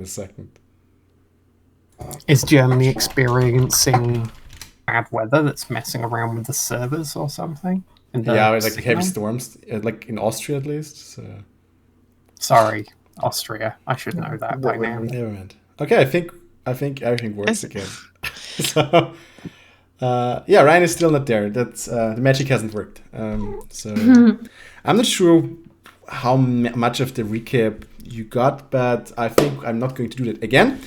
a second. Is Germany experiencing bad weather that's messing around with the servers or something? Yeah, like heavy storms, like in Austria at least. So. Sorry, Austria. I should know that by now. Never mind. Okay, I think everything works again. So, yeah, Ryan is still not there. That's the magic hasn't worked. So I'm not sure how much of the recap you got, but I think I'm not going to do that again.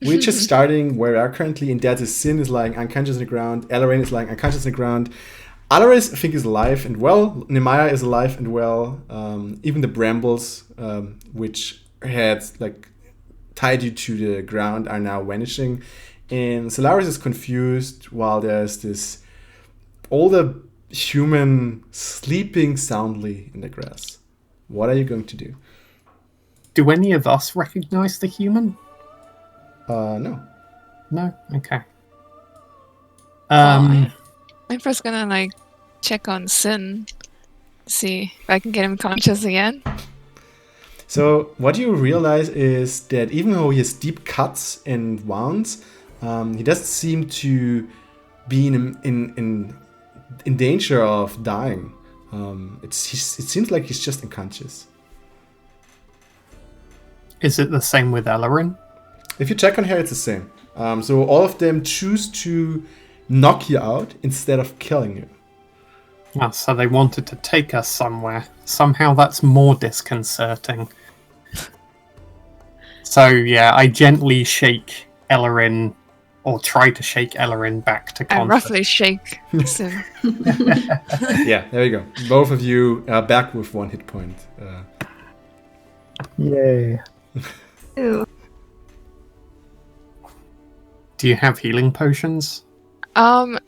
We're just starting where we are currently, and that is Sin is lying unconscious on the ground, Elorin is lying unconscious on the ground, Alaris, I think, is alive and well, Nemaya is alive and well, even the brambles, which had like tied you to the ground, are now vanishing, and Solaris is confused while there's this older human sleeping soundly in the grass. What are you going to do? Do any of us recognize the human? No. No? Okay. I'm first gonna like check on Sin, see if I can get him conscious again. So what you realize is that even though he has deep cuts and wounds, he doesn't seem to be in danger of dying. It seems like he's just unconscious. Is it the same with Elorin? If you check on her, it's the same. So all of them choose to knock you out instead of killing you. Oh, so they wanted to take us somewhere. Somehow that's more disconcerting. So yeah, I gently shake Elorin, or try to shake Elorin back to I conscious. roughly shake Sin. Yeah, there you go. Both of you are back with 1 hit point. Yay. Ew. Do you have healing potions? Am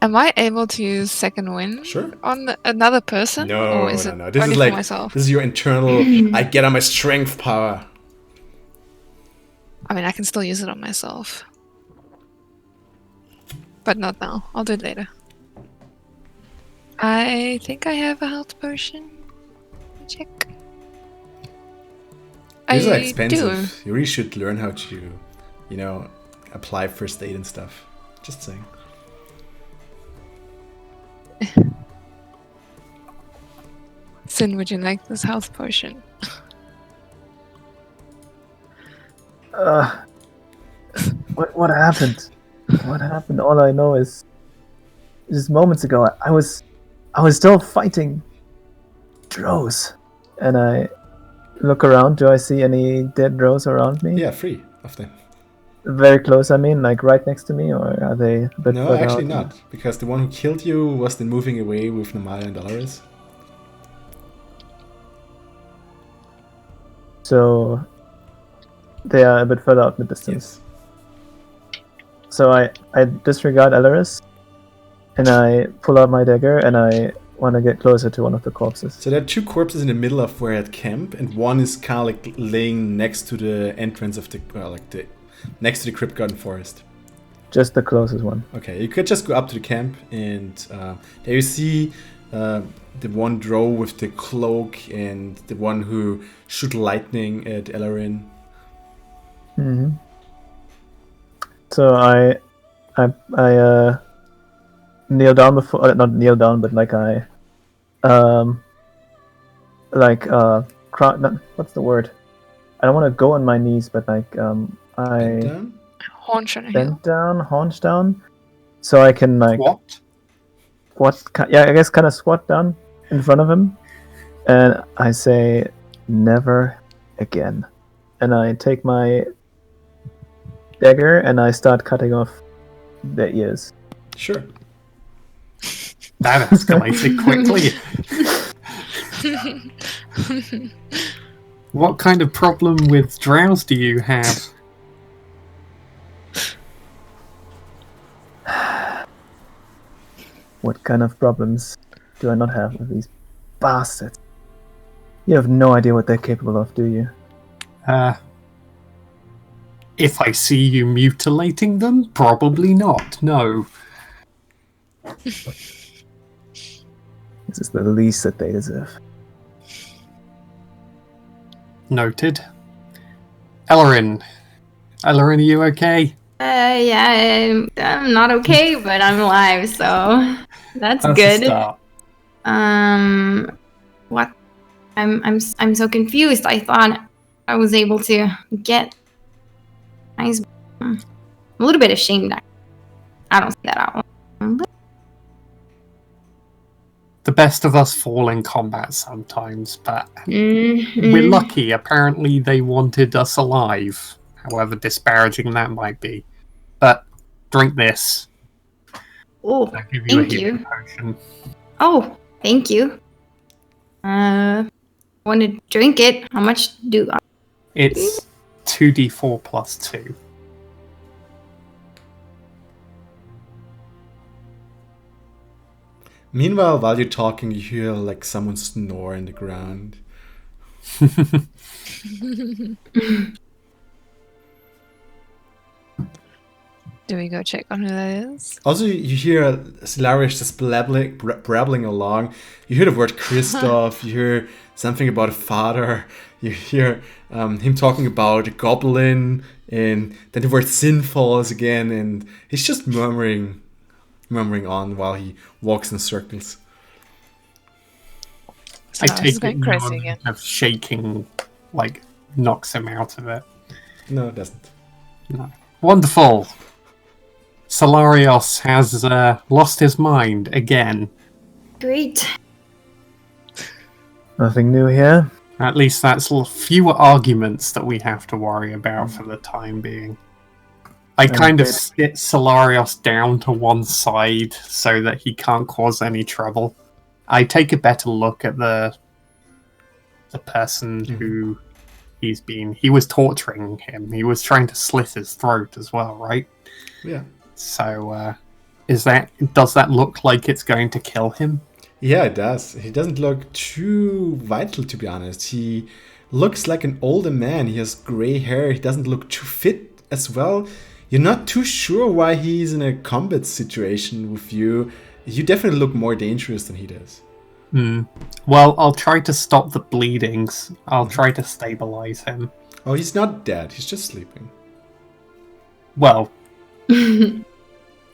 I able to use second wind Sure. on another person? No, or is it no. This only is for like myself? this is your internal. I get on my strength power. I mean, I can still use it on myself, but not now. I'll do it later. I think I have a health potion. Check. These are I expensive. You really should learn how to, apply first aid and stuff. Just saying. Sin, would you like this health potion? What happened? What happened? All I know is just moments ago I was still fighting drows, and I look around. Do I see any dead drows around me? Yeah, 3 of them. Very close, I mean, like right next to me, or are they a bit No, further actually out? not, because the one who killed you was then moving away with Namaya and Dolaris. So they are a bit further out in the distance. Yes. So I disregard Elaris, and I pull out my dagger, and I want to get closer to one of the corpses. So there are 2 corpses in the middle of where at camp, and one is kind of like laying next to the entrance of the next to the Crypt Garden Forest. Just the closest one. Okay, you could just go up to the camp, and there you see the one drow with the cloak and the one who shoot lightning at Elorin. Mm-hmm. So I kneel down before, not kneel down, but like what's the word? I don't want to go on my knees, but like I Haunch on a hill. bent down, haunch down, so I can like I guess kind of squat down in front of him, and I say, "Never again," and I take my dagger and I start cutting off their ears. Sure. That escalated quickly. What kind of problem with drows do you have? What kind of problems do I not have with these bastards? You have no idea what they're capable of, do you? If I see you mutilating them, probably not, no. This is the least that they deserve. Noted. Elorin, are you okay? Yeah, I'm not okay, but I'm alive, so that's That's good. a start. What? I'm so confused. I thought I was able to get nice. I'm a little bit ashamed. I don't say that out loud. The best of us fall in combat sometimes, but Mm-hmm. we're lucky. Apparently, they wanted us alive, however disparaging that might be. But drink this. Oh, I'll give you a thank healing you. potion. Oh, thank you. Want to drink it? How much do I? It's 2d4 plus 2. Meanwhile, while you're talking, you hear like someone snore in the ground. Do we go check on who that is? Also, you hear Solarius just brabbling along. You hear the word Christoph. You hear something about a father. You hear him talking about a goblin, and then the word sin falls again, and he's just murmuring on while he walks in circles. I Someone else is take going it crazy no again. of shaking, like, knocks him out of it. No, it doesn't. No. Wonderful. Solarios has lost his mind again. Great. Nothing new here. At least that's fewer arguments that we have to worry about for the time being. I kind of sit Solarios down to one side so that he can't cause any trouble. I take a better look at the person who he was torturing him. He was trying to slit his throat as well, right? Yeah. So, does that look like it's going to kill him? Yeah, it does. He doesn't look too vital, to be honest. He looks like an older man. He has gray hair. He doesn't look too fit as well. You're not too sure why he's in a combat situation with you. You definitely look more dangerous than he does. Well, I'll try to stop the bleedings. I'll try to stabilize him. Oh, he's not dead. He's just sleeping. Well,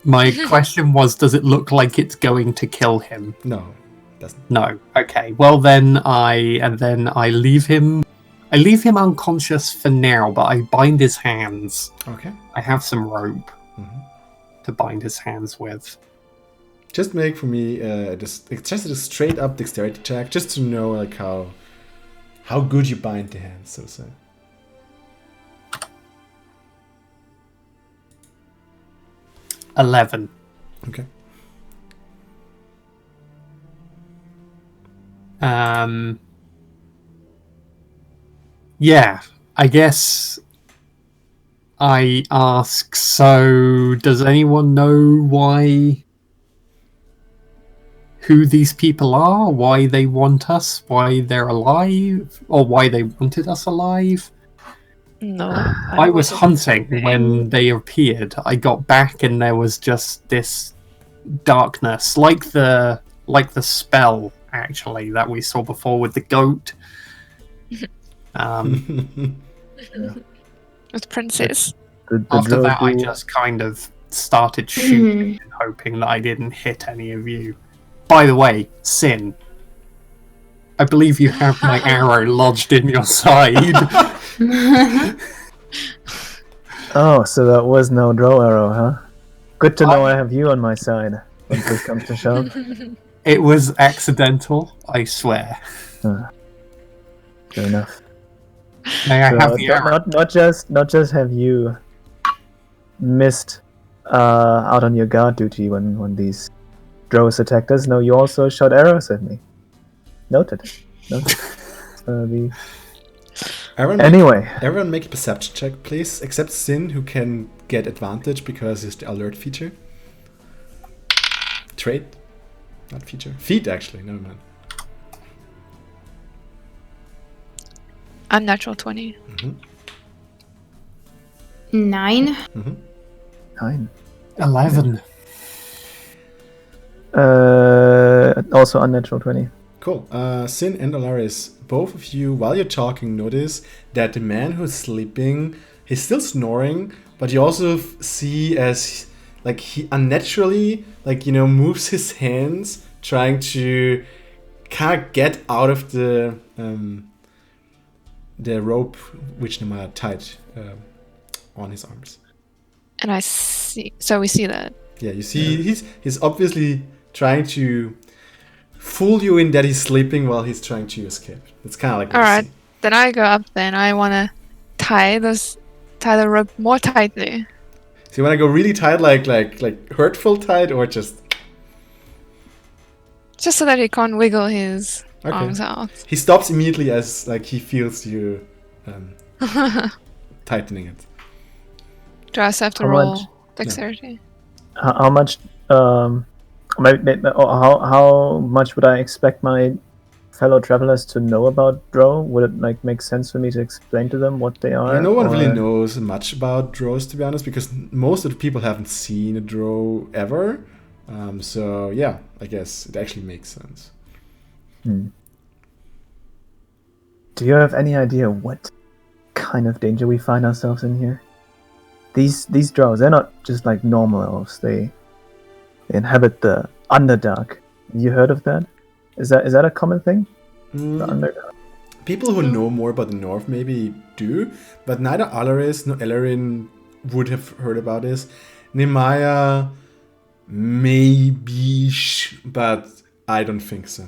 my question was, does it look like it's going to kill him? No, it doesn't. No. Okay. Well, then I leave him. I leave him unconscious for now, but I bind his hands. Okay. I have some rope to bind his hands with. Just make for me just a straight up dexterity check, just to know like how good you bind the hands, so to say. $11. Okay. Yeah, I guess I ask, so does anyone know who these people are, why they want us, why they're alive, or why they wanted us alive? No. I was hunting when they appeared. I got back and there was just this darkness, like the spell actually that we saw before with the goat. With Princess. After that, I just kind of started shooting and hoping that I didn't hit any of you. By the way, Sin, I believe you have my arrow lodged in your side. Oh, so that was no draw arrow, huh? Good to know I have you on my side when this comes to shove. It was accidental, I swear. Fair enough. May I So have the arrow? not just have you missed out on your guard duty when these drows attacked us. No, you also shot arrows at me. Noted. Everyone make a perception check, please. Except Sin, who can get advantage because it's the alert feature. Trait, not feature. Feat, actually. Never mind. Unnatural 20. 9. 9. 11. Also unnatural 20. Cool. Sin and Alaris, both of you, while you're talking, notice that the man who's sleeping, he's still snoring, but you also see as like he unnaturally, like, you know, moves his hands, trying to kind of get out of the rope which Nemaya tied on his arms. And I see. So we see that. Yeah, you see, he's obviously trying to fool you in that he's sleeping while he's trying to escape. It's kind of like. All right. Then I go up. Then I want to tie the rope more tightly. So you want to go really tight, like hurtful tight, or just so that he can't wiggle his arms out. He stops immediately as like he feels you tightening it. Do I also have to roll dexterity? How much? How much would I expect my fellow travelers to know about Drow? Would it like make sense for me to explain to them what they are? No one really knows much about Drows, to be honest, because most of the people haven't seen a Drow ever. So yeah, I guess it actually makes sense. Do you have any idea what kind of danger we find ourselves in here? These Drows, they're not just like normal elves. They inhabit the Underdark. Have you heard of that? Is that a common thing? The Underdark. People who know more about the North maybe do, but neither Alaris nor Elorin would have heard about this. Nemaya, maybe, but I don't think so.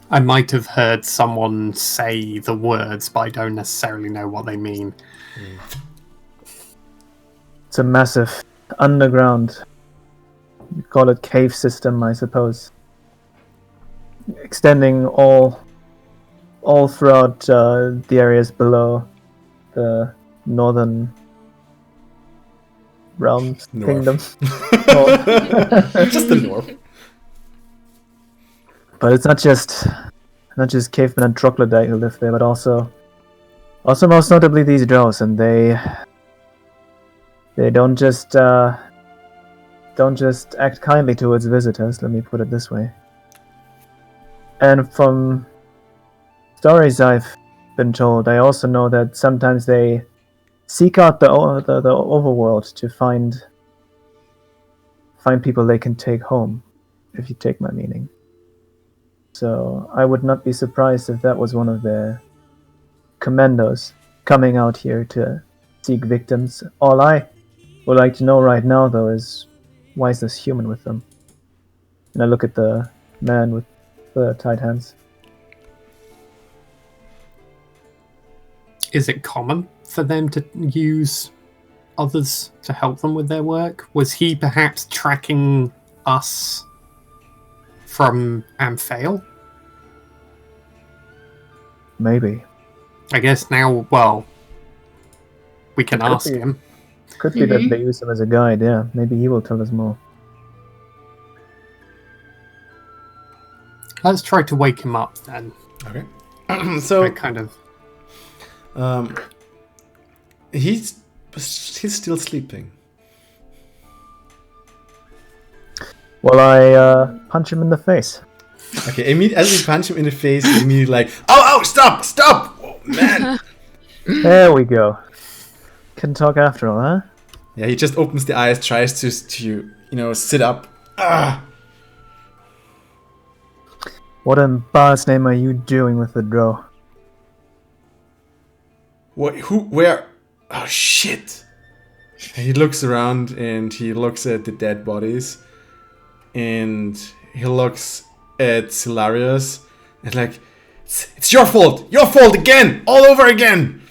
I might have heard someone say the words, but I don't necessarily know what they mean. It's a massive underground, you call it cave system, I suppose, extending all throughout the areas below the northern realms, kingdom. Just the north. But it's not just cavemen and troglodyte who live there, but also most notably these Drows, and they don't just act kindly towards visitors. Let me put it this way. And from stories I've been told, I also know that sometimes they seek out the overworld to find people they can take home, if you take my meaning. So I would not be surprised if that was one of their commandos coming out here to seek victims. All I would like to know right now, though, is why is this human with them? And I look at the man with the tied hands. Is it common for them to use others to help them with their work? Was he perhaps tracking us from Amphail? Maybe. I guess now, well, we can ask him. Could be that they use him as a guide, yeah. Maybe he will tell us more. Let's try to wake him up then. Okay. So kind of. He's still sleeping. Well, I punch him in the face. Okay, as we punch him in the face, he's immediately like, "Oh, stop! Oh, man!" There we go. Can talk after all, huh? Yeah, he just opens the eyes, tries to sit up. Ah! What in Bar's name are you doing with the Drow? What? Who? Where? Oh, shit! And he looks around and he looks at the dead bodies. And he looks at Silarius and like, it's your fault! Your fault again! All over again!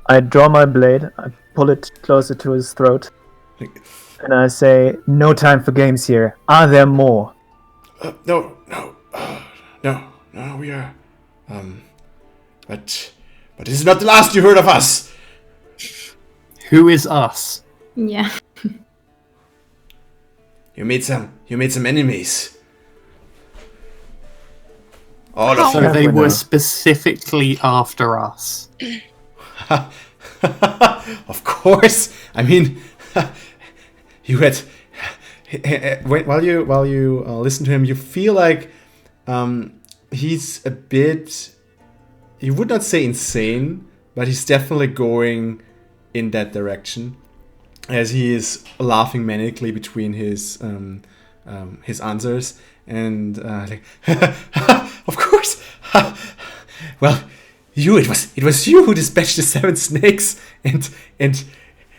I draw my blade, I pull it closer to his throat, and I say, no time for games here. Are there more? No, we are. But this is not the last you heard of us! Who is us? Yeah. You made some enemies. All of So them. they were specifically after us. Of course. I mean, you had while you listen to him, you feel like he's a bit, you would not say insane, but he's definitely going in that direction, as he is laughing manically between his answers, and like, of course. Well, it was you who dispatched the 7 snakes, and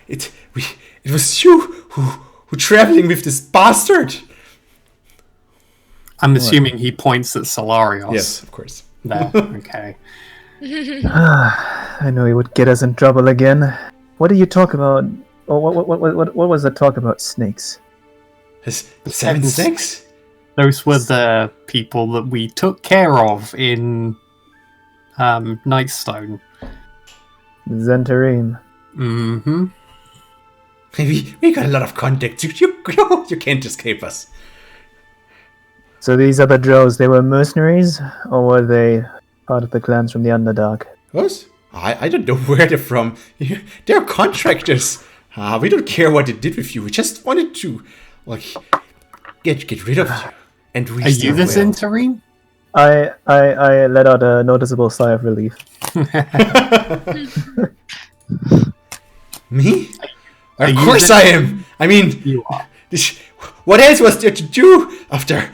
it was you who traveling with this bastard. I'm assuming he points at Solarios. Yes, of course. There, okay. I know he would get us in trouble again. What do you talk about? Oh, what was the talk about snakes? His 7 snakes? Those were the people that we took care of in Nightstone. Zentarim. Mm-hmm. We got a lot of contacts. You can't escape us. So these other drows, they were mercenaries, or were they part of the clans from the Underdark? What? I don't know where they're from. They're contractors. We don't care what they did with you. We just wanted to, like, get rid of you. And we Are you the Zentarim? I let out a noticeable sigh of relief. Me? Are Of you course the- I am. I mean, You are. what else was there to do after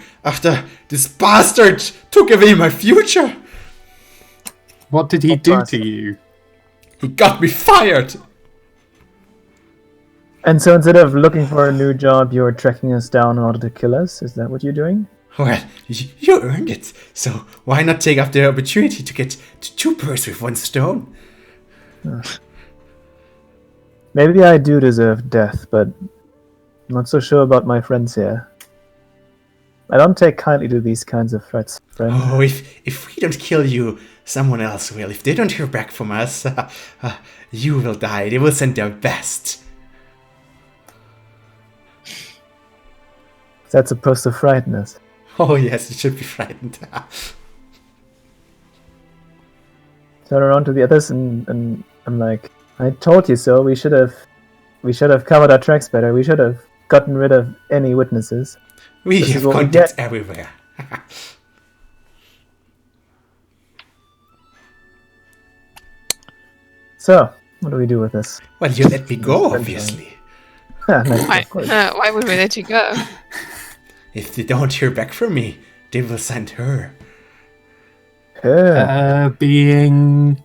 this bastard took away my future? What did he do to you? He got me fired. And so instead of looking for a new job, you're tracking us down in order to kill us? Is that what you're doing? Well, you earned it. So why not take up the opportunity to get 2 birds with 1 stone? Maybe I do deserve death, but I'm not so sure about my friends here. I don't take kindly to these kinds of threats, friend. Oh, if we don't kill you, someone else will. If they don't hear back from us, you will die. They will send their best. That's supposed to frighten us. Oh yes, you should be frightened. Turn around to the others and I'm like, I told you so. We should have covered our tracks better. We should have gotten rid of any witnesses. We This is have what we contacts get. everywhere. So, what do we do with this? Well, you let me go, obviously. Why, Of course. why would we let you go? If they don't hear back from me, they will send her. Being...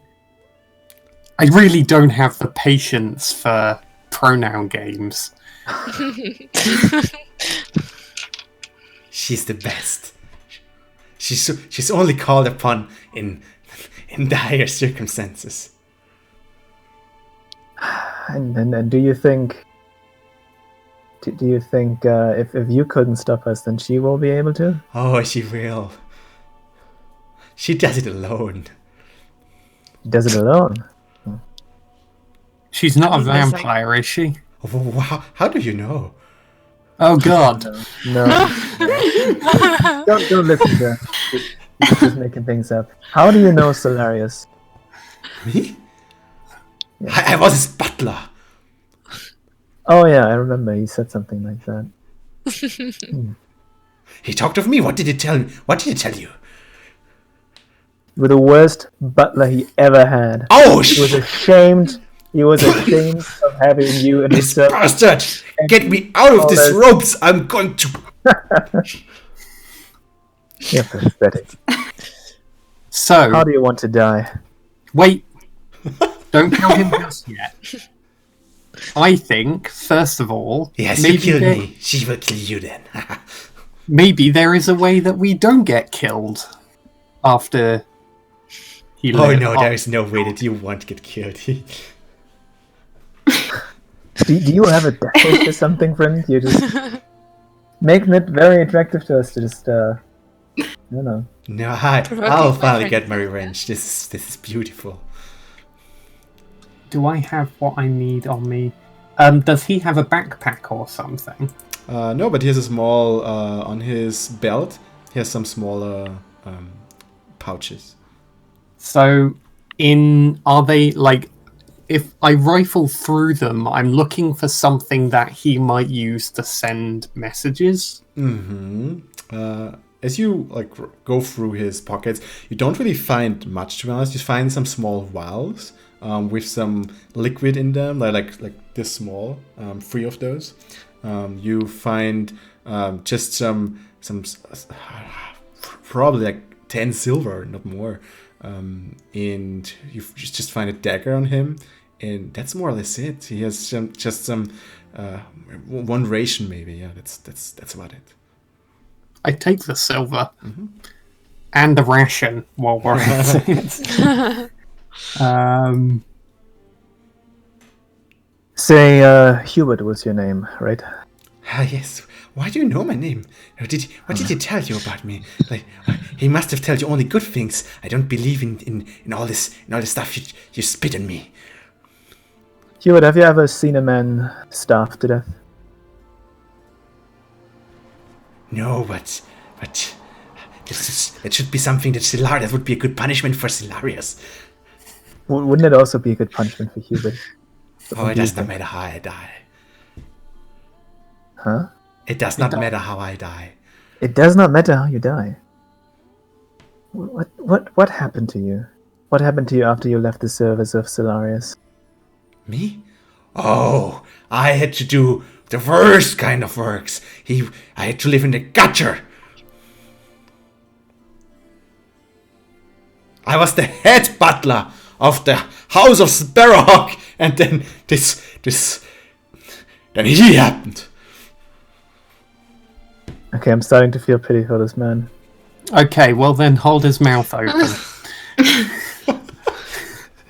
I really don't have the patience for pronoun games. She's the best. She's only called upon in dire circumstances. And do you think if you couldn't stop us, then she will be able to? Oh, she will. She does it alone. She does it alone. She's not a He does, like- vampire, is she? Oh, wow. How do you know? Oh god. No. don't listen to her. She's just making things up. How do you know Solarius? Me? I was his butler. Oh yeah, I remember he said something like that. He talked of me. What did he tell me? What did he tell you? You were the worst butler he ever had. Oh, He was ashamed. He was ashamed of having you in his this service. bastard! Get me out of all these this- ropes! I'm going to... You're pathetic. So, How do you want to die? wait. Don't kill him just yet. I think, first of all, Yes, maybe you kill there- me. She will kill you then. maybe there is a way that we don't get killed after he Oh lives. no, there is no way that you won't get killed. Do you have a death wish or something, friend? You're just making it very attractive to us to just, I don't know. No, Provoking I'll my finally friend. get my revenge. This is beautiful. Do I have what I need on me? Does he have a backpack or something? No, but he has a small on his belt. He has some smaller pouches. So, are they like? If I rifle through them, I'm looking for something that he might use to send messages. Mm-hmm. as you like go through his pockets, you don't really find much, to be honest. You find some small vials with some liquid in them, like this small, 3 of those. You find just some probably like 10 silver, not more. And you just find a dagger on him, and that's more or less it. He has just some 1 ration, maybe. Yeah, that's about it. I take the silver and the ration while we're at it. Say, Hubert was your name, right? Ah, yes. Why do you know my name? What did he tell you about me? Like, he must have told you only good things. I don't believe in all this stuff you spit on me. Hubert, have you ever seen a man starved to death? No, but it should be something that would be a good punishment for Silarius. Wouldn't it also be a good punishment for Hubert? Oh, it does not matter how I die. Huh? It does not matter how I die. It does not matter how you die. What happened to you? What happened to you after you left the service of Silarius? Me? Oh, I had to do the worst kind of works. I had to live in the gutter. I was the head butler of the House of Sparrowhawk, and then then he happened. Okay, I'm starting to feel pity for this man. Okay, well then hold his mouth open.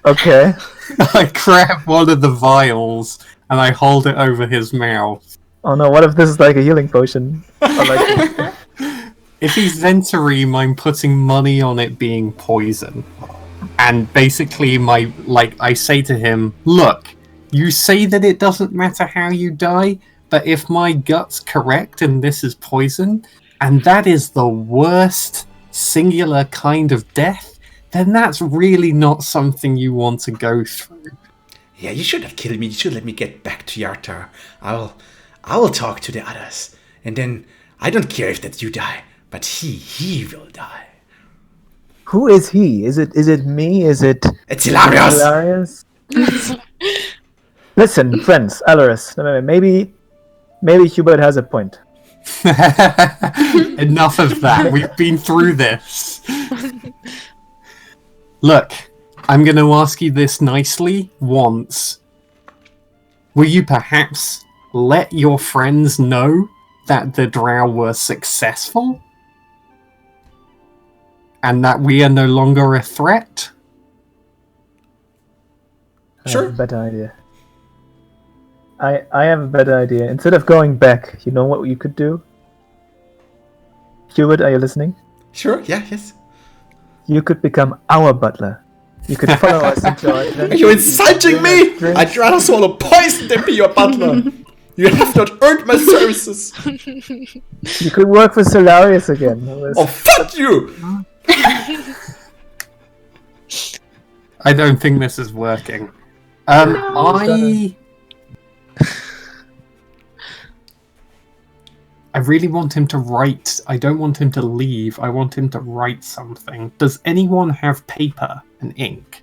Okay. I grab one of the vials and I hold it over his mouth. Oh no, what if this is like a healing potion? Or like... If he's Zentarim, I'm putting money on it being poison. And basically I say to him, look, you say that it doesn't matter how you die, but if my gut's correct and this is poison, and that is the worst singular kind of death, then that's really not something you want to go through. Yeah, you should have killed me. You should let me get back to Yartar. I will talk to the others, and then I don't care if that you die, but he will die. Who is he? Is it me? It's Hilarious. Listen, friends, Eloris, maybe Hubert has a point. Enough of that. We've been through this. Look, I'm going to ask you this nicely once. Will you perhaps let your friends know that the drow were successful? And that we are no longer a threat? Sure. I have a better idea. I have a better idea. Instead of going back, you know what you could do? Hubert, are you listening? Sure, yeah, yes. You could become our butler. You could follow us into our adventure. Are you insulting me? I'd rather swallow poison than be your butler. You have not earned my services. You could work for Solarius again. Oh, fuck you! I don't think this is working. I really want him to write. I don't want him to leave. I want him to write something. Does anyone have paper and ink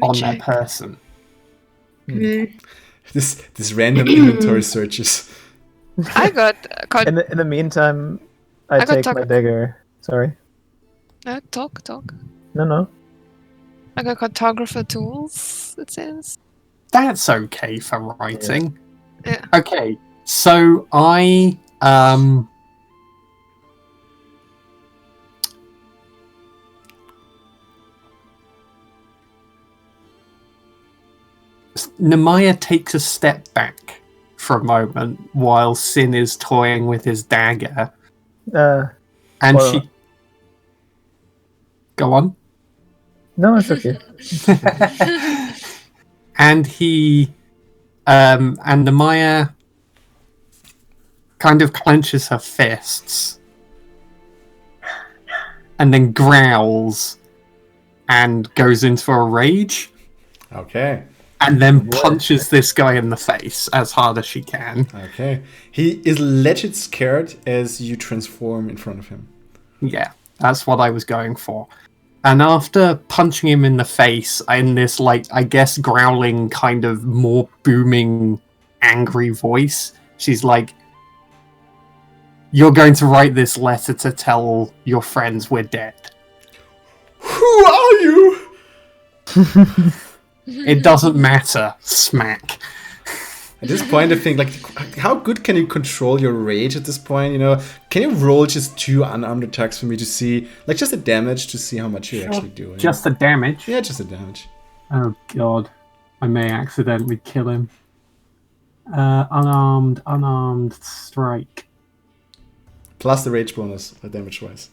on check. that person? This random inventory searches. I got In the meantime, I take my dagger. Sorry. talk. No. I got cartographer tools, it says. That's okay for writing. Yeah. Okay, so I Nemaya takes a step back for a moment while Sin is toying with his dagger. And she... Go on. No, it's okay. And he... and Nemaya kind of clenches her fists and then growls and goes into a rage. Okay. and then punches this guy in the face as hard as she can. Okay. He is legit scared as you transform in front of him. Yeah, that's what I was going for. And after punching him in the face in this, like, I guess growling, kind of more booming, angry voice, she's like, "You're going to write this letter to tell your friends we're dead." Who are you? It doesn't matter. Smack. At this point, I think, like, how good can you control your rage at this point? You know, can you roll just 2 unarmed attacks for me to see, like, just the damage to see how much you're actually doing? Just the damage? Yeah, just the damage. Oh god. I may accidentally kill him. Unarmed strike. Plus the rage bonus, damage-wise.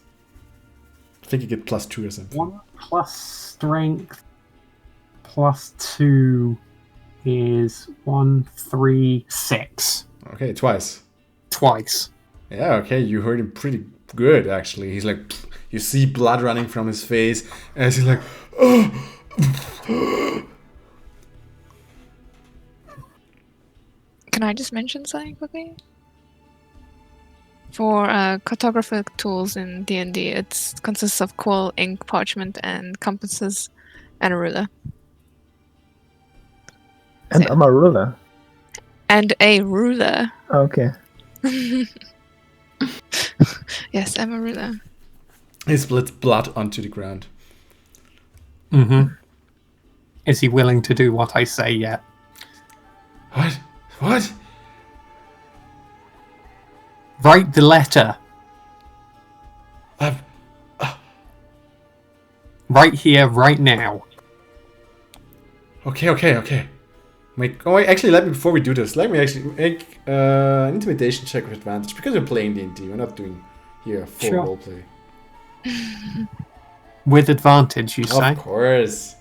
I think you get +2 or something. 1 plus strength plus 2 is 1, 3, 6. Okay, twice. Twice. Yeah, okay, you heard him pretty good, actually. He's like, you see blood running from his face, as he's like, oh. Can I just mention something quickly? For cartographic tools in D&D, it consists of quill, ink, parchment, and compasses, and a ruler. And I'm a ruler. And a ruler. Okay. Yes, I'm a ruler. He splits blood onto the ground. Mm-hmm. Is he willing to do what I say yet? What? What? Write the letter. Right here, right now. Okay. Actually, before we do this, let me actually make an intimidation check with advantage, because we're playing D&D. We're not doing here full roleplay. With advantage, you say? Of course.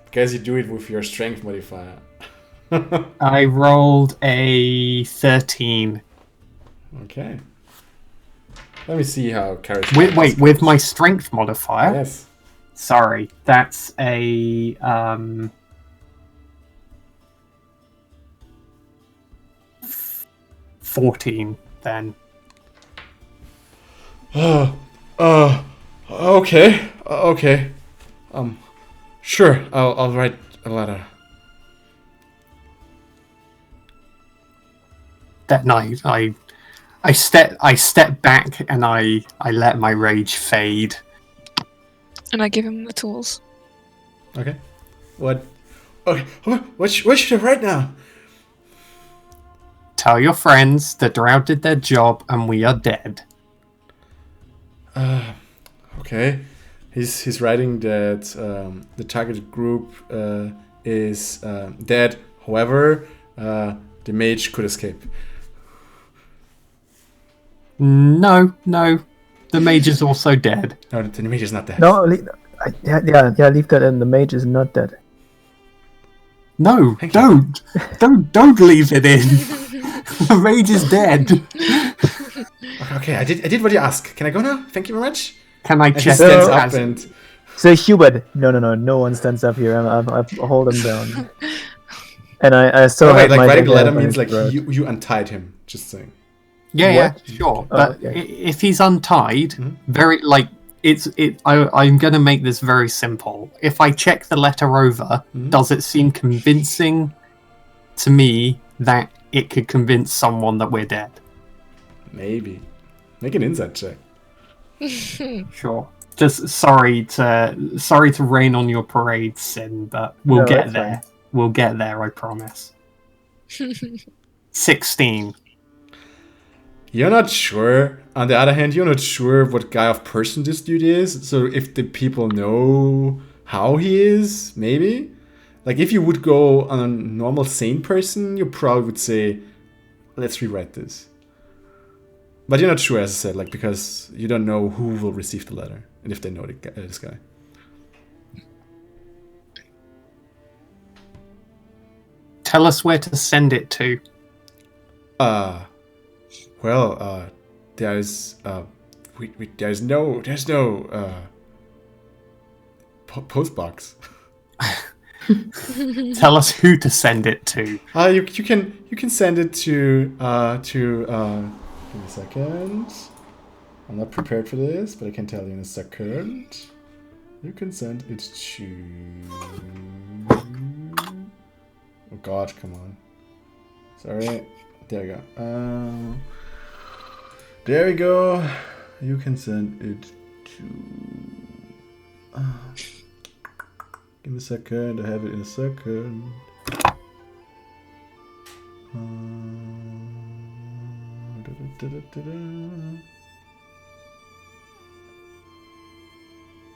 Because you do it with your strength modifier. I rolled a 13. Okay. Let me see how charismatic. Wait, with my strength modifier? Yes. Sorry, that's a 14 then. Okay. Sure, I'll write a letter. That night, I step back and I let my rage fade. And I give him the tools. Okay. What? Okay. What should I write now? Tell your friends the Drow did their job and we are dead. Okay. He's writing that the target group is dead. However, the mage could escape. No. The mage is also dead. No, the mage is not dead. No, leave that in. The mage is not dead. No, don't leave it in. The mage is dead. Okay, I did what you asked. Can I go now? Thank you very much. Can I And he check stands it up as- and So Hubert, no one stands up here. I hold him down. And I still oh, wait, have like my writing the dagger letter on means his like throat. you untied him. Just saying. Yeah, What? sure. Oh, But okay. if he's untied, very like I'm gonna make this very simple. If I check the letter over, does it seem convincing to me that it could convince someone that we're dead? Maybe. Make an insight check. Sure. Just sorry to rain on your parade, Sin, but we'll No, get that's there. We'll get there, I promise. 16. You're not sure. On the other hand, you're not sure what kind of person this dude is. So if the people know how he is, maybe. Like if you would go on a normal sane person, you probably would say, let's rewrite this. But you're not sure, as I said, like because you don't know who will receive the letter and if they know this guy. Tell us where to send it to. There's no post box. Tell us who to send it to. You can send it to give me a second. I'm not prepared for this, but I can tell you in a second. You can send it to. Oh God, come on. Sorry. There we go. There we go. You can send it to. Give me a second. I have it in a second.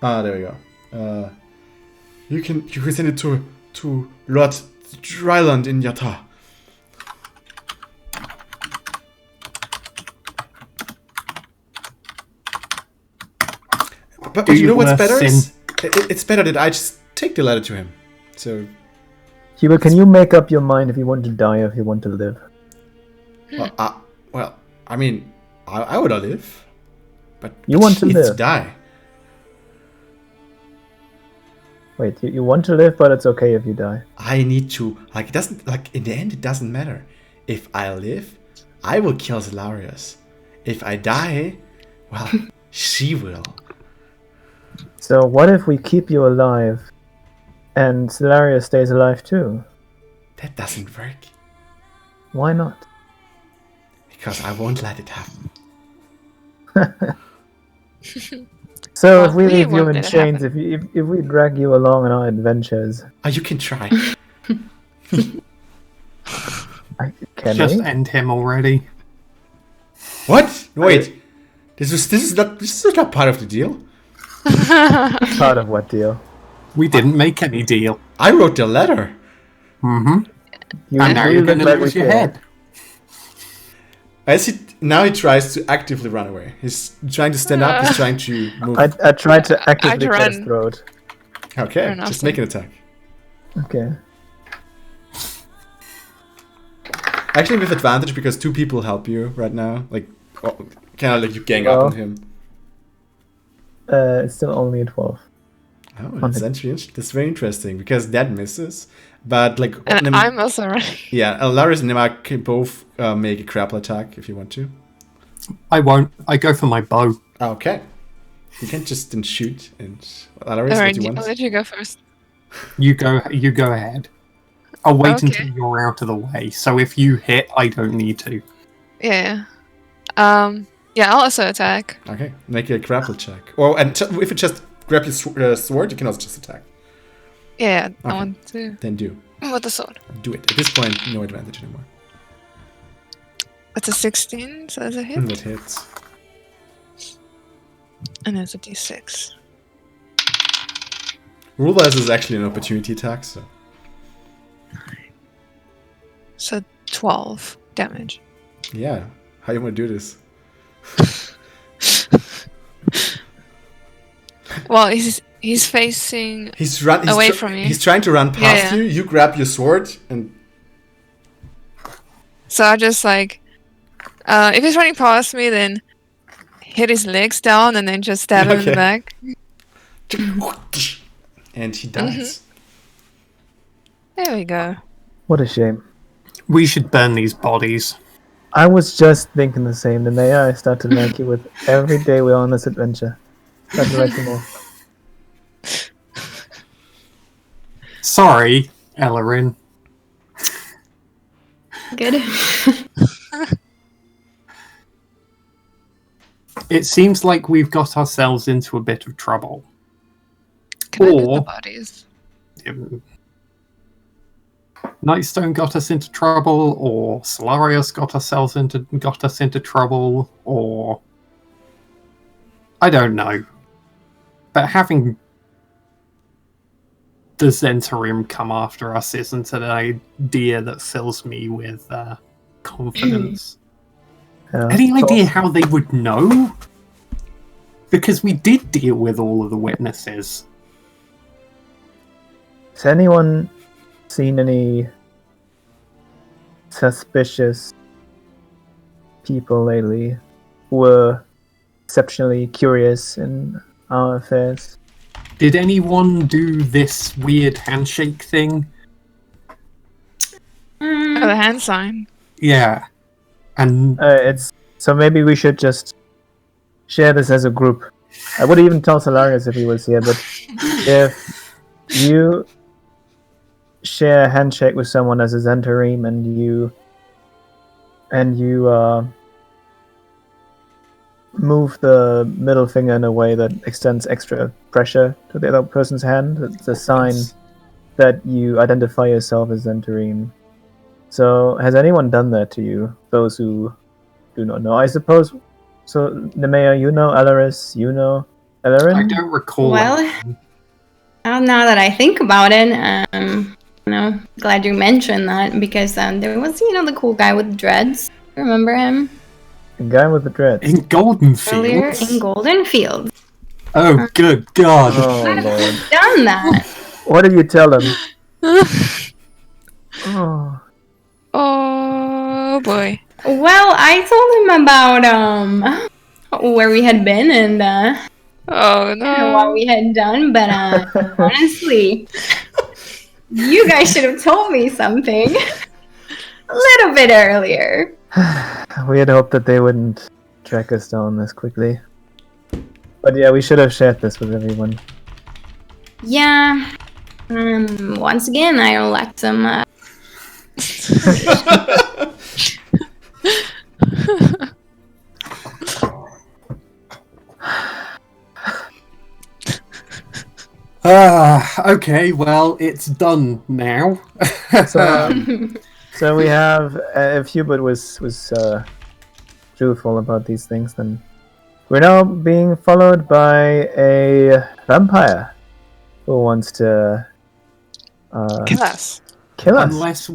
There we go. You can send it to Lord Dryland in Yatta. But you know what's better? It's better that I just take the letter to him. So. Hubert, can you make up your mind if you want to die or if you want to live? Well, I mean, I would live, but you want to it's live. Die. Wait, you want to live, but it's okay if you die. I need to it doesn't in the end it doesn't matter. If I live, I will kill Zalarius. If I die, well, she will. So what if we keep you alive, and Solarius stays alive too? That doesn't work. Why not? Because I won't let it happen. So if we leave you in chains, if we drag you along on our adventures... Oh, you can try. Just end him already. What? Wait. This is not part of the deal. Part of what deal? We didn't make any deal. I wrote the letter. And now you're going to lose your head. Now he tries to actively run away. He's trying to stand up. He's trying to move. I tried to actively cut his throat. Okay, just make an attack. Okay. Actually, with advantage because 2 people help you right now. Kind of you gang up on him. It's still only a 12. Oh, that's very interesting because that misses. But and I'm also right. Yeah, Laris and Nema can both make a grapple attack if you want to. I won't. I go for my bow. Okay. You can just then shoot and Laris, All right, what do you want? I'll let you go first. You go ahead. I'll wait until you're out of the way. So if you hit, I don't need to. Yeah. Yeah, I'll also attack. Okay, make a grapple check. Or if you just grab your sword, you can also just attack. Yeah, I want to. Then do. With the sword. Do it. At this point, no advantage anymore. It's a 16, so that's a hit. That hits. And it's a d6. Rule-wise is actually an opportunity attack, so. So 12 damage. Yeah. How you want to do this? Well, he's facing away from you. He's trying to run past you. You grab your sword and. So I just if he's running past me, then hit his legs down and then just stab him in the back. And he dies. There we go. What a shame. We should burn these bodies. I was just thinking the same. The mayor I start to like you with every day we're on this adventure. Start to like you more. Sorry, Elorin. Good. It seems like we've got ourselves into a bit of trouble. Can I get the bodies? Nightstone got us into trouble, or Solarius got us into trouble, or I don't know. But having the Zentarim come after us isn't an idea that fills me with confidence. Any idea how they would know? Because we did deal with all of the witnesses. Has anyone seen any suspicious people lately who were exceptionally curious in our affairs? Did anyone do this weird handshake thing? Oh, the hand sign. Yeah. And It's so maybe we should just share this as a group. I would even tell Solarius if he was here, but if you share a handshake with someone as a Zentarim and you move the middle finger in a way that extends extra pressure to the other person's hand, it's a sign that you identify yourself as Zentarim. So, has anyone done that to you? Those who do not know, I suppose. So, Nemea, you know Alaris, you know Elorin? I don't recall. Well, anything. now that I think about it, glad you mentioned that because there was, the cool guy with dreads. Remember him? The guy with the dreads. In Golden Earlier Fields? in Golden Fields. Oh, good God. Oh, I've Lord. done that. What did you tell him? Oh. Oh boy. Well, I told him about where we had been and Oh what no. we had done, but honestly, you guys should have told me something a little bit earlier. We had hoped that they wouldn't track us down this quickly. But yeah, we should have shared this with everyone. Yeah. Once again, I lacked some. Okay, well, it's done now. So we have, if Hubert was truthful about these things, then we're now being followed by a vampire who wants to Kill us. kill us.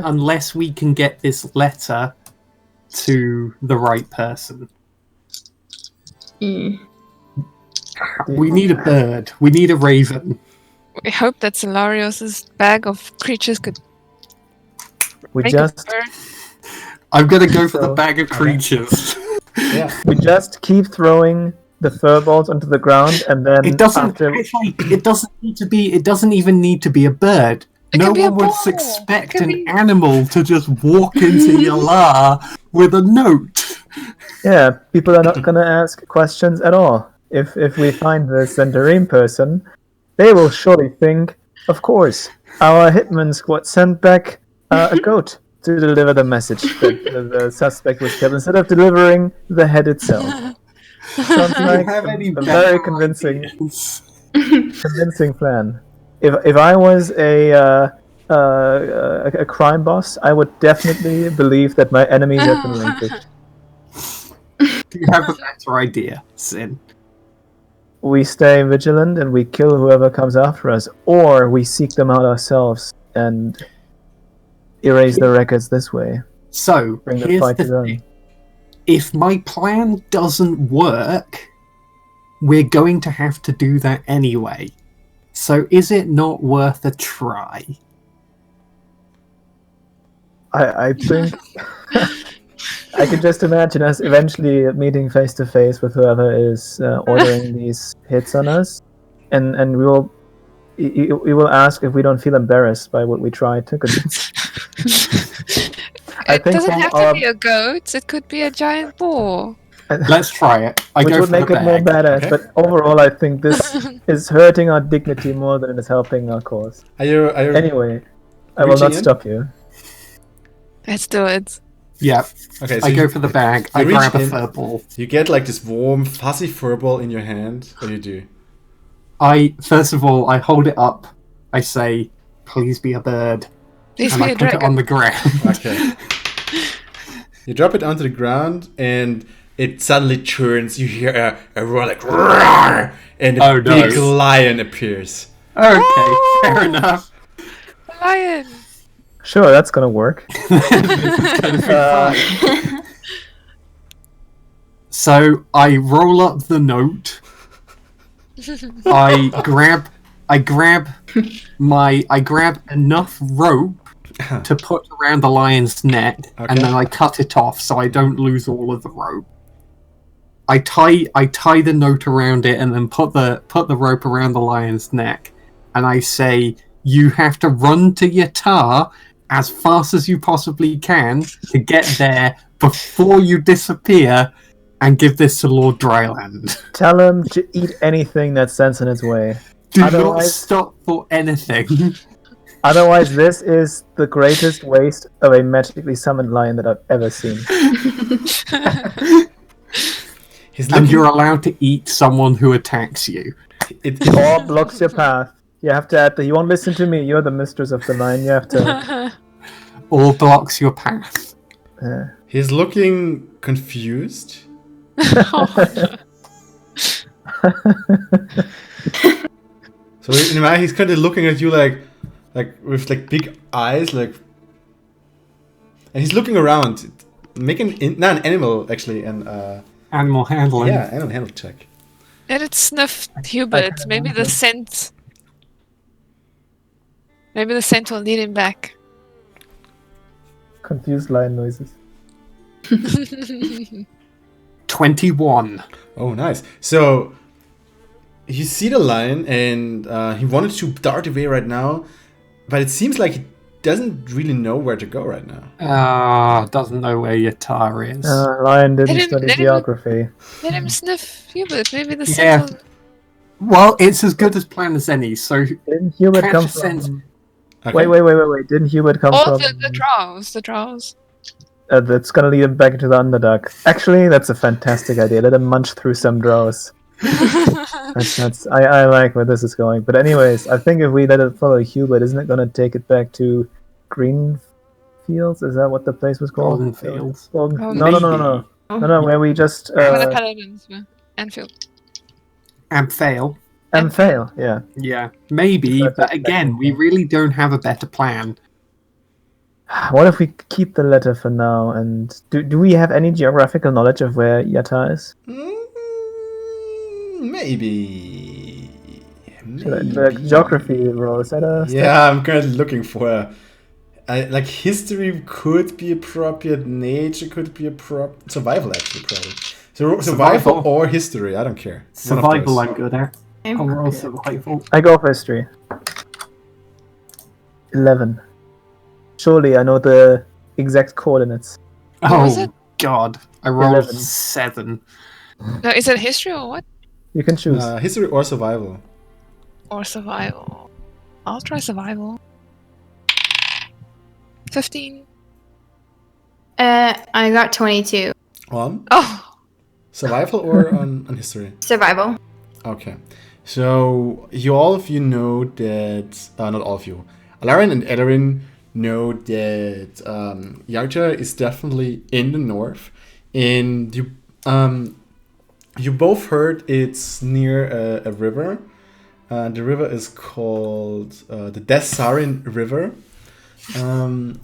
Unless we can get this letter to the right person. Mm. We need a bird. We need a raven. We hope that Solarius's bag of creatures could We make just a bird. I'm gonna go for the So- bag of creatures. Yeah. we just keep throwing the furballs onto the ground, and then It doesn't. after Actually, it doesn't need to be. It doesn't even need to be a bird. It No could be a one would ball. expect It could an be- animal to just walk into your lair with a note. yeah, people are not gonna ask questions at all. If we find the Zentarim person, they will surely think, of course, our hitman squad sent back a goat to deliver the message that the suspect was killed instead of delivering the head itself. Sounds Do you like have any a very better convincing ideas? plan. If I was a crime boss, I would definitely believe that my enemies have been vanquished. Do you have a better idea, Sin? We stay vigilant and we kill whoever comes after us, or we seek them out ourselves and erase the records this way. So, Bring the here's fight the to them. thing. If my plan doesn't work, we're going to have to do that anyway. So is it not worth a try? I think I can just imagine us eventually meeting face to face with whoever is ordering these hits on us, and we will ask if we don't feel embarrassed by what we tried to convince. I It think doesn't from have our- to be a goat. It could be a giant boar. Let's try it. I Which go would for make the it more bag. badass, okay? but overall I think this is hurting our dignity more than it is helping our cause. Are you Anyway, I will Reaching not in? stop you. Let's do it. Yeah, okay? I go for the bag. I you reach grab a in. fur ball. You get like this warm, fuzzy furball in your hand. What do you do? First of all, I hold it up. I say, "Please be a bird," Please and be I a put it on dragon. the ground. Okay. You drop it onto the ground, and it suddenly turns. You hear a roar like roar, and a Oh, no. big lion appears. Okay, fair enough. Lion. Sure, that's gonna work. So I roll up the note. I grab enough rope to put around the lion's neck, and Okay. then I cut it off so I don't lose all of the rope. I tie the note around it and then put the rope around the lion's neck, and I say, "You have to run to Yatar as fast as you possibly can to get there before you disappear, and give this to Lord Dryland. Tell him to eat anything that stands in his way. Do not Otherwise- stop for anything." Otherwise, this is the greatest waste of a magically summoned lion that I've ever seen. He's And looking. you're allowed to eat someone who attacks you. Or blocks your path. You have to add that. You won't listen to me. You're the mistress of the lion. You have to. Or blocks your path. He's looking confused. So in a way, he's kind of looking at you like with like big eyes, like, and he's looking around, making an animal actually, and Animal handling. yeah, animal handle check. Let it sniff Hubert. Maybe the scent. Maybe the scent will lead him back. Confused lion noises. 21. Oh, nice. So you see the lion, and he wanted to dart away right now, but it seems like he doesn't really know where to go right now. Doesn't know where Yatar is. Lion didn't Let him- study let him- geography. Let him sniff Hubert. Maybe the Yeah. scent will... Well, it's as good as planned as any, so Didn't Hubert Catch come a sense. from... Okay. Wait. Didn't Hubert come Oh, from... the drows. The drows. That's gonna lead him back into the Underdark. Actually, that's a fantastic idea. Let him munch through some drows. I like where this is going. But anyways, I think if we let it follow Hubert, isn't it gonna take it back to Greenfields? Is that what the place was called? Golden Fields. Golden... Oh, No, where we just... Where the paladins were. Anfield. and fail. and fail, yeah. Yeah, maybe, but again, we really don't have a better plan. What if we keep the letter for now? And do we have any geographical knowledge of where Yatta is? Maybe. The geography roll, is that a step? Yeah, I'm currently looking for like history could be appropriate, nature could be appropriate, survival actually probably. So survival or history, I don't care. One of Survival, those. I'm good at. I'll roll survival. I go for history. 11. Surely I know the exact coordinates. What was Oh, it? God. I rolled 11. 7. No, is it history or what? You can choose. History or survival. Or survival? I'll try survival. 15. I got 22. On Oh! survival or on history? Survival. Okay. So all of you know that not all of you. Elorin and Elorin know that Yarta is definitely in the north, and you both heard it's near a river. The river is called the Desarin River. And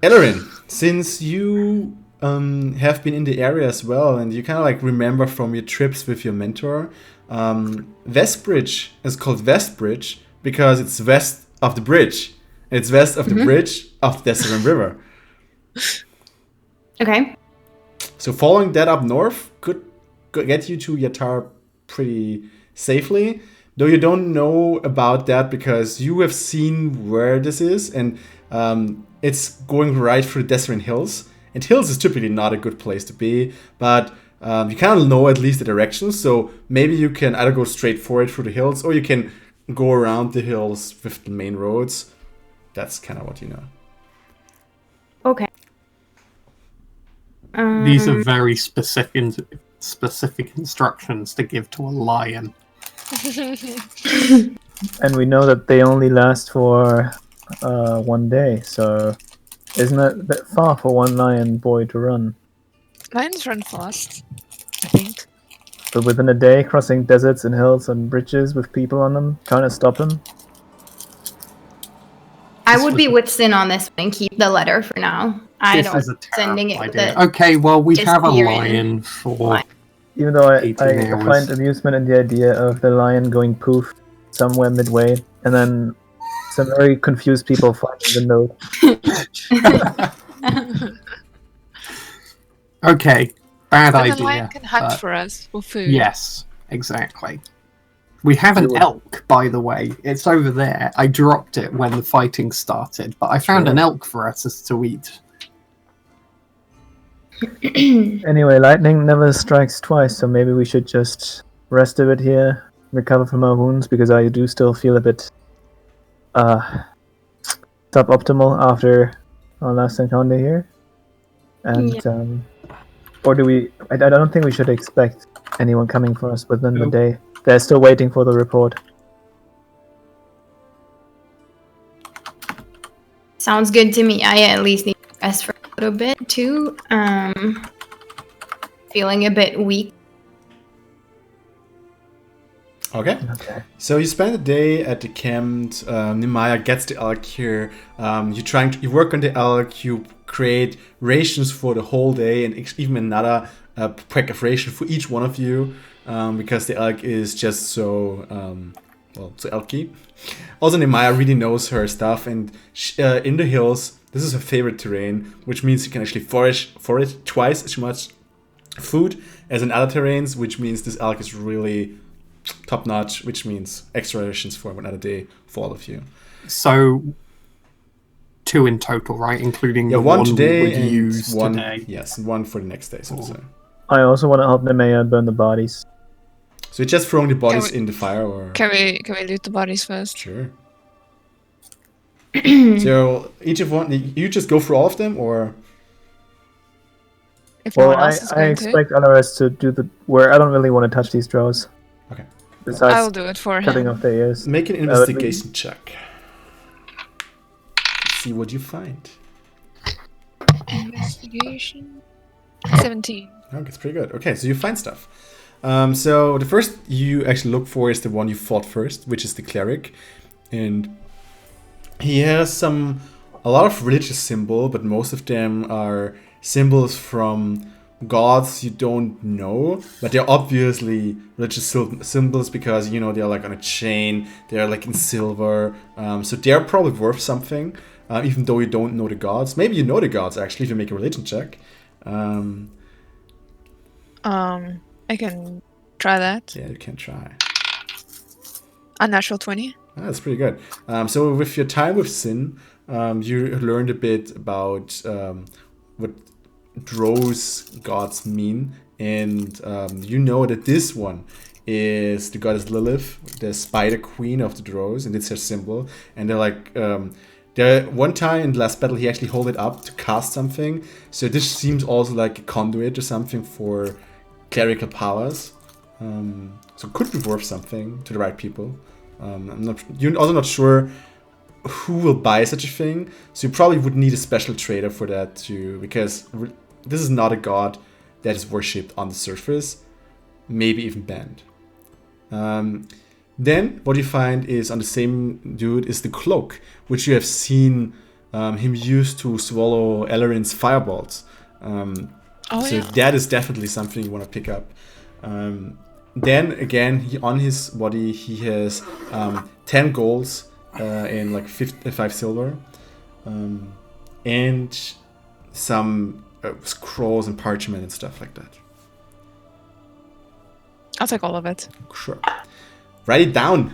Elorin, since you have been in the area as well, and you kind of like remember from your trips with your mentor, Westbridge is called Westbridge because it's west of the bridge. It's west of the bridge of the Desarin River. Okay. So following that up north could get you to Yatar pretty safely, though you don't know about that because you have seen where this is, and it's going right through the Desarin Hills. And hills is typically not a good place to be, but you kind of know at least the direction, so maybe you can either go straight for it through the hills, or you can go around the hills with the main roads. That's kind of what you know. Okay. These are very specific instructions to give to a lion. And we know that they only last for 1 day, so isn't it a bit far for one lion boy to run? Lions run fast, I think. But within a day, crossing deserts and hills and bridges with people on them, trying to stop him? I would be with Sin on this one and keep the letter for now. I This don't is a sending it terrible with idea. it. Okay, well, we have a Disappearing. lion for... Even though I 18 hours. find amusement in the idea of the lion going poof somewhere midway, and then some very confused people finding the note. Okay, bad Then the idea. lion can hunt but- for us for food. Yes, exactly. We have an Sure. elk, by the way. It's over there. I dropped it when the fighting started, but I found an elk for us to eat. Anyway, lightning never strikes twice, so maybe we should just rest a bit here, recover from our wounds, because I do still feel a bit suboptimal after our last encounter here. And or do we? I don't think we should expect anyone coming for us within the Nope. day. They're still waiting for the report. Sounds good to me. I at least need to rest for a little bit too. Feeling a bit weak. Okay. Okay. So you spend the day at the camp. Nimaya gets the elk here. You work on the elk. You create rations for the whole day, and even another pack of ration for each one of you, because the elk is just so so elky. Also, Nimaya really knows her stuff, and in the hills, this is her favorite terrain, which means you can actually forage twice as much food as in other terrains, which means this elk is really top notch, which means extra rations for another day for all of you. So 2 in total, right? Including the one one today we would and use one today. yes, and one for the next day, so to say. I also want to help Nemea burn the bodies. So you're just throwing the bodies we- in the fire, or Can we loot the bodies first? sure. So each of one, you just go through all of them, or If no Well, one else is I going expect Alaris to do the where I don't really want to touch these drows. Okay. to, I'll Besides do it for cutting him. off their ears. make an investigation check. See what you find. Investigation. 17. Oh, that's pretty good. Okay, so you find stuff. So the first you actually look for is the one you fought first, which is the cleric, and he has a lot of religious symbol, but most of them are symbols from gods you don't know, but they're obviously religious symbols because they're like on a chain, they're like in silver, so they're probably worth something, even though you don't know the gods. Maybe you know the gods actually if you make a religion check. I can try that. Yeah, you can try. Unnatural 20. That's pretty good. So with your time with Sin, you learned a bit about what Dro's gods mean, and you know that this one is the goddess Lilith, the spider queen of the Drows, and it's her symbol. And they're like, one time in the last battle, he actually held it up to cast something. So this seems also like a conduit or something for clerical powers. So it could be worth something to the right people. You're also not sure who will buy such a thing, so you probably would need a special trader for that too, because this is not a god that is worshipped on the surface, maybe even banned. Then what you find is on the same dude is the cloak, which you have seen him use to swallow Elorin's firebolts. So that is definitely something you want to pick up. Then again, on his body he has 10 golds and like 5 silver, and some scrolls and parchment and stuff like that. I'll take all of it. Sure. Write it down.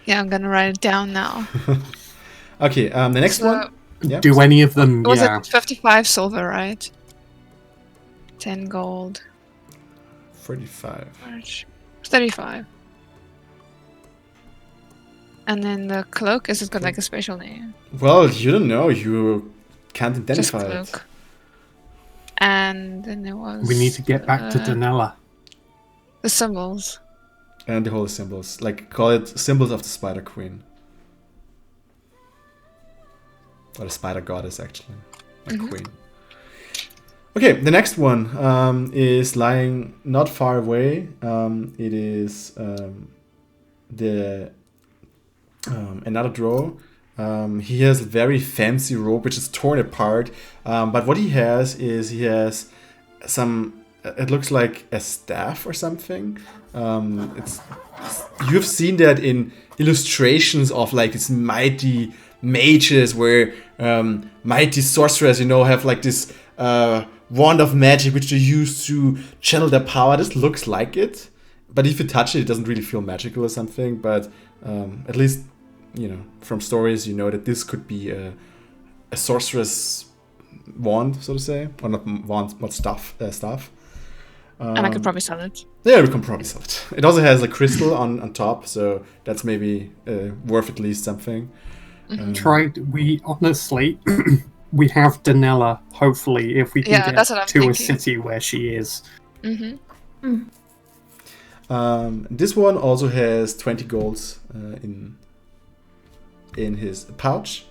Yeah, I'm gonna write it down now. Okay, the next So- one. Yeah. Do any of them? Was Yeah. it 55 silver, right? 10 gold. 45. 35. And then the cloak, is it got like a special name? Well, you don't know. You can't Just identify it. cloak. And then there was... We need to get back to Danella. the symbols. And the holy symbols. Like, call it symbols of the spider queen. Or the spider goddess, actually. A queen. Okay, the next one is lying not far away. It is another drow. He has a very fancy robe which is torn apart. But what he has is some. It looks like a staff or something. You've seen that in illustrations of like these mighty mages where mighty sorcerers, have like this wand of magic which they use to channel their power. This looks like it, but if you touch it, it doesn't really feel magical or something. But at least, from stories, that this could be a sorceress wand, so to say, or not wand, but staff. And I could probably sell it. Yeah, we can probably sell it. It also has a crystal on top, so that's maybe worth at least something. We honestly, we have Danella. Hopefully, if we can that's what I'm get to a thinking. city where she is. This one also has 20 golds in his pouch,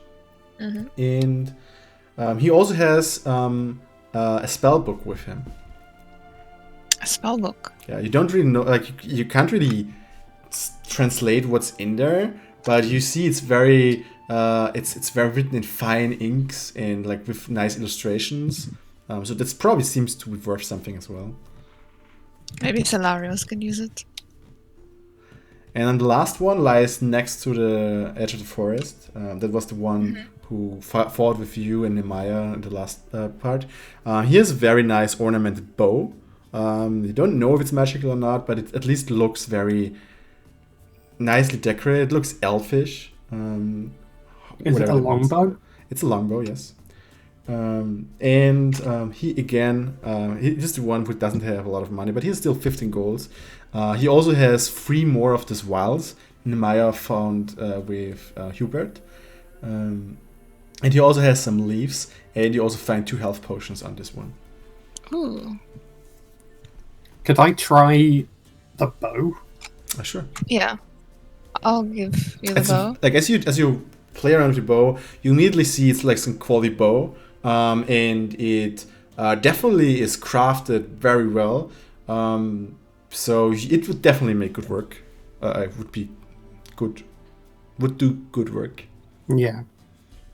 and he also has a spell book with him. A spell book. Yeah, you don't really know, like you can't really translate what's in there, but you see it's very it's very written in fine inks and like with nice illustrations. So that probably seems to be worth something as well. Maybe Solarios can use it. And then the last one lies next to the edge of the forest. That was the one who fought with you and Nemaya in the last part. He has a very nice ornamented bow. You don't know if it's magical or not, but it at least looks very nicely decorated. It looks elfish. Is it a longbow? It's a longbow, yes. He again, he's the one who doesn't have a lot of money, but he has still 15 golds. He also has 3 more of these vials Nemaya found with Hubert. And he also has some leaves, and you also find 2 health potions on this one. Ooh. Could I try the bow? Sure. Yeah. I'll give you the bow. Like as you play around with the bow, you immediately see it's like some quality bow. And it definitely is crafted very well. So it would definitely make good work. Would do good work. Yeah.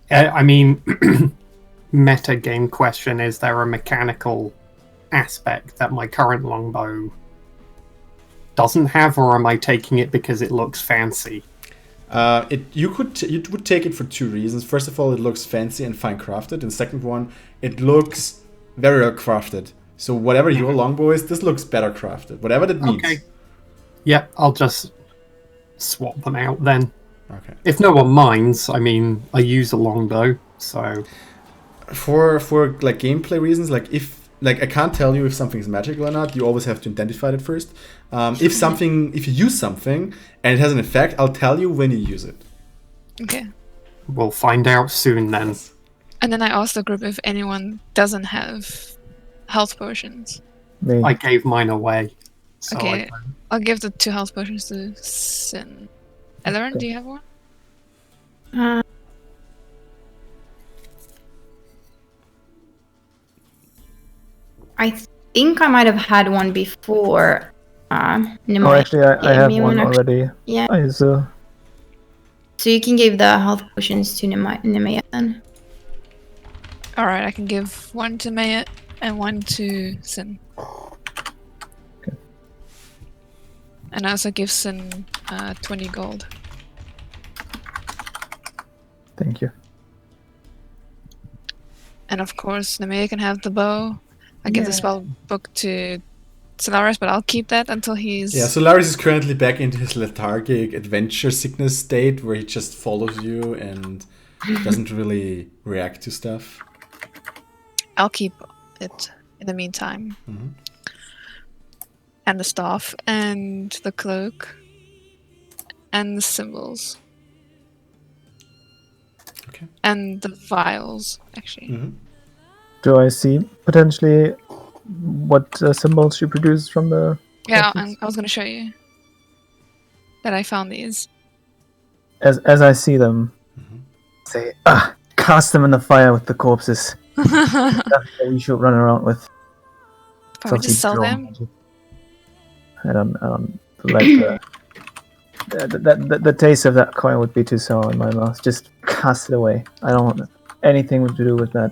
I mean, meta game question, is there a mechanical aspect that my current longbow doesn't have, or am I taking it because it looks fancy? You would take it for 2 reasons. First of all, it looks fancy and fine crafted, and second one, it looks very well crafted. So whatever your longbow is, this looks better crafted. Whatever that means. Okay. Yeah, I'll just swap them out then. Okay. If no one minds, I mean, I use a longbow, so for like gameplay reasons, like if I can't tell you if something is magical or not. You always have to identify it first. If you use something and it has an effect, I'll tell you when you use it. Okay. we'll find out soon then. And then I asked the group if anyone doesn't have health potions. Me. I gave mine away. So Okay. I'll give the 2 health potions to Sin. Elorin, do you have one? I think I might have had one before. Oh, actually, I have one already. Yeah. So So you can give the health potions to Nemea then. Alright, I can give 1 to Mayet and 1 to Sin. Okay. And I also give Sin 20 gold. thank you. And of course, Nemea can have the bow. I give the spell book to Solaris, but I'll keep that until he's... Yeah, Solaris is currently back into his lethargic adventure sickness state where he just follows you and doesn't really react to stuff. I'll keep it in the meantime. Mhm. And the staff, and the cloak, and the symbols. Okay. And the vials, actually. Mhm. Do I see potentially what symbols you produce from the... Yeah, Weapons. I was going to show you that I found these. As I see them, say, cast them in the fire with the corpses. That's what we should run around with. Probably just sell Something them. drawn. I don't like the taste of that coin would be too sour in my mouth. Just cast it away. I don't want anything to do with that.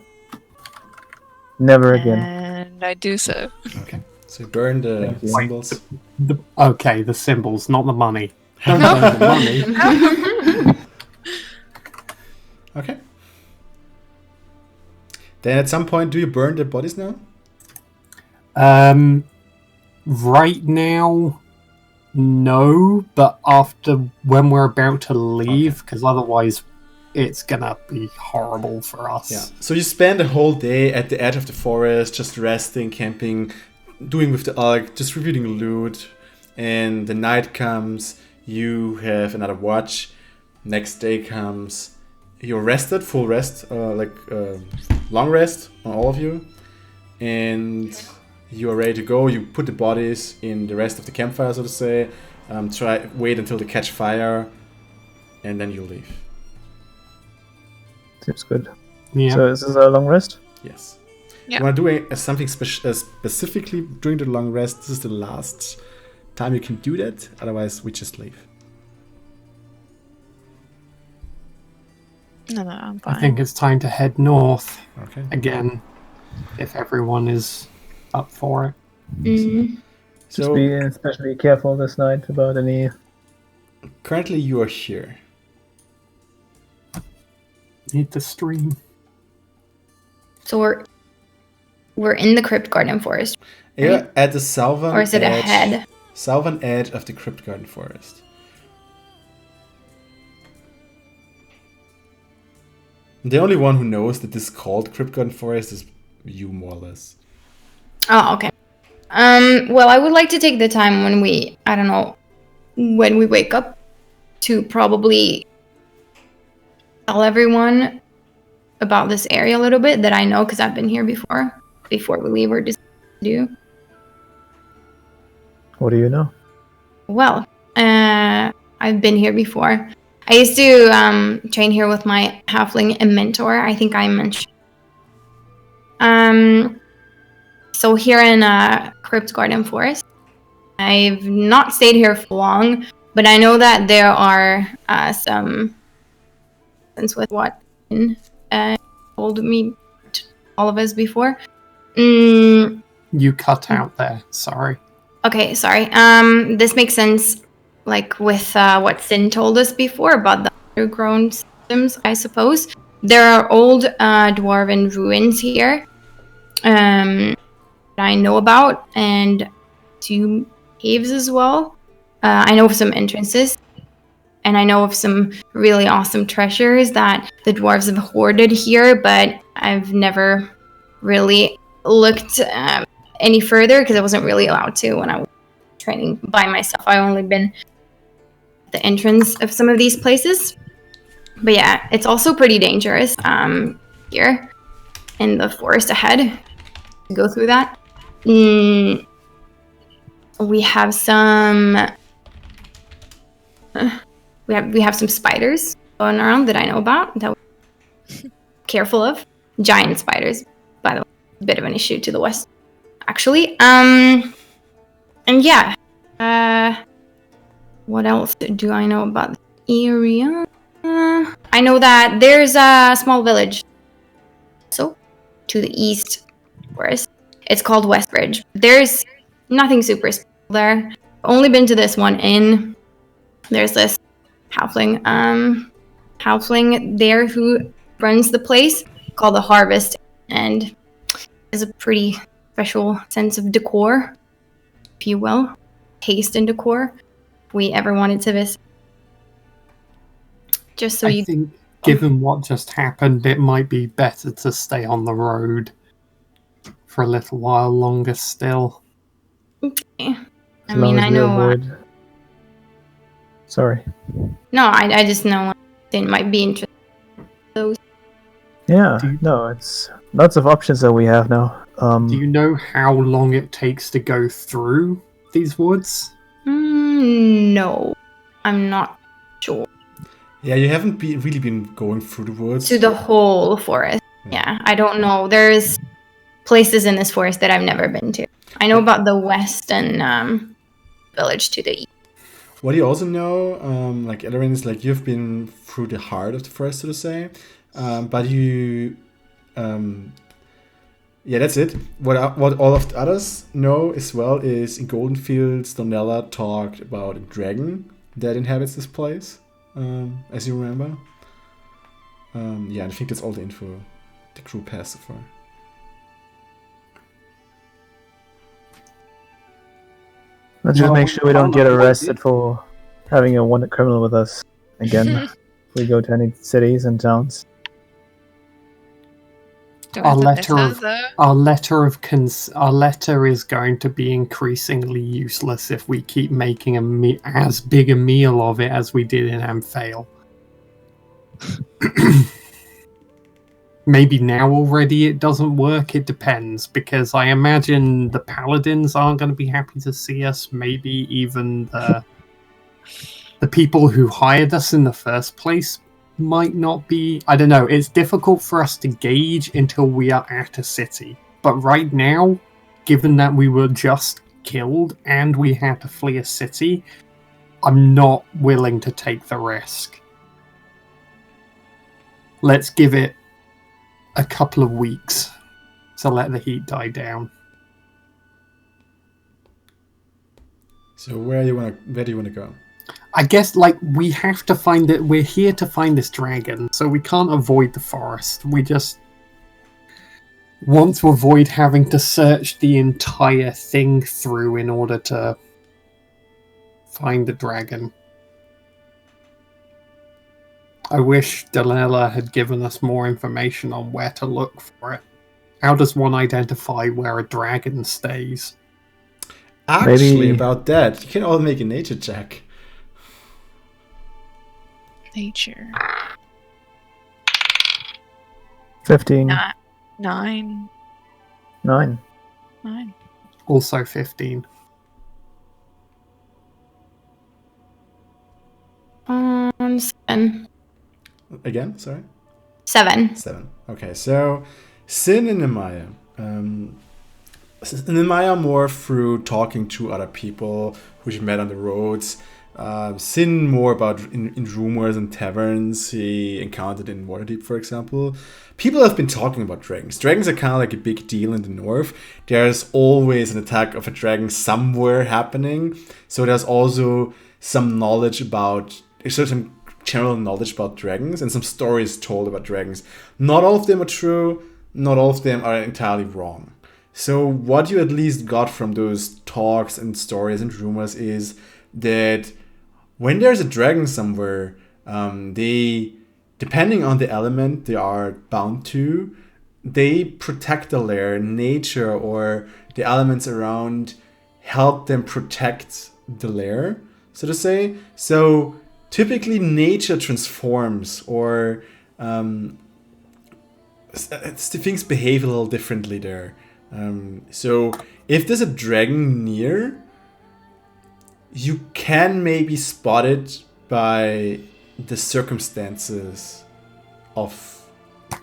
Never again. And I do so. Okay. So you burn the Thank you. symbols. Okay, the symbols, not the money. Don't burn the money. Okay. Then at some point, do you burn the bodies now? Right now, no, but after when we're about to leave, because otherwise it's gonna be horrible for us. Yeah. So you spend a whole day at the edge of the forest, just resting, camping, doing with the elk, distributing loot, and the night comes, you have another watch, next day comes, you're rested, full rest, long rest on all of you, and you are ready to go. You put the bodies in the rest of the campfire, so to say, wait until they catch fire, and then you leave. Seems good. Yeah. So is this a long rest? Yes. Yeah. You want to do something specifically during the long rest? This is the last time you can do that. Otherwise, we just leave. No, I'm fine. I think it's time to head north Okay. again, if everyone is up for it. Mm. Just So be especially careful this night about any. currently you are here. Need the stream. So we're in the Crypt Garden Forest. You're at the southern Or is it ahead? southern edge of the Crypt Garden Forest. The only one who knows that this is called Crypt Garden Forest is you, more or less. Oh, okay. Well, I would like to take the time when we wake up to probably tell everyone about this area a little bit that I know because I've been here before we leave or just do. What do you know? Well, I've been here before. I used to train here with my halfling mentor. I think I mentioned. So here in Crypt Garden Forest, I've not stayed here for long, but I know that there are some things with what told me, all of us before. You cut out there. Sorry. Okay, sorry. This makes sense, like with what Sin told us before about the underground systems, I suppose. There are old dwarven ruins here that I know about, and two caves as well. I know of some entrances, and I know of some really awesome treasures that the dwarves have hoarded here, but I've never really looked any further because I wasn't really allowed to when I was training by myself. I only been at the entrance of some of these places. But yeah, it's also pretty dangerous here in the forest ahead to go through that. We have some we have some spiders going around that I know about that we're careful of. Giant spiders, by the way, a bit of an issue to the west, actually. And yeah, what else do I know about the area? I know that there's a small village, so to the east, whereas it's called Westbridge. There's nothing super special there. Only been to this one inn. There's this halfling there who runs the place called the Harvest, and has a pretty special sense of decor, if you will, taste and decor. If we ever wanted to visit, just so I think, given what just happened, it might be better to stay on the road for a little while longer still. Okay. I As long mean, as I we know. avoid. Sorry. No, I just know it might be interesting. Those. Yeah. Do you- No, it's lots of options that we have now. Do you know how long it takes to go through these woods? No, I'm not sure. Yeah, you haven't really been going through the woods. To the whole forest. Yeah, I don't know. There's places in this forest that I've never been to. I know about the western village to the east. What you also know, like Elorin, is like you've been through the heart of the forest, so to say, but you, yeah, that's it. What all of the others know as well is in Goldenfields, Donella talked about a dragon that inhabits this place, as you remember. Yeah, I think that's all the info the group has so far. Let's just Well, make sure we don't get arrested for having a wanted criminal with us again. If we go to any cities and towns. Do I Our have the letter letter, of though? our letter is going to be increasingly useless if we keep making as big a meal of it as we did in Amphail. Maybe now already it doesn't work. It depends, because I imagine the paladins aren't going to be happy to see us. Maybe even the people who hired us in the first place might not be. I don't know. It's difficult for us to gauge until we are at a city. But right now, given that we were just killed and we had to flee a city, I'm not willing to take the risk. Let's give it a couple of weeks to let the heat die down. So where do you want to go? I guess, we have to find it. We're here to find this dragon, so we can't avoid the forest. We just want to avoid having to search the entire thing through in order to find the dragon. I wish Delilah had given us more information on where to look for it. How does one identify where a dragon stays? Actually, Maybe- about that, you can all make a nature check. Nature. 15. 9. 9. 9. Also 15. 7. Again, sorry? 7. 7. Okay, so Sin and Nemaya. Nemaya more through talking to other people who she met on the roads. Sin more about in rumors and taverns he encountered in Waterdeep, for example. People have been talking about dragons. Dragons are kind of like a big deal in the north. There's always an attack of a dragon somewhere happening. So there's also some knowledge about, some general knowledge about dragons and some stories told about dragons. Not all of them are true. Not all of them are entirely wrong. So what you at least got from those talks and stories and rumors is that when there's a dragon somewhere, they, depending on the element they are bound to, they protect the lair. Nature or the elements around help them protect the lair, so to say. So typically nature transforms, or things behave a little differently there. So if there's a dragon near, you can maybe spot it by the circumstances of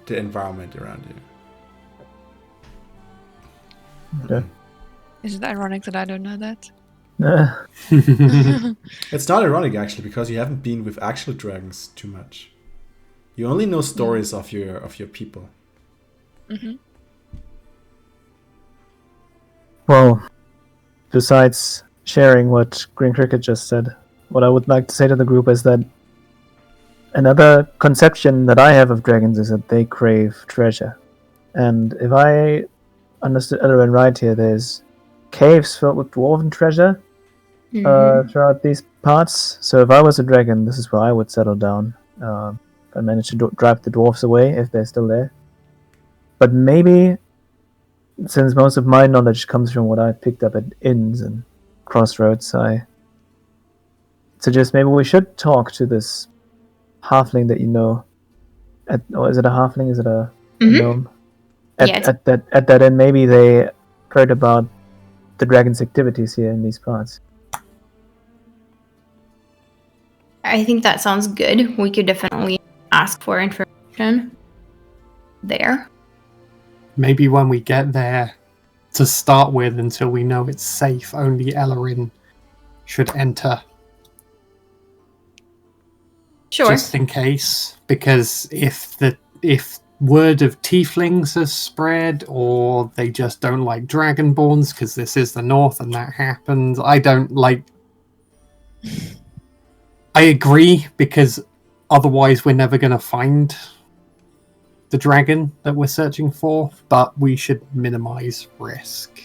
the environment around you. Okay. Is it ironic that I don't know that? It's not ironic actually, because you haven't been with actual dragons too much. You only know stories of your people. Mm-hmm. Well, besides sharing what Green Cricket just said, what I would like to say to the group is that another conception that I have of dragons is that they crave treasure. And if I understood Elorin right here, there's caves filled with dwarven treasure throughout these parts. So if I was a dragon, this is where I would settle down. If I managed to drive the dwarves away, if they're still there. But maybe, since most of my knowledge comes from what I picked up at inns and crossroads, I suggest maybe we should talk to this halfling that you know. Or is it a halfling? Is it a gnome? Yes. At that inn, maybe they heard about the dragon's activities here in these parts. I think that sounds good. We could definitely ask for information there. Maybe when we get there, to start with, until we know it's safe, only Elorin should enter. Sure. Just in case, because if word of tieflings has spread, or they just don't like dragonborns because this is the north and that happens, I agree, because otherwise we're never going to find the dragon that we're searching for, but we should minimize risk.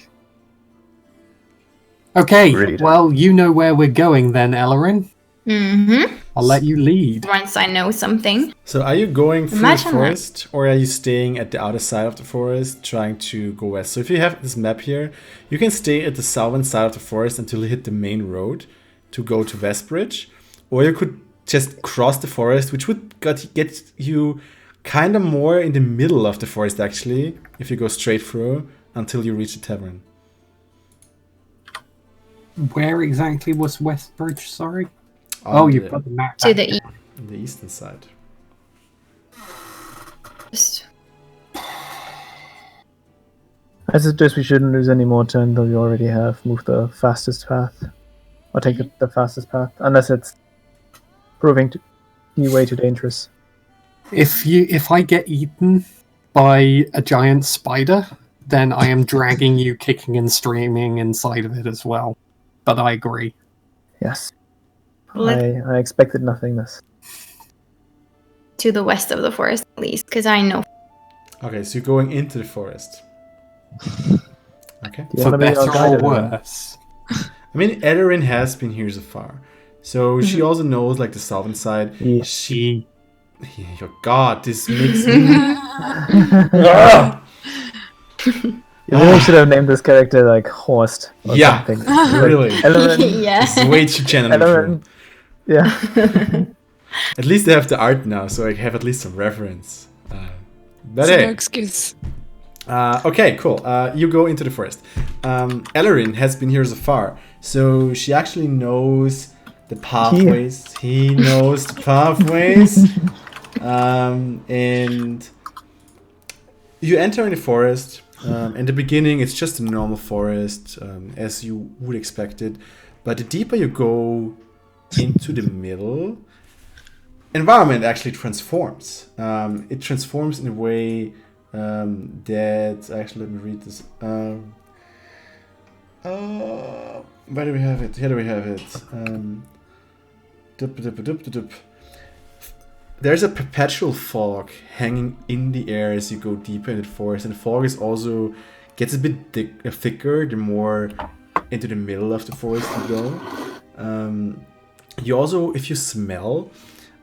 Okay, Really don't. well, you know where we're going then, Elorin. Mm-hmm. I'll let you lead. Once I know something. So are you going through Imagine the that. forest, or are you staying at the outer side of the forest, trying to go west? So if you have this map here, you can stay at the southern side of the forest until you hit the main road to go to Westbridge, or you could just cross the forest, which would get you kind of more in the middle of the forest, actually, if you go straight through until you reach the tavern. Where exactly was Westbridge, sorry? On You've the- got the map To back. the on the eastern side. east. I suggest we shouldn't lose any more turn though we already have. Move the fastest path. Or take the fastest path. Unless it's proving to be way too dangerous. If I get eaten by a giant spider, then I am dragging you kicking and screaming inside of it as well. But I agree. Yes. Let- I expected nothingness. To the west of the forest, at least, because I know. Okay, so you're going into the forest. Okay. Do you For want to be our better guide, or Elorin? worse. I mean, Elorin has been here so far. So she also knows, like, the southern side. Yeah. She Oh god, this makes me... You really should have named this character like Horst or Yeah, something. really. Elorin. Yeah. It's way too generally Elorin. true. Yeah. At least they have the art now, so I have at least some reference. But So no hey. excuse. Okay, cool. You go into the forest. Elorin has been here so far, so she actually knows the pathways. He knows the pathways. And you enter in the forest. In the beginning, it's just a normal forest, as you would expect it. But the deeper you go into the middle, environment actually transforms. It transforms in a way that... Actually, let me read this. Where do we have it? Here do we have it. There's a perpetual fog hanging in the air as you go deeper into the forest, and the fog is also gets a bit thicker the more into the middle of the forest you go. You also, if you smell,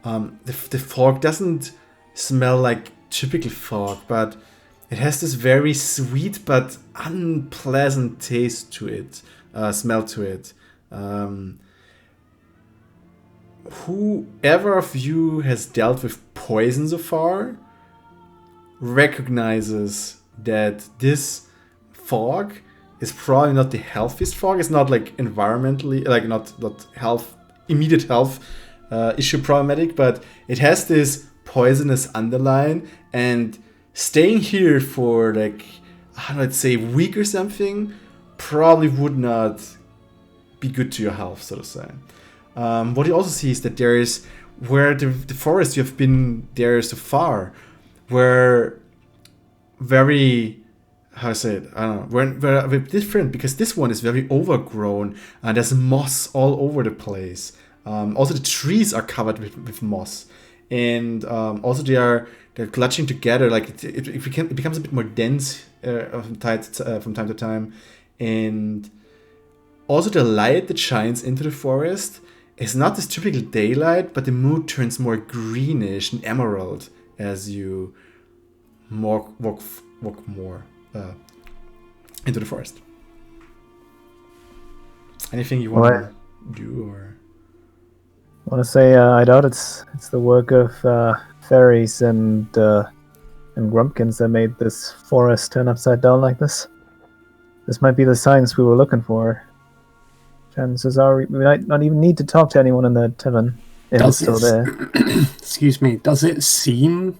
the fog doesn't smell like typical fog, but it has this very sweet but unpleasant taste to it, smell to it. Whoever of you has dealt with poison so far recognizes that this fog is probably not the healthiest fog. It's not like environmentally, like not health, immediate health issue problematic, but it has this poisonous underline, and staying here for like, let's say, a week or something probably would not be good to your health, so to say. What you also see is that there is, where the forest you have been there so far, were very, how to say it, I don't know, were a bit different, because this one is very overgrown and there's moss all over the place. Also the trees are covered with moss, and also they're clutching together, like it becomes a bit more dense from time to time, and also the light that shines into the forest is not this typical daylight, but the mood turns more greenish and emerald as you walk more into the forest. Anything you want to do, or? I want to say I doubt it's the work of fairies and grumpkins that made this forest turn upside down like this. This might be the signs we were looking for. Chances are we might not even need to talk to anyone in the tavern if it's still there. Excuse me, does it seem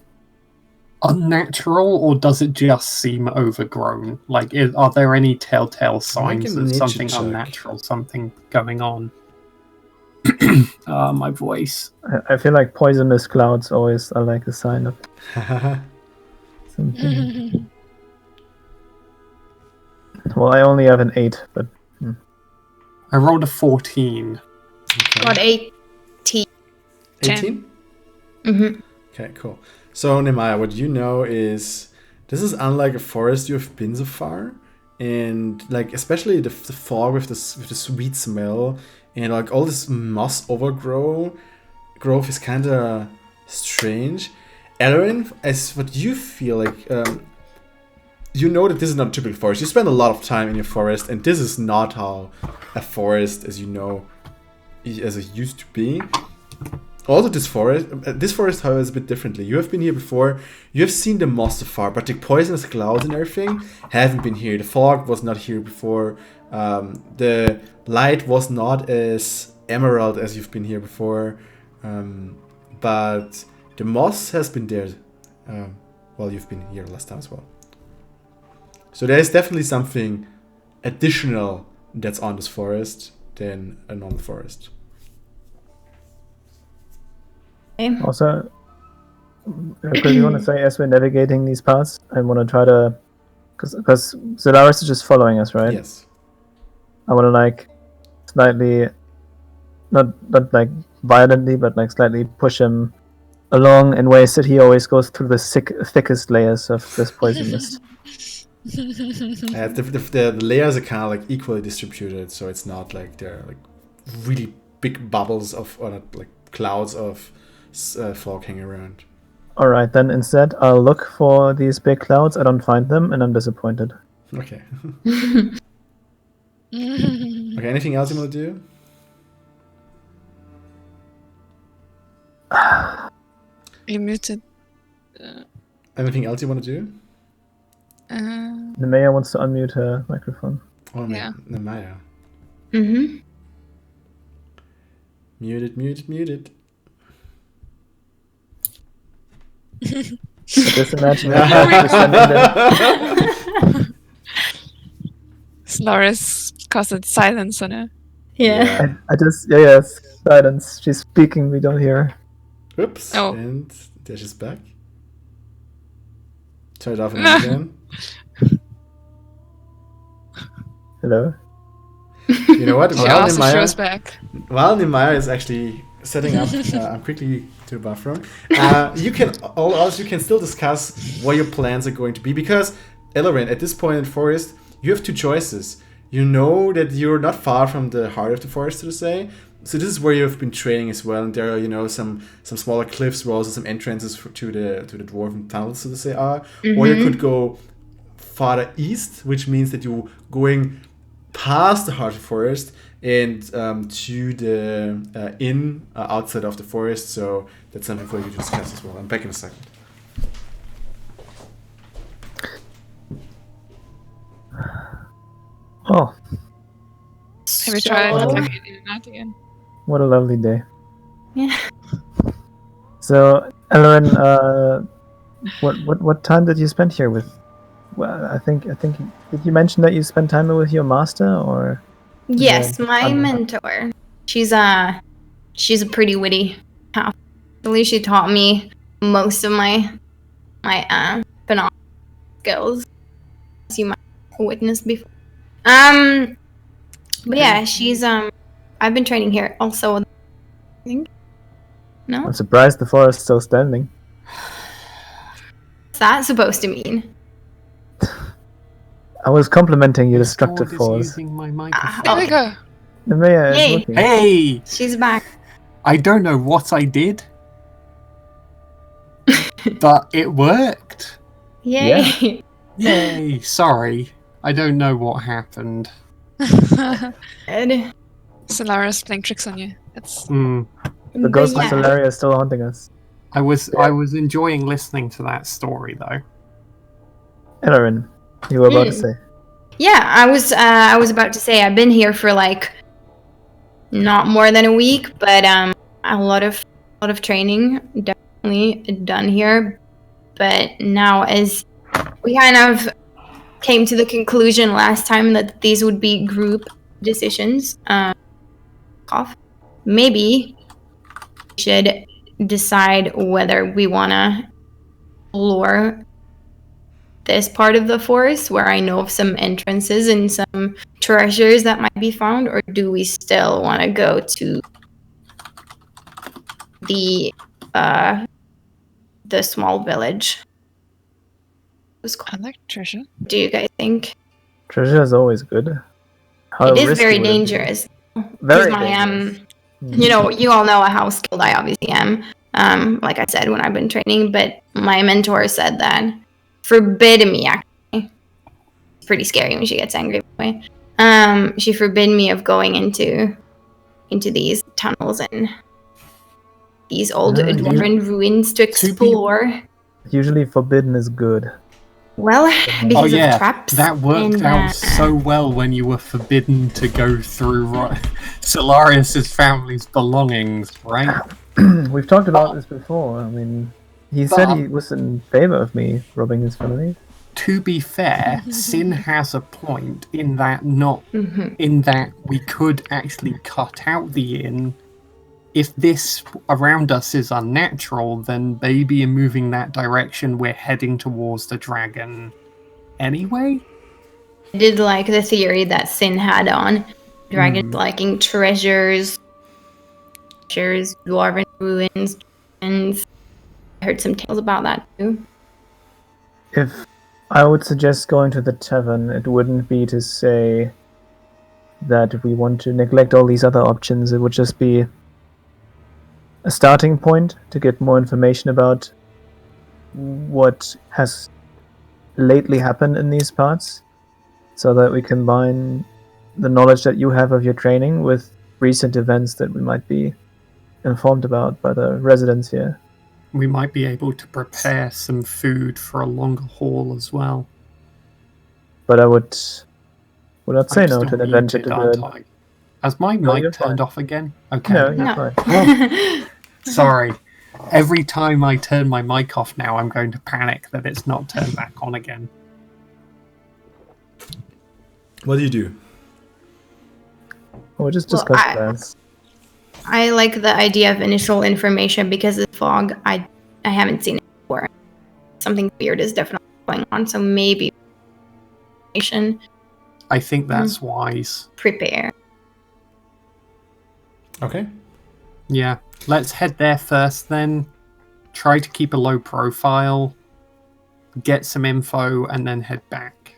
unnatural, or does it just seem overgrown? Like, are there any telltale signs of something unnatural, something going on? My voice. I feel like poisonous clouds always are like a sign of something. Well, I only have an 8, but... I rolled a 14. Okay. Got 18. 18? Mm-hmm. Okay, cool. So, Nemaya, what you know is this is unlike a forest you have been so far, and like especially the fog with the sweet smell and like all this moss growth is kind of strange. Elorin, as what you feel like, you know that this is not a typical forest. You spend a lot of time in your forest, and this is not how a forest, as you know, as it used to be. Also, this forest, however, is a bit differently. You have been here before. You have seen the moss so far, but the poisonous clouds and everything haven't been here. The fog was not here before. The light was not as emerald as you've been here before. But the moss has been there while you've been here last time as well. So there is definitely something additional that's on this forest than a normal forest. Also, because you want to say, as we're navigating these paths, I want to try to, because Zolaris is just following us, right? Yes. I want to like slightly, not like violently, but like slightly push him along in ways that he always goes through the thickest layers of this poison mist. The layers are kind of like equally distributed, so it's not like they're like really big bubbles of, or not like clouds of fog hanging around. All right, then instead I'll look for these big clouds. I don't find them, and I'm disappointed. Okay. Okay. Anything else you want to do? You muted. Anything else you want to do? The mayor wants to unmute her microphone. Oh, Yeah. Maya. Mm-hmm. Muted. Just imagine just sending them. Solaris caused silence on her. Yeah. I just yes, silence. She's speaking. We don't hear her. Oops. Oh. And there she's back. Turn it off and on again. Hello. You know what? She also shows back. While Nimaya is actually setting up, I'm quickly to the bathroom. You can still discuss what your plans are going to be, because Elorin, at this point in the forest, you have two choices. You know that you're not far from the heart of the forest, so to say. So this is where you have been training as well, and there are some smaller cliffs where also some entrances to the dwarven tunnels, so to say, are. Mm-hmm. Or you could go farther east, which means that you're going past the heart of the forest and to the inn outside of the forest. So that's something for you to discuss as well. I'm back in a second. Oh, Have you tried attacking it out again? what a lovely day. Yeah. So, Elorin, what time did you spend here with? Well, I think. Did you mention that you spent time with your master, or? Yes, Yeah. my mentor. She's a pretty witty half. Actually, she taught me most of my phenomenal skills, as you might have witnessed before. But yeah, she's I've been training here also. I think. No, I'm surprised the forest is still standing. what's that supposed to mean? I was complimenting your Discord destructive is force. using my microphone. There we go. The mayor is Yay. looking. Hey! She's back. I don't know what I did, but it worked. Yay! Yay! Sorry. I don't know what happened. Good. Solaris playing tricks on you. That's The ghost of Yeah. Solaria is still haunting us. I was enjoying listening to that story though. Elorin, you were about to say. Yeah, I was about to say I've been here for like not more than a week, but a lot of training definitely done here. But now, as we kind of came to the conclusion last time that these would be group decisions, maybe we should decide whether we want to explore this part of the forest where I know of some entrances and some treasures that might be found, or do we still want to go to the small village? I like treasure. Do you guys think? Treasure is always good. How It is risky very would it be? dangerous. Very Because dangerous. you know, you all know how skilled I obviously am. Like I said when I've been training, but my mentor said that forbid me actually. It's pretty scary when she gets angry. By the way. She forbid me of going into these tunnels and these old Yeah, dwarven ruins to explore. Usually forbidden is good. Well, Oh because of yeah, traps. that worked and, out so well when you were forbidden to go through Solarius's family's belongings, right? We've talked about this before. I mean, he said he was in favor of me robbing his family. To be fair, Sin has a point in that in that we could actually cut out the inn. If this around us is unnatural, then maybe in moving that direction, we're heading towards the dragon anyway. I did like the theory that Sin had on dragons liking treasures, dwarven ruins, and I heard some tales about that too. If I would suggest going to the tavern, it wouldn't be to say that we want to neglect all these other options. It would just be a starting point to get more information about what has lately happened in these parts, so that we combine the knowledge that you have of your training with recent events that we might be informed about by the residents here. We might be able to prepare some food for a longer haul as well. But I would not say I'm no still to an adventure muted, to aren't good. I? Has my No, mic you're turned fine. off again? Okay. No, you're No. fine. Sorry. Every time I turn my mic off now, I'm going to panic that it's not turned back on again. What do you do? We'll just Well, discuss plans. I like the idea of initial information because of fog. I haven't seen it before. Something weird is definitely going on, so maybe information. I think that's wise. Prepare. Okay. Yeah. Let's head there first then. Try to keep a low profile. Get some info and then head back.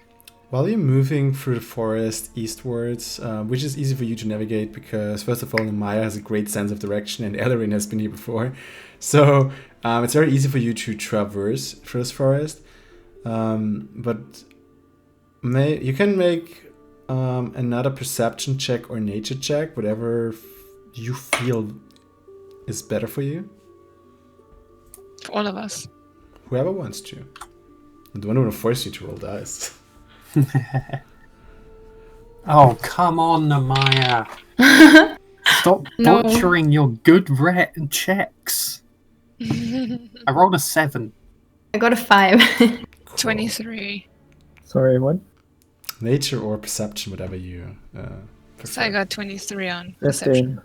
While you're moving through the forest eastwards, which is easy for you to navigate because, first of all, Maya has a great sense of direction and Elorin has been here before. So it's very easy for you to traverse through this forest. But you can make another perception check or nature check, whatever you feel is better for you. For all of us. Whoever wants to. I don't want to force you to roll dice. Oh, come on, Namaya. Stop No. butchering your good checks. I rolled a 7. I got a 5. Cool. 23. Sorry, what? Nature or perception, whatever you So I prefer. got 23 on perception.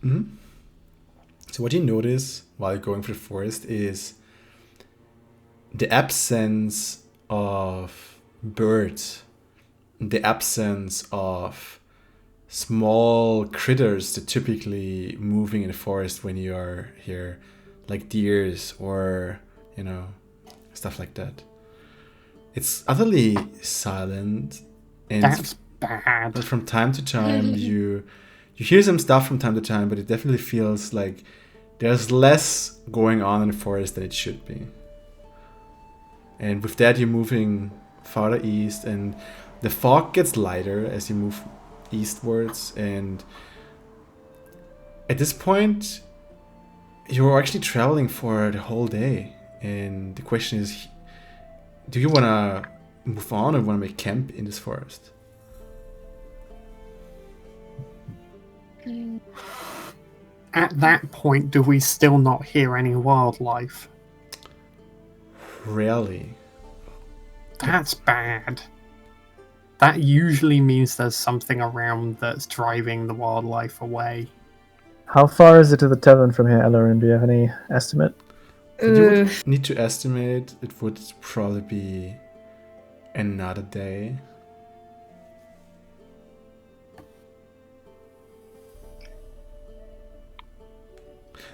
15. So what you notice while you're going through the forest is the absence of birds, the absence of small critters that typically moving in the forest when you are here, like deers or, stuff like that. It's utterly silent, and That's bad. but from time to time you hear some stuff from time to time, but it definitely feels like there's less going on in the forest than it should be. And with that, you're moving farther east, and the fog gets lighter as you move eastwards. And at this point, you're actually traveling for the whole day. And the question is, do you want to move on or want to make camp in this forest? At that point, do we still not hear any wildlife? Rarely. That's bad. That usually means there's something around that's driving the wildlife away. How far is it to the tavern from here, Elorin? Do you have any estimate? You would need to estimate it would probably be another day.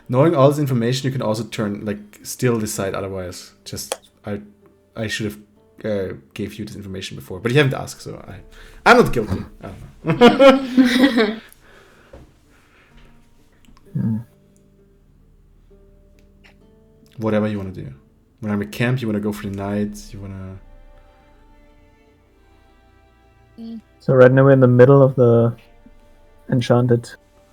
Knowing all this information, you can also still decide otherwise. Just I should have gave you this information before, but you haven't asked, so I'm not guilty. I don't know. Whatever you want to do. When we camp, you want to go for the night. You want to. So right now we're in the middle of the enchanted,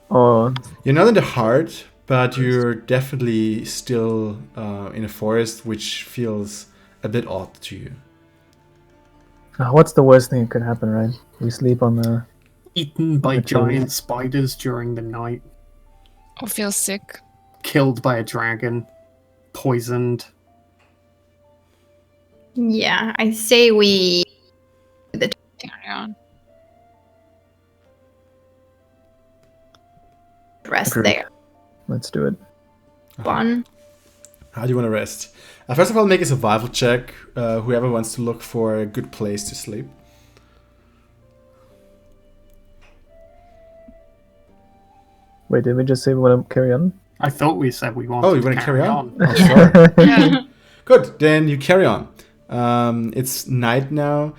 or You're not in the heart, but you're definitely still in a forest, which feels a bit odd to you. what's the worst thing that could happen, right? We sleep on the. Eaten by The tree. giant spiders during the night. Or feel sick. Killed by a dragon. Poisoned. Yeah, I say we Carry on. rest Agreed. there. Let's do it. One. How do you want to rest? First of all, make a survival check. Whoever wants to look for a good place to sleep. Wait, did we just say we want to carry on? I thought we said we wanted Oh, you to want to carry on? on. Oh, sorry. Yeah. Good, then you carry on. It's night now.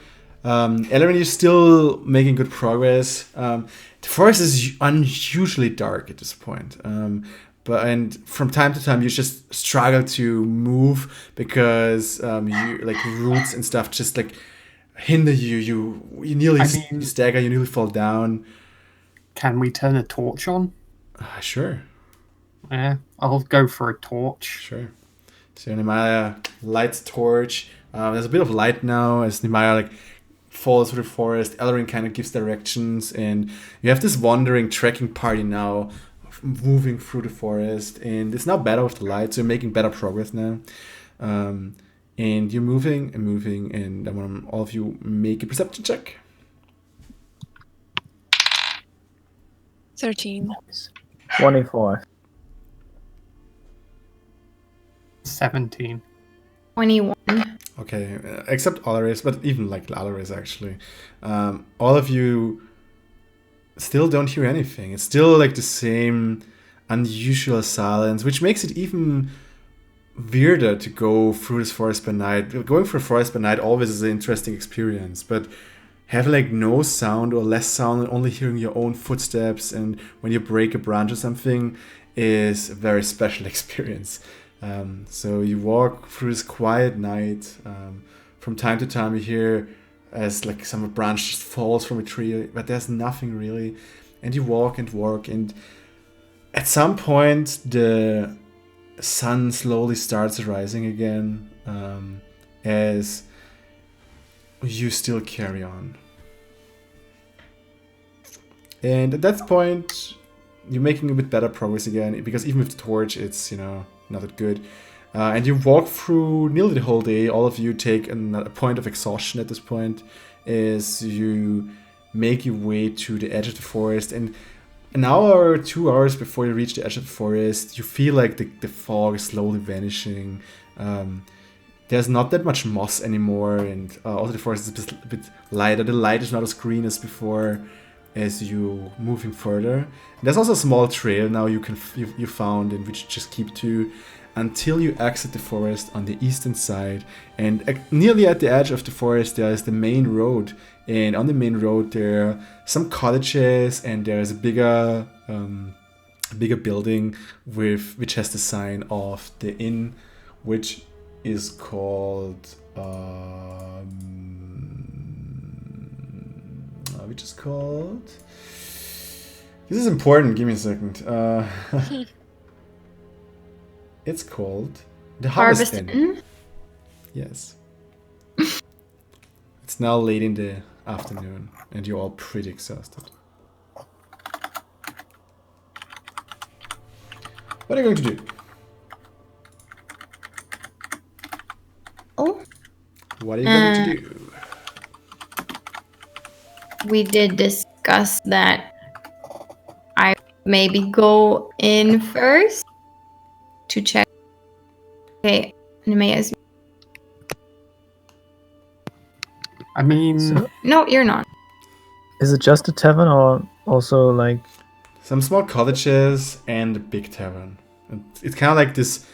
Elorin, you're still making good progress. The forest is unusually dark at this point. And from time to time, you just struggle to move because you like roots and stuff just like hinder you. You nearly you stagger. You nearly fall down. Can we turn a torch on? Sure. Yeah, I'll go for a torch. Sure. So Nehemiah lights torch. There's a bit of light now as Nehemiah like falls through the forest. Elorin kind of gives directions, and you have this wandering trekking party now, moving through the forest. And it's now better with the light, so you're making better progress now. And you're moving and moving, and I want all of you make a perception check. 13. 24. 17. 21. Okay, except Alaris, but even like Alaris actually. All of you still don't hear anything. It's still like the same unusual silence, which makes it even weirder to go through this forest by night. Going through a forest by night always is an interesting experience, but having like no sound or less sound and only hearing your own footsteps and when you break a branch or something is a very special experience. So you walk through this quiet night. From time to time you hear as like some branch just falls from a tree, but there's nothing really. And you walk and walk, and at some point the sun slowly starts rising again, as you still carry on. And at that point you're making a bit better progress again, because even with the torch it's, not that good. And you walk through nearly the whole day. All of you take a point of exhaustion at this point as you make your way to the edge of the forest. And an hour or 2 hours before you reach the edge of the forest, you feel like the fog is slowly vanishing. There's not that much moss anymore, and also the forest is a bit lighter. The light is not as green as before as you moving further. And there's also a small trail now you found, in which you just keep to until you exit the forest on the eastern side. And nearly at the edge of the forest there is the main road, and on the main road there are some cottages, and there is a bigger building which has the sign of the inn, which is called this is important, give me a second. It's called the Harvest Inn. Yes. It's now late in the afternoon and you're all pretty exhausted. What are you going to do? Oh, What are you going to do? we did discuss that I maybe go in first to check. Okay, Nemea's. I mean, So, No, you're not. is it just a tavern or also like Some small cottages and a big tavern. It's kind of like this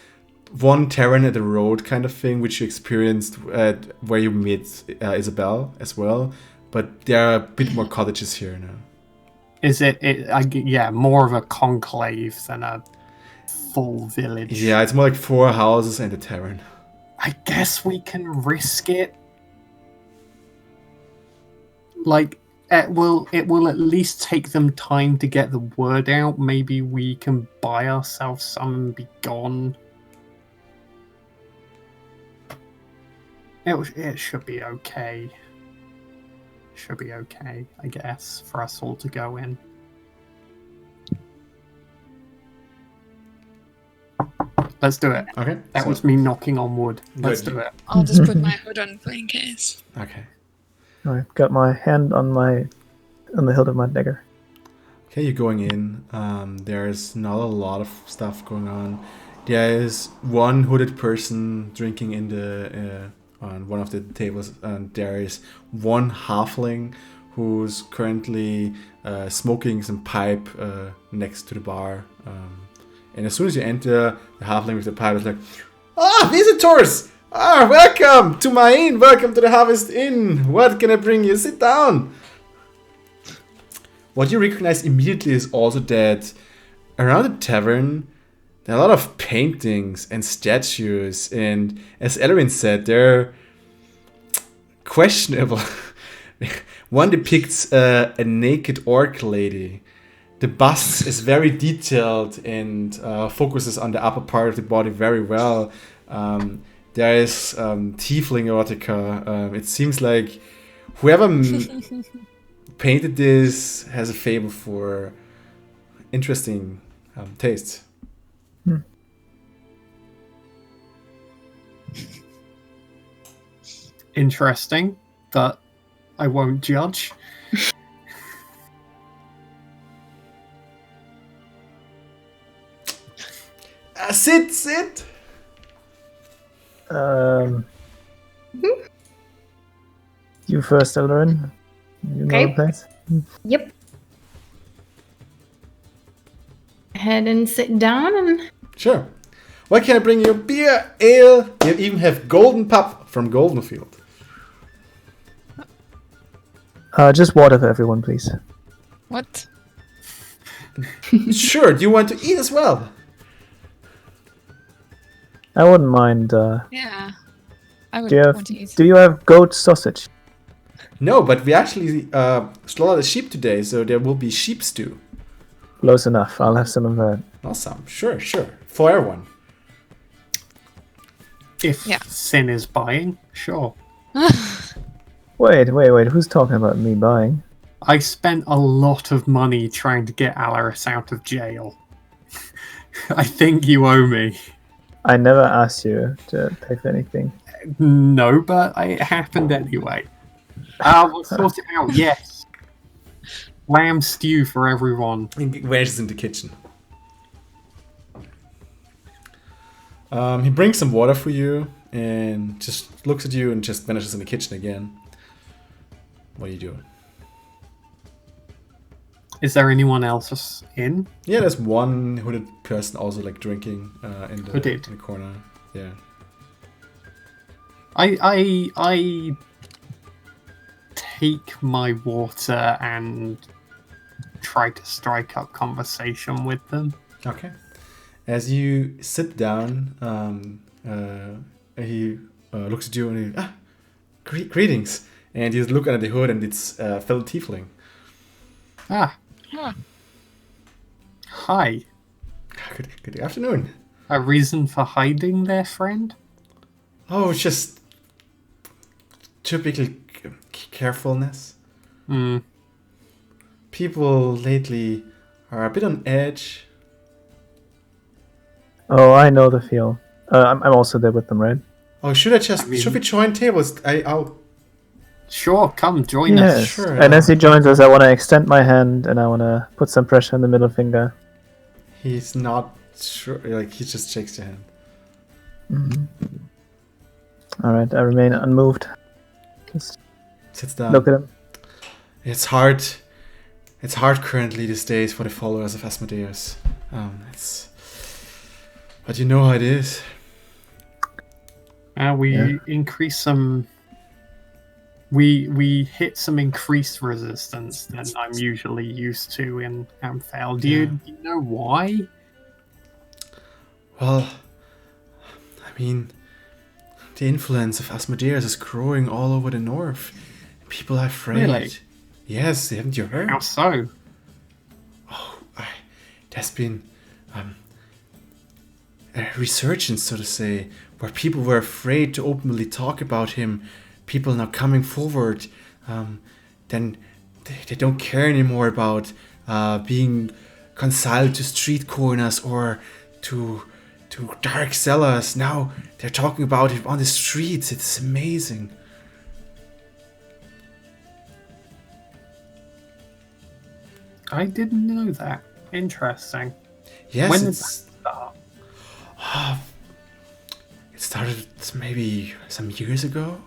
one tavern at the road kind of thing, which you experienced at where you met Isabel as well. But there are a bit more cottages here now. Is it more of a conclave than a full village? Yeah, it's more like 4 houses and a tavern. I guess we can risk it. Like, it will at least take them time to get the word out. Maybe we can buy ourselves some and be gone. It should be okay. Should be okay, I guess, for us all to go in. Let's do it. Okay. That was me knocking on wood. Let's Good. do it. I'll just put my hood on in case. Okay. I've got my hand on the hilt of my dagger. Okay, you're going in. There's not a lot of stuff going on. There is one hooded person drinking in the on one of the tables, and there is one halfling who's currently smoking some pipe next to the bar. And as soon as you enter, the halfling with the pipe is like, visitors! Welcome to my inn! Welcome to the Harvest Inn! What can I bring you? Sit down! What you recognize immediately is also that around the tavern, there are a lot of paintings and statues, and as Elorin said, they're questionable. One depicts a naked orc lady. The bust is very detailed and focuses on the upper part of the body very well. There is tiefling erotica. It seems like whoever painted this has a fable for interesting tastes. Interesting, but I won't judge. Sit! You first, Elorin. You know Okay. the place? Yep. Head and sit down and Sure. What can I bring you? Beer, ale. You even have golden pup from Goldenfield. Just water for everyone, please. What? Sure. Do you want to eat as well? I wouldn't mind. Yeah. I would Do you have want to eat. Do you have goat sausage? No, but we actually slaughtered a sheep today, so there will be sheep stew. Close enough. I'll have some of that. Awesome. Sure. For everyone. If Yeah. Sin is buying, sure. Wait. Who's talking about me buying? I spent a lot of money trying to get Alaris out of jail. I think you owe me. I never asked you to pay for anything. No, but it happened anyway. We'll sort it out, yes. Lamb stew for everyone. He vanishes in the kitchen. He brings some water for you and just looks at you and just vanishes in the kitchen again. What do you do? Is there anyone else in? Yeah, there's one hooded person also like drinking in the corner. Yeah. I take my water and try to strike up conversation with them. Okay. As you sit down, he looks at you and he, greetings. And you look under the hood and it's fellow tiefling. Ah, Huh. hi. Good afternoon. A reason for hiding there, friend? Oh, it's just typical carefulness. People lately are a bit on edge. Oh, I know the feel. I'm also there with them, right? Oh, should we join tables? I'll. Sure, come join Yes. us. Sure. And as he joins us, I want to extend my hand and I want to put some pressure on the middle finger. He's not sure. Like he just shakes your hand. All right, I remain unmoved. Just Sits down. look at him. It's hard. It's hard currently these days for the followers of Asmodeus. But you know how it is. We increase some. We hit some increased resistance than I'm usually used to in Amphel. Do you know why? Well, I mean, the influence of Asmodeus is growing all over the north. People are afraid. Really? Yes, haven't you heard? How so? There's been a resurgence, so to say, where people were afraid to openly talk about him. People now coming forward. Then they don't care anymore about being consigned to street corners or to dark cellars. Now they're talking about it on the streets. It's amazing. I didn't know that. Interesting. Yes, When did that start? It started maybe some years ago.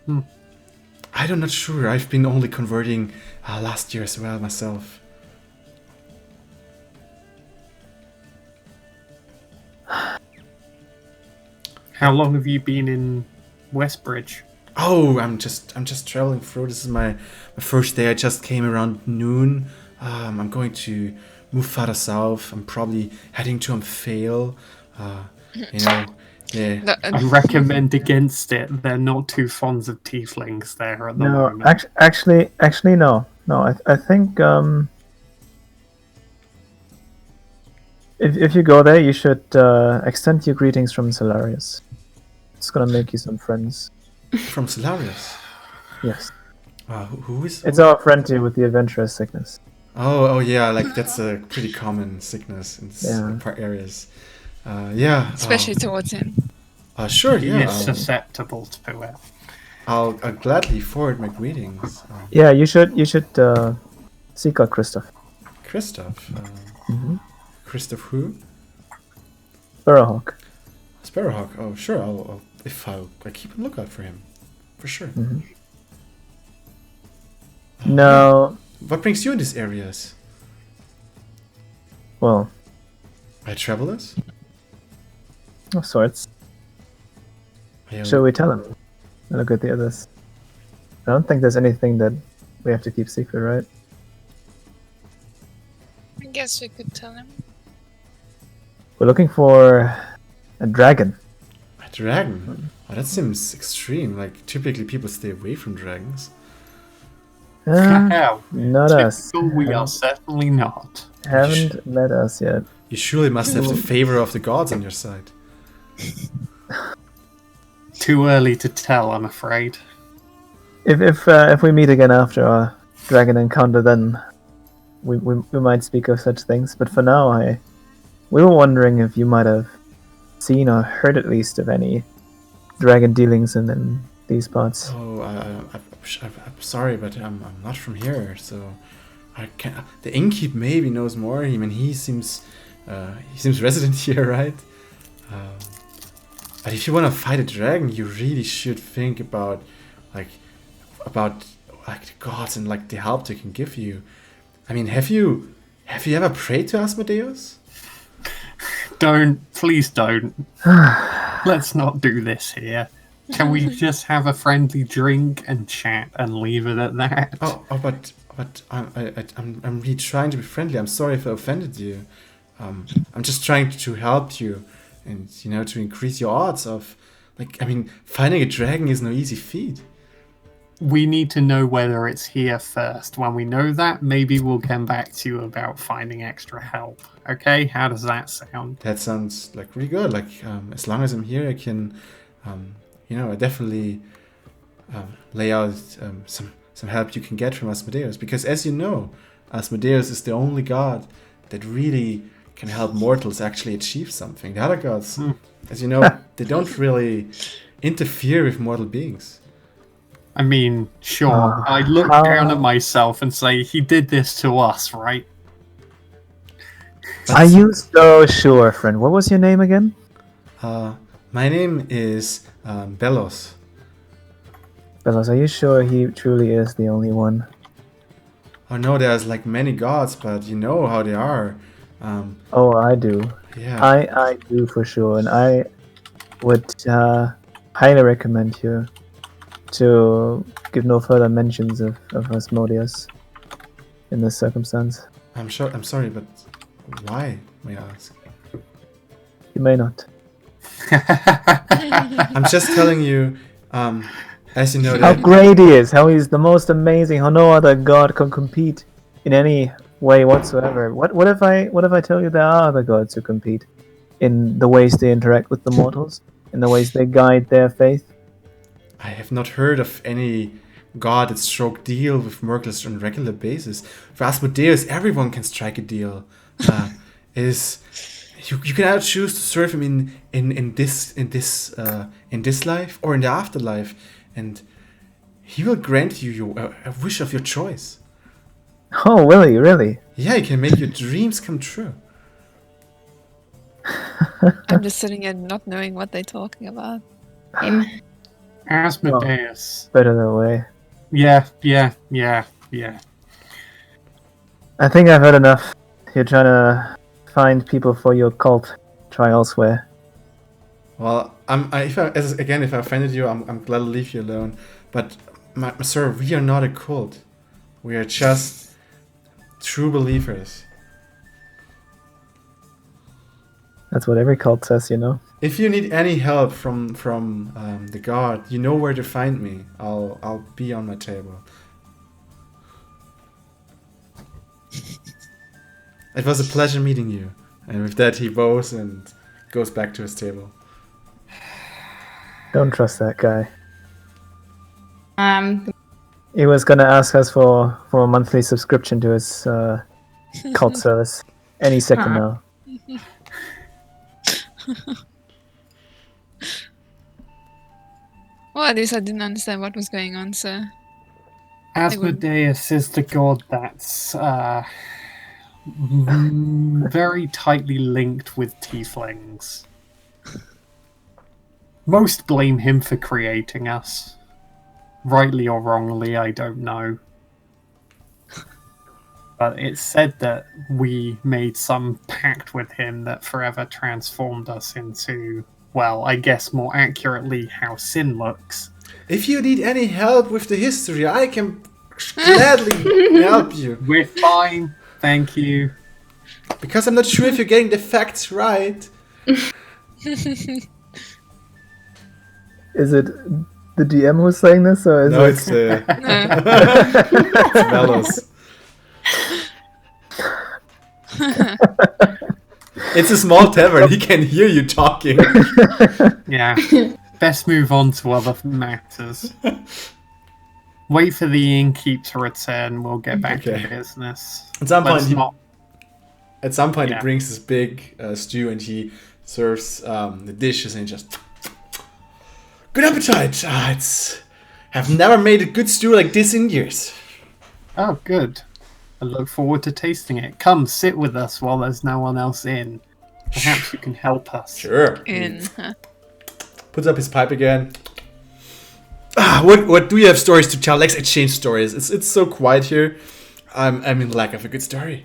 I'm not sure. I've been only converting last year as well myself. How long have you been in Westbridge? Oh, I'm just traveling through. This is my first day. I just came around noon. I'm going to move further south. I'm probably heading to Amphale. Yeah. I recommend against it. They're not too fond of tieflings there at the No, moment. actually, no. No, I think if you go there, you should extend your greetings from Solarius. It's gonna make you some friends. From Solarius. Yes. Who is? It's our friend here with the adventurous sickness. Oh yeah, like that's a pretty common sickness in some areas. Yeah. Especially towards him. Sure. He Yeah. is susceptible to it. I'll gladly forward my greetings. Yeah, you should seek out Christoph. Christoph. Christoph who? Sparrowhawk. Sparrowhawk. Oh sure. I'll keep a lookout for him, for sure. No. What brings you in these areas? Well, By travelers? of sorts. Yeah. Shall we tell him? Look at the others. I don't think there's anything that we have to keep secret, right? I guess we could tell him. We're looking for a dragon. A dragon? Oh, that seems extreme. Like, typically people stay away from dragons. How? Not us. Typical, we are certainly not. Haven't met us yet. You surely must have the favor of the gods on your side. Too early to tell, I'm afraid. If we meet again after our dragon encounter, then we might speak of such things. But for now, we were wondering if you might have seen or heard at least of any dragon dealings in these parts. Oh, I'm sorry, but I'm not from here, so I can't. The innkeep maybe knows more. I mean, he seems resident here, right? But if you want to fight a dragon, you really should think about the gods and like the help they can give you. I mean, have you ever prayed to Asmodeus? Please don't. Let's not do this here. Can we just have a friendly drink and chat and leave it at that? But I'm really trying to be friendly. I'm sorry if I offended you. I'm just trying to help you, and to increase your odds of, finding a dragon is no easy feat. We need to know whether it's here first. When we know that, maybe we'll come back to you about finding extra help. Okay? How does that sound? That sounds like really good. As long as I'm here, I can, I definitely lay out some help you can get from Asmodeus. Because as you know, Asmodeus is the only god that really can help mortals actually achieve something. The other gods, as you know, they don't really interfere with mortal beings. I mean, sure. I look down at myself and say, he did this to us, right? Are you so sure, friend? What was your name again? My name is Belos. Belos, are you sure he truly is the only one? Oh no, there's many gods, but you know how they are. Oh, I do. Yeah. I do for sure, and I would highly recommend you to give no further mentions of Asmodeus in this circumstance. I'm sorry, but why, may I ask? You may not. I'm just telling you, as you know, How that great he is, how he's the most amazing, how no other god can compete in any way whatsoever. What if I tell you there are other gods who compete in the ways they interact with the mortals, in the ways they guide their faith? I have not heard of any god that struck deal with mortals on a regular basis. For Asmodeus, everyone can strike a deal. You can either choose to serve him in this life or in the afterlife, and he will grant you a wish of your choice. Oh, will he really? Yeah, he can make your dreams come true. I'm just sitting here not knowing what they're talking about. Him. Asmodeus. Better than way. Yeah. I think I've heard enough. You're trying to find people for your cult. Try elsewhere. Well, if I offended you, I'm glad to leave you alone. But, sir, we are not a cult. We are just true believers. That's what every cult says, you know. If you need any help from the guard, you know where to find me. I'll be on my table. It was a pleasure meeting you. And with that, he bows and goes back to his table. Don't trust that guy. Um, He was gonna ask us for a monthly subscription to his cult service any second now. Well, at least I didn't understand what was going on, so... Asmodeus is the god that's very tightly linked with tieflings. Most blame him for creating us. Rightly or wrongly, I don't know. But it's said that we made some pact with him that forever transformed us into, well, I guess more accurately, how sin looks. If you need any help with the history, I can gladly help you. We're fine, thank you. Because I'm not sure if you're getting the facts right. Is it the DM who's saying this, or is No, it? it's No. it's Velos. It's a small tavern. He can hear you talking. Yeah. Best move on to other matters. Wait for the innkeep to return. We'll get back Okay. to business. At some Let's point, not. he Yeah. brings this big stew and he serves the dishes and he just. Good appetite! Have never made a good stew like this in years. Oh, good. I look forward to tasting it. Come, sit with us while there's no one else in. Perhaps you can help us. Sure. In. Puts up his pipe again. What do you have stories to tell? Let's exchange stories. It's so quiet here. I'm in lack of a good story.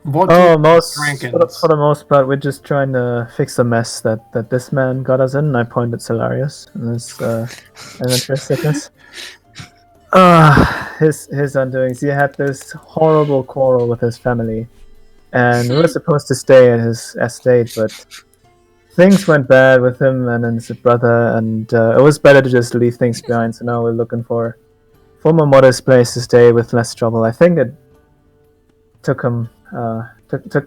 What do Oh, dragons? for the most part, we're just trying to fix the mess that this man got us in. And I pointed Solarius and his elementary sickness. His undoings. He had this horrible quarrel with his family, and we were supposed to stay at his estate, but things went bad with him and his brother, and it was better to just leave things behind. So now we're looking for a more modest place to stay with less trouble. I think it took him.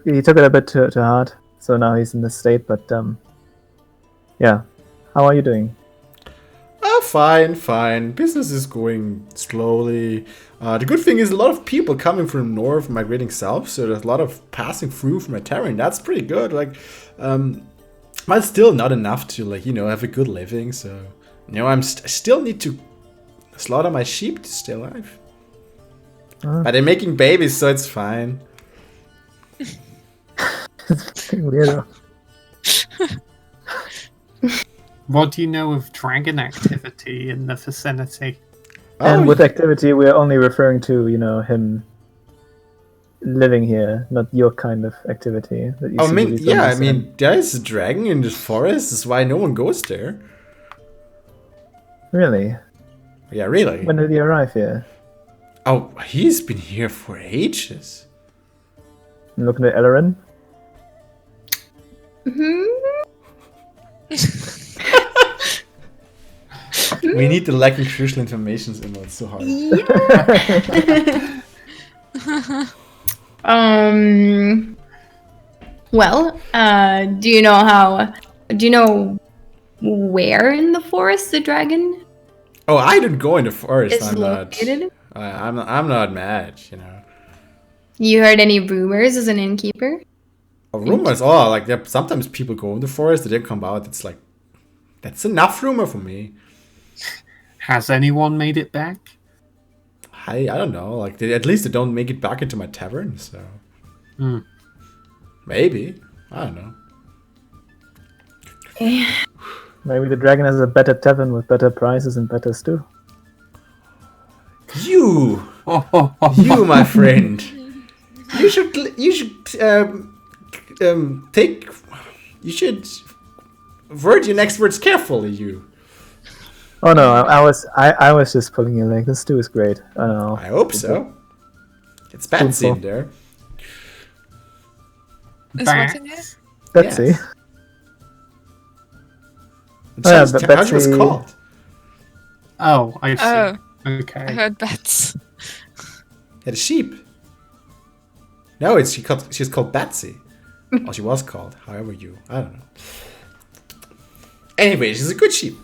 He took it a bit to heart, so now he's in this state. But yeah, how are you doing? Fine. Business is going slowly. The good thing is a lot of people coming from north migrating south, so there's a lot of passing through from my terrain. That's pretty good. But still not enough to have a good living. So I still need to slaughter my sheep to stay alive. But they're making babies, so it's fine. Weirdo. What do you know of dragon activity in the vicinity? And Oh, with activity, we're only referring to him living here, not your kind of activity that you I see mean, these yeah, I zombies mean, there is a dragon in this forest. That's why no one goes there. in. Really? Yeah, really. When did he arrive here? Oh, he's been here for ages. I'm looking at Elorin. We need the lacking crucial information symbol. It's so hard. Well, do you know where in the forest the dragon Oh, I didn't go in the forest. is I'm not. located? I'm not mad. You know. You heard any rumors as an innkeeper? Rumors. Oh, like sometimes people go in the forest. They come out. It's like that's enough rumor for me. Has anyone made it back? I don't know. Like at least they don't make it back into my tavern. So maybe I don't know. Maybe the dragon has a better tavern with better prices and better stew. You, my friend. You should word your next words carefully. You. Oh no, I was just pulling your leg. This stew is great. I know. I hope so. It's Betsy in there. Is what's in it? Betsy. Yes. Oh, yeah, But Betsy was called. Oh, I see. Oh, I Okay. heard bats. Yeah, the sheep. No, she's called Betsy. Or she was called. However I don't know. Anyway, she's a good sheep.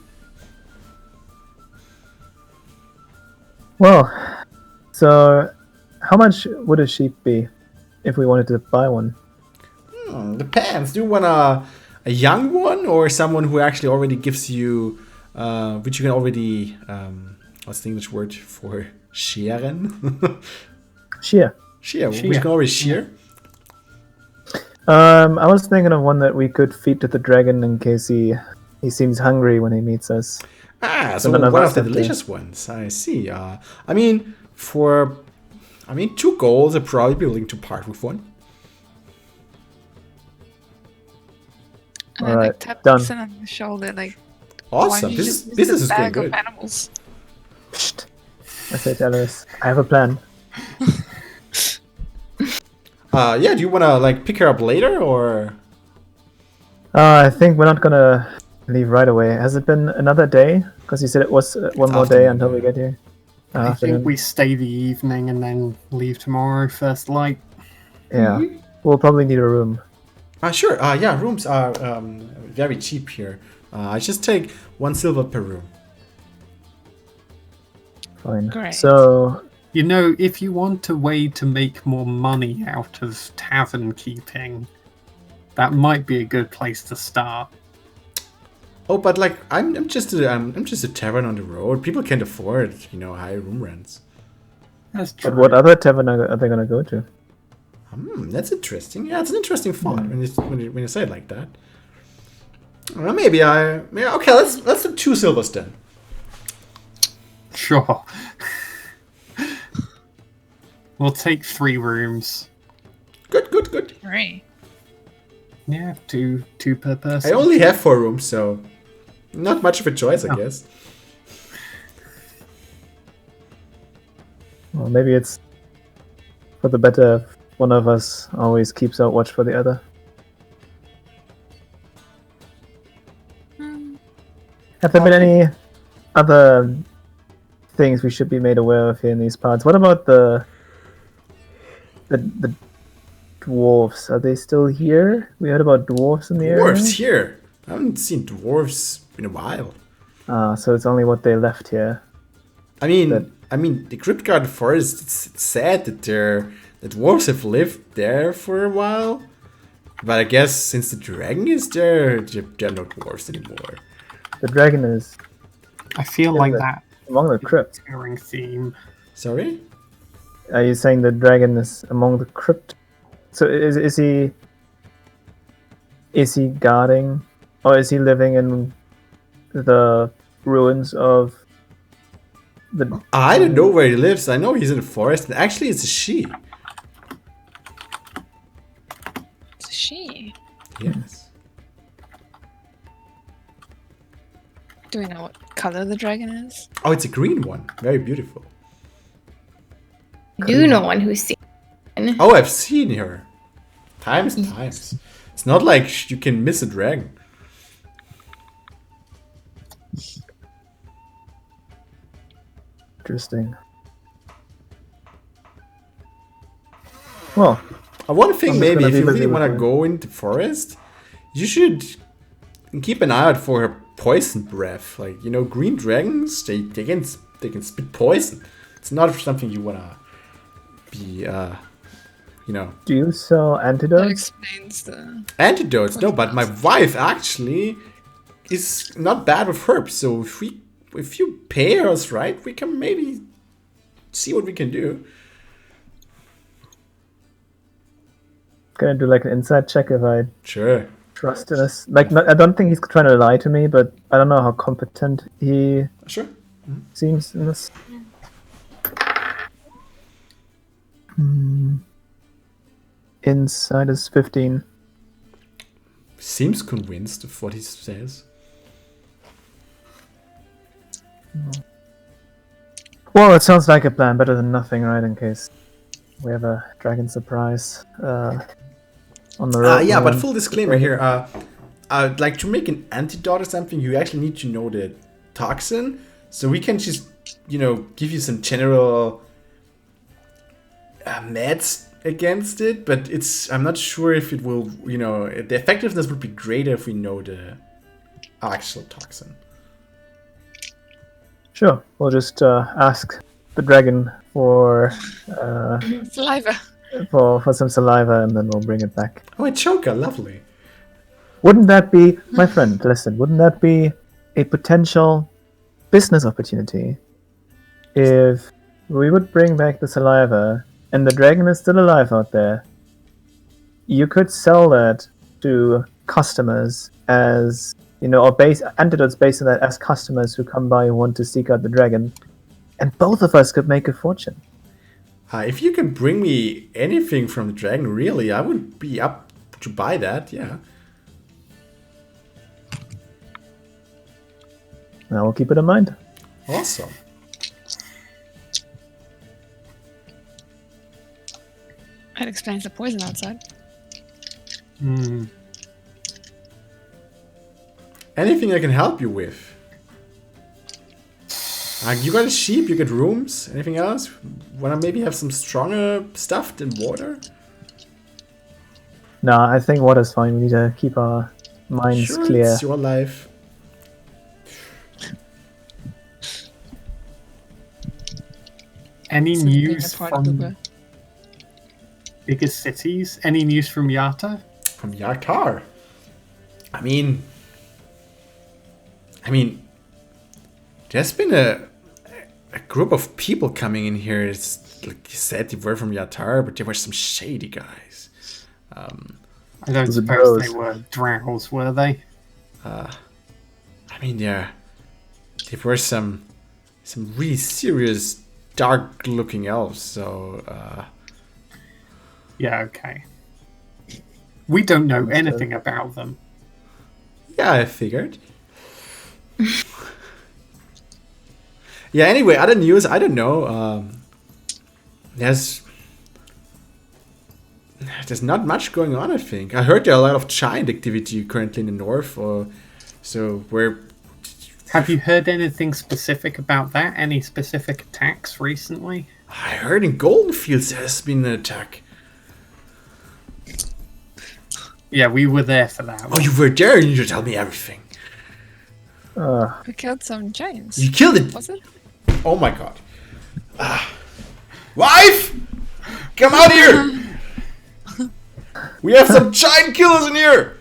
Well, so how much would a sheep be if we wanted to buy one? Depends. Do you want a young one or someone who actually already gives you, which you can already, what's the English word for shearen? Shear. Shear, which Shear. you can already shear. I was thinking of one that we could feed to the dragon in case he seems hungry when he meets us. Ah, so none one of of us the have to- delicious ones. I see. I mean, 2 goals, I'd probably be willing to part with one. And I Alright, like tap done. Sin on the shoulder, like, why Awesome. don't you This just use business a is going bag of good. animals? Psst. I say to Eloris, I have a plan. Yeah, do you want to pick her up later or? I think we're not gonna leave right away. Has it been another day? Because you said it was one more day afternoon, until we yeah. get here. I Afternoon. think we stay the evening and then leave tomorrow first light. Yeah. We'll probably need a room. Sure. Yeah, rooms are very cheap here. I just take 1 silver per room. Fine. Great. So You know, if you want a way to make more money out of tavern keeping, that might be a good place to start. Oh, but I'm just a tavern on the road. People can't afford high room rents. That's true. but what other tavern are they gonna go to? That's interesting. Yeah, it's an interesting thought when you say it like that. Maybe okay. Let's do 2 silvers then. Sure. We'll take 3 rooms. Good. Great. Yeah, two per I person. only have 4 rooms, so not much of a choice, I guess. Well, maybe it's for the better if one of us always keeps out watch for the other. Have there been any other things we should be made aware of here in these parts? What about the dwarves? Are they still here? We heard about dwarves in the Dwarves area. here. I haven't seen dwarves in a while. So it's only what they left here. I mean, the Cryptgarden Forest. It's sad that the dwarves have lived there for a while, but I guess since the dragon is there, they're not dwarves anymore. The dragon is I feel Yeah, like but- that among the crypt. recurring theme. Sorry. Are you saying the dragon is among the crypt? So is he guarding, or is he living in the ruins of the? I don't know where he lives. I know he's in the forest, and actually, it's a she. Yes. Do we know what color the dragon is? Oh, it's a green one. Very beautiful. I do know one who's seen. Oh, I've seen her. Times. It's not like you can miss a dragon. Interesting. Well, One thing, I'm just maybe, gonna if be you busy really with want to my- go into forest, you should keep an eye out for her poison breath. Like, you know, green dragons, they can spit poison. It's not something you wanna be, you know. do you sell That antidotes? explains the. Antidotes, no, but my wife actually is not bad with herbs. So if you pay us right, we can maybe see what we can do. Can I do like an inside check if I Sure. trust in this? Like, I don't think he's trying to lie to me, but I don't know how competent he Sure. seems in this. Inside is 15. Seems convinced of what he says. Well, it sounds like a plan. Better than nothing, right? In case we have a dragon surprise on the road. Yeah, but full disclaimer here. Like to make an antidote or something, you actually need to know the toxin. So we can just, you know, give you some general meds against it, but I'm not sure if it will, you know, the effectiveness would be greater if we know the actual toxin. Sure, we'll just ask the dragon for Saliva. for some saliva, and then we'll bring it back. Oh, a choker, lovely. Wouldn't that be, my friend? Listen, wouldn't that be a potential business opportunity if we would bring back the saliva and the dragon is still alive out there? You could sell that to customers as, you know, or base antidotes based on that as customers who come by and want to seek out the dragon, and both of us could make a fortune. If you can bring me anything from the dragon, really, I would be up to buy that, yeah. Now we'll keep it in mind. Awesome. That explains the poison outside. Anything I can help you with? You got a sheep, you get rooms, anything else? Wanna maybe have some stronger stuff than water? No, I think water's fine. We need to keep our minds Sure, clear. it's your life. Any It's being a news part of the from book. biggest cities? Any news from Yata? From Yakar. I mean, there's been a group of people coming in here. It's like you said, they were from Yatar, but they were some shady guys. I don't Was it suppose they those? were drows, were they? I mean, there were some really serious, dark-looking elves. So, Yeah, okay. We don't know anything about them. yeah, I figured. Yeah. Anyway, other news. I don't know. There's not much going on. I think I heard there are a lot of giant activity currently in the north. So we're. Have you heard anything specific about that? Any specific attacks recently? I heard in Goldenfields there has been an attack. Yeah, we were there for that. Oh, you were there. You need to tell me everything. We killed some giants. You killed it. Was it? Oh my god. Wife! Come out here! We have some giant killers in here!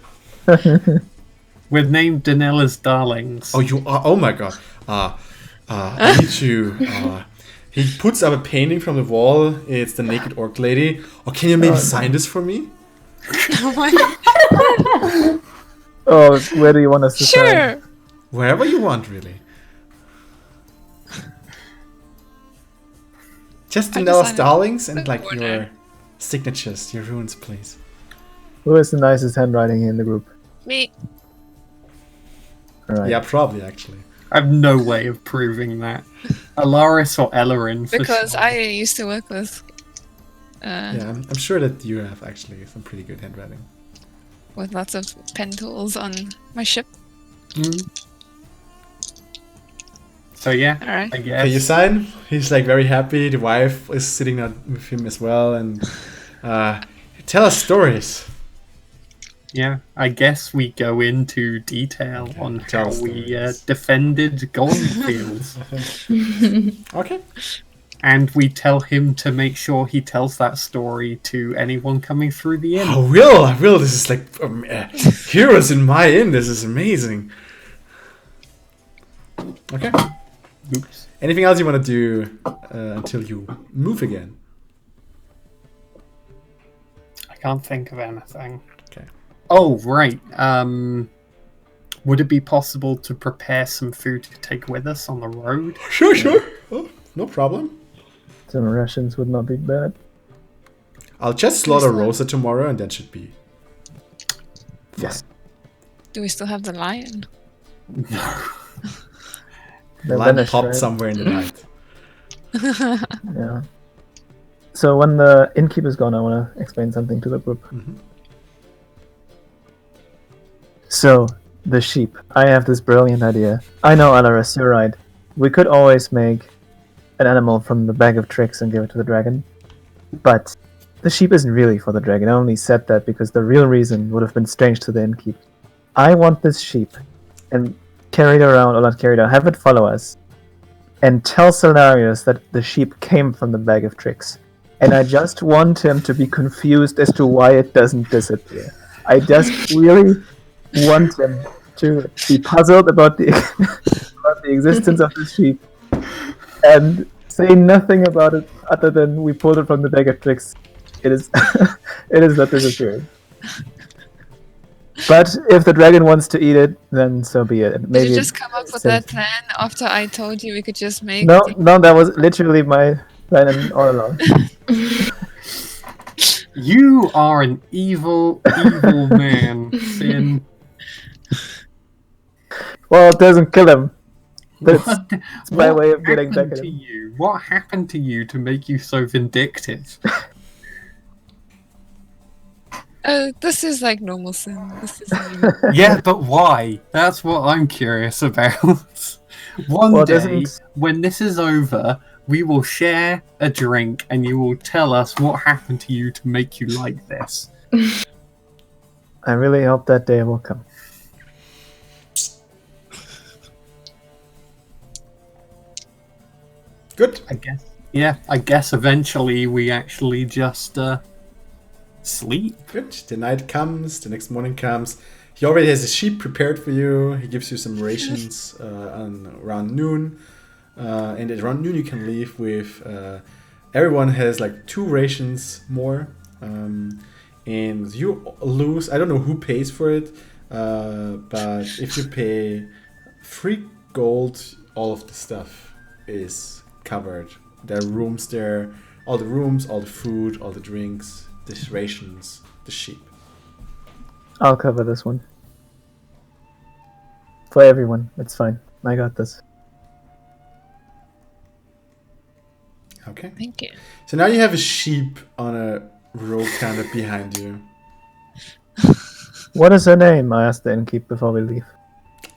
We're named Danella's darlings. Oh, you are. Oh my god. I need to. He puts up a painting from the wall. It's the naked orc lady. Oh, can you maybe sign this for me? Oh my. Oh, where do you want us to sign? Sure. Wherever you want, really. Just I Danella's decided darlings and the like order. your signatures, your runes, please. Who has the nicest handwriting in the group? Me. All right. Yeah, probably actually. I have no way of proving that. Alaris or Elorin, for Because sure. I used to work with Yeah, I'm sure that you have actually some pretty good handwriting. with lots of pen tools on my ship. So yeah, Alright. I guess. Okay, you sign. He's like very happy. The wife is sitting there with him as well, and tell us stories. Yeah, I guess we go into detail Okay, on tell how we stories. defended Goldfields. Okay. And we tell him to make sure he tells that story to anyone coming through the inn. I will. This is like heroes in my inn. This is amazing. Okay. Oops. Anything else you want to do until you move again? I can't think of anything. Okay. Oh, right. Would it be possible to prepare some food to take with us on the road? Sure. Oh, no problem. Some rations would not be bad. I'll just slaughter Rosa tomorrow, and that should be. Yes. Do we still have the lion? They're Line vanished, popped right? somewhere in the night. Yeah. So when the innkeeper's gone, I want to explain something to the group. Mhm. So, the sheep. I have this brilliant idea. I know, Alaris, you're right. We could always make an animal from the bag of tricks and give it to the dragon. But the sheep isn't really for the dragon. I only said that because the real reason would have been strange to the innkeep. I want this sheep and carry it around, or not carry it around, have it follow us and tell Solarius that the sheep came from the bag of tricks. And I just want him to be confused as to why it doesn't disappear. I just really want him to be puzzled about the about the existence of the sheep and say nothing about it other than we pulled it from the bag of tricks. It is it is not disappearing. But if the dragon wants to eat it, then so be it. Did you just come up with that plan after I told you we could just make... No, that was literally my plan all along. You are an evil, evil man, Finn. Well, it doesn't kill him. That's What, my what way of getting back happened at to him. you? What happened to you to make you so vindictive? This is like normal sin. This is Yeah, but why? That's what I'm curious about. One Well, day, doesn't- when this is over, we will share a drink and you will tell us what happened to you to make you like this. I really hope that day will come. Good. I guess. Yeah, I guess eventually we actually just sleep. Good. The night comes. The next morning comes. He already has a sheep prepared for you. He gives you some rations around noon. And at around noon you can leave with... everyone has like 2 rations more. And you lose... I don't know who pays for it. But if you pay 3 gold, all of the stuff is covered. There are rooms there. All the rooms, all the food, all the drinks, the rations, the sheep. I'll cover this one. For everyone, it's fine. I got this. Okay. Thank you. So now you have a sheep on a row kind of behind you. What is her name? I asked the innkeep before we leave.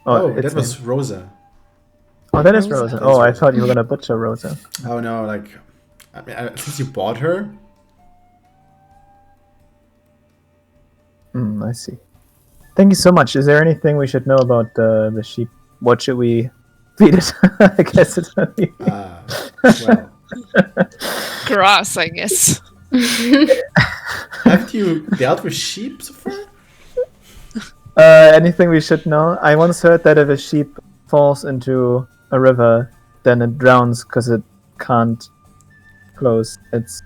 Oh, its that was name. Rosa. Oh, that is Rosa. Rosa. That Oh, is I Rosa. thought you were gonna butcher Rosa. Oh no, like... I mean, since you bought her... I see. Thank you so much. Is there anything we should know about the sheep? What should we feed it? I guess it's not me. Well... Grass, I guess. Haven't you dealt with sheep so far? Anything we should know? I once heard that if a sheep falls into a river, then it drowns because it can't close its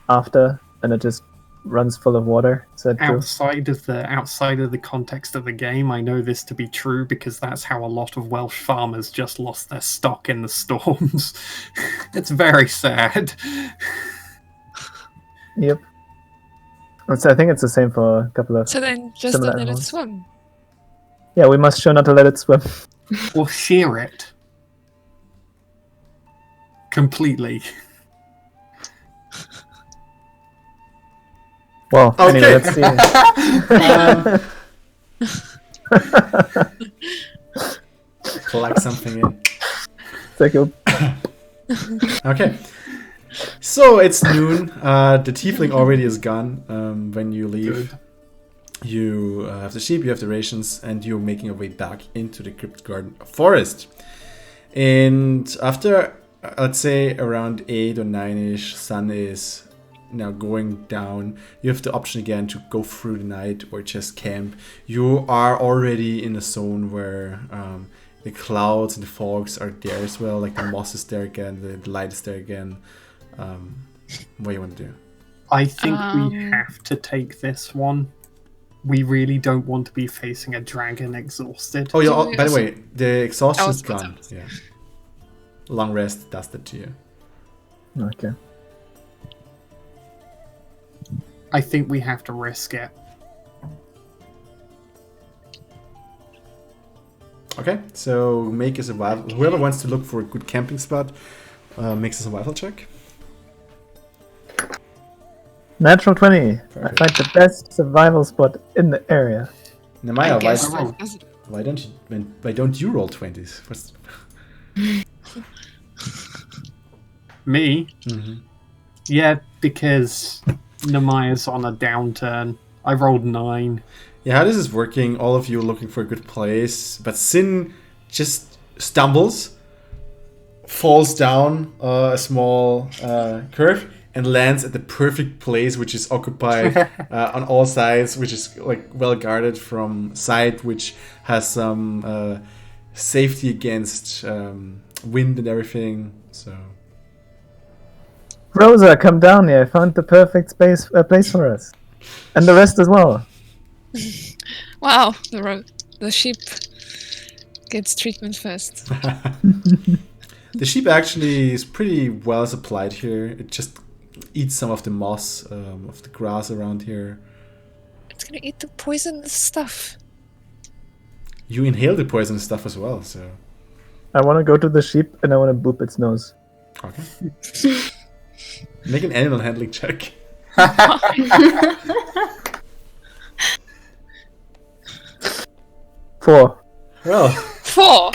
after, and it just runs full of water. Is that true? Outside of the context of the game, I know this to be true because that's how a lot of Welsh farmers just lost their stock in the storms. It's very sad. Yep. I think it's the same for a couple of. So then just Similar don't let it animals. swim. Yeah, we must show not to let it swim. Or shear it. Completely. Well, anyway, let's see. Collect something in. Thank you. Okay. So it's noon. The tiefling already is gone when you leave. Good. You have the sheep, you have the rations, and you're making your way back into the Crypt Garden forest. And after, let's say, around 8 or 9-ish, sun is now going down. You have the option again to go through the night or just camp. You are already in a zone where the clouds and the fogs are there as well. Like the moss is there again, the light is there again. What do you want to do? I think we have to take this one. We really don't want to be facing a dragon exhausted. Oh, yeah. So we By the also- way, the exhaustion is what's gone. Yeah. Long rest does that to you. Okay. I think we have to risk it. Okay, so make a survival. Whoever wants to look for a good camping spot makes a survival check. Natural 20. I Perfect. find the best survival spot in the area. Nemaya, I guess. why don't you roll 20s? Me? Mm-hmm. Yeah, because Namaya's on a downturn. I rolled 9. Yeah, how this is working, all of you are looking for a good place, but Sin just stumbles, falls down a small curve, and lands at the perfect place, which is occupied on all sides, which is like well guarded from sight, which has some safety against wind and everything. So Rosa, come down here. I found the perfect place for us. And the rest as well. Wow, the sheep gets treatment first. the sheep actually is pretty well supplied here. It just eats some of the moss of the grass around here. It's gonna eat the poisonous stuff. You inhale the poisonous stuff as well, so I want to go to the sheep and I want to boop its nose. okay. Make an animal handling check. 4. Well, 4.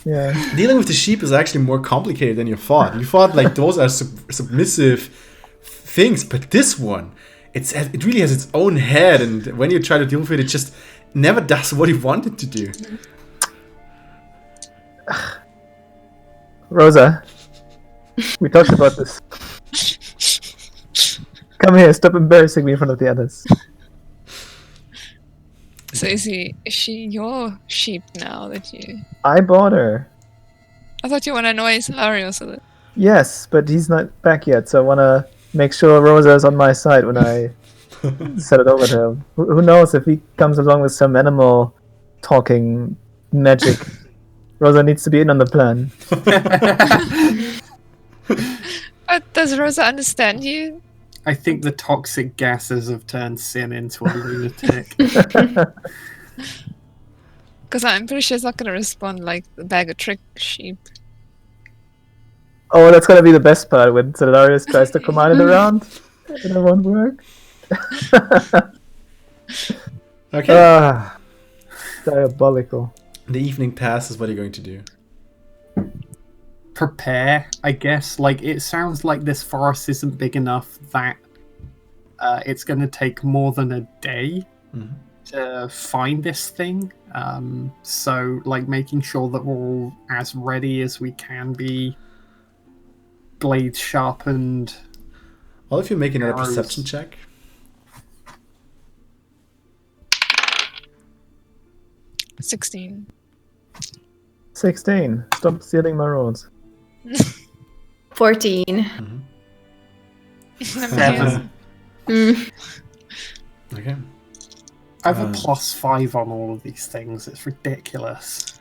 Yeah. dealing with the sheep is actually more complicated than you thought. You thought like those are submissive things, but this one, it really has its own head, and when you try to deal with it, it just never does what you want it to do. Rosa, we talked about this. Come here, stop embarrassing me in front of the others. So is she your sheep now that you... I bought her. I thought you want to annoy Solario so that... Yes, but he's not back yet, so I want to make sure Rosa is on my side when I set it over to him. Who knows if he comes along with some animal talking magic. Rosa needs to be in on the plan. But does Rosa understand you? I think the toxic gases have turned Sin into a lunatic. Because I'm pretty sure it's not going to respond like the bag of trick sheep. Oh, that's gonna be the best part when Solarius tries to command it around. And it won't work. Okay. Diabolical. The evening passes. What are you going to do? Prepare, I guess. Like, it sounds like this forest isn't big enough that it's going to take more than a day to find this thing. So, like, making sure that we're all as ready as we can be, blades sharpened. All of you make another Arrows. perception check. 16. 16. Stop stealing my rolls. 14. Seven. Okay. I have a +5 on all of these things. It's ridiculous.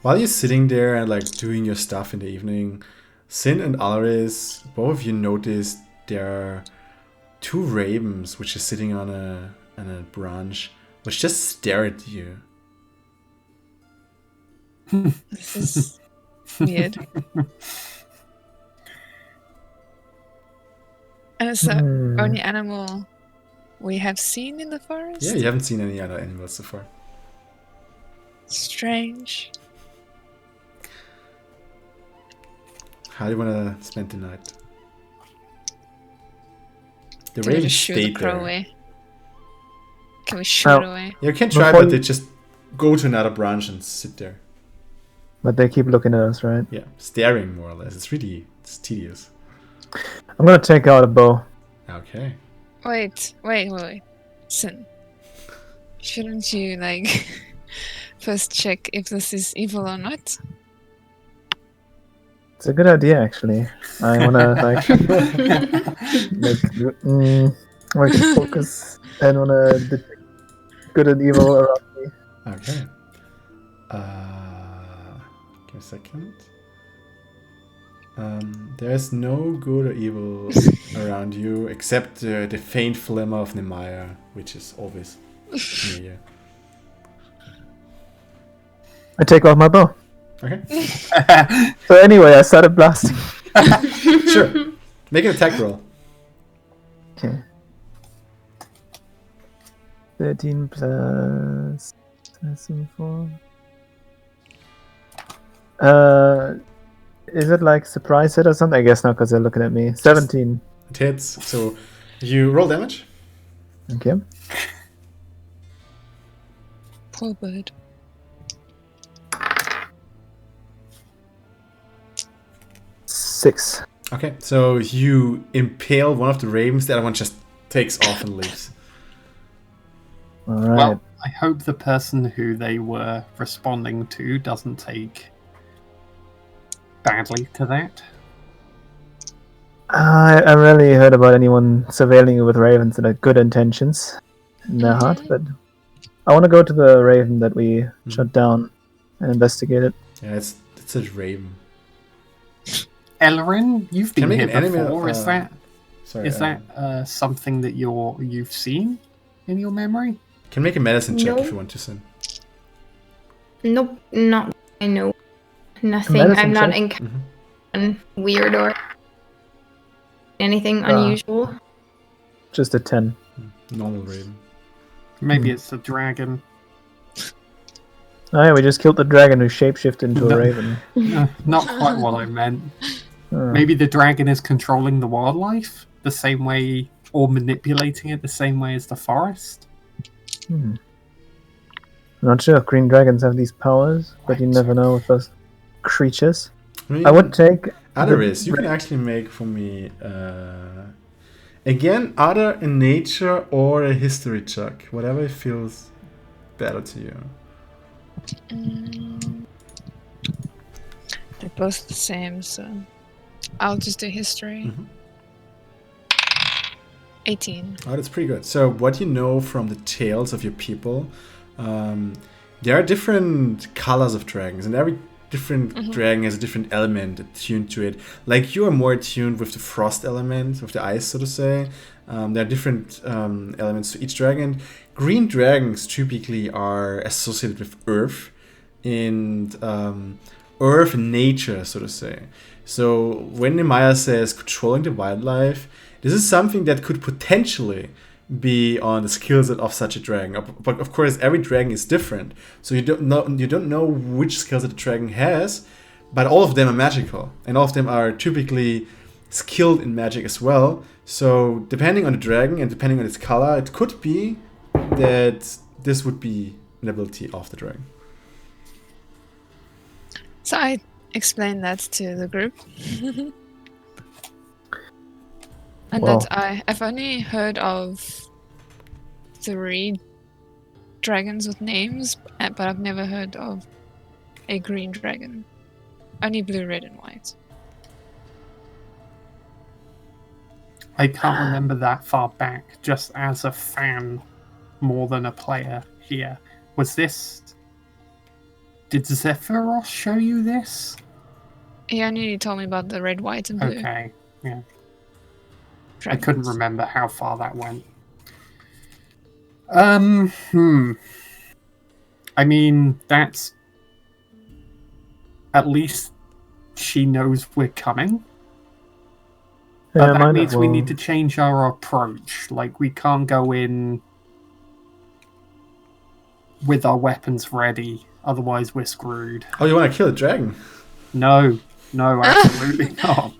While you're sitting there and like doing your stuff in the evening, Sin and Alaris, both of you notice there two ravens which are sitting on a branch, which just stare at you. This is weird. And it's the only animal we have seen in the forest? Yeah, you haven't seen any other animals so far. Strange. How do you want to spend the night? The Can we ravens just shoot the stayed crow there. away? Can we shoot Oh. it away? You can try, Before but they you- just go to another branch and sit there. But they keep looking at us, right? Yeah, staring more or less. It's tedious. I'm gonna take out a bow. Okay. Wait. Sin. Shouldn't you, first check if this is evil or not? It's a good idea, actually. I wanna focus. I wanna detect good and evil around me. Okay. Give me a second. There's no good or evil around you except the faint flimmer of Nemaya, which is always near you. I take off my bow. Okay. So anyway, I started blasting. Sure. Make an attack roll. Okay. 13 plus 4. Is it like surprise hit or something? I guess not, because they're looking at me. 17. It hits. So you roll damage. Okay. Poor bird. Six. Okay. So you impale one of the ravens. The other one just takes off and leaves. All right. Well, I hope the person who they were responding to doesn't take badly to that. I rarely heard about anyone surveilling you with ravens that had good intentions in their heart, but I want to go to the raven that we shut down and investigate it. Yeah, it's a raven. Elorin, you've Can I been make here an enemy? before. Is that Sorry. something that you've seen in your memory? Can make a medicine check No. if you want to, Sin. Nope, not. I know nothing. Medicine I'm not check? in weird or anything unusual. Just a 10. Normal raven. Maybe it's a dragon. Oh yeah, we just killed the dragon who shapeshifted into No. a raven. Not quite what I meant. Oh. Maybe the dragon is controlling the wildlife the same way, or manipulating it the same way as the forest. I'm not sure if green dragons have these powers, but you never know with those creatures. I would take Others, you can actually make for me again either a nature or a history check, whatever feels better to you. They're both the same, so I'll just do history. 18. Oh, that's pretty good. So what you know from the tales of your people, there are different colors of dragons, and every different dragon has a different element attuned to it. Like you are more attuned with the frost element, with the ice, so to say. There are different elements to each dragon. Green dragons typically are associated with earth and earth and nature, so to say. So when Nemaya says controlling the wildlife, this is something that could potentially be on the skill set of such a dragon. But of course, every dragon is different, so you don't know which skill set the dragon has. But all of them are magical, and all of them are typically skilled in magic as well. So depending on the dragon and depending on its color, it could be that this would be an ability of the dragon. So I explained that to the group. And Wow. that I've only heard of 3 dragons with names, but I've never heard of a green dragon. Only blue, red, and white. I can't remember that far back, just as a fan more than a player here. Was this... Did Zephyros show you this? He only told me about the red, white, and blue. Okay, yeah. I couldn't remember how far that went. I mean, that's... At least she knows we're coming. But that means we need to change our approach. Like, we can't go in with our weapons ready. Otherwise, we're screwed. Oh, you want to kill a dragon? No, absolutely not.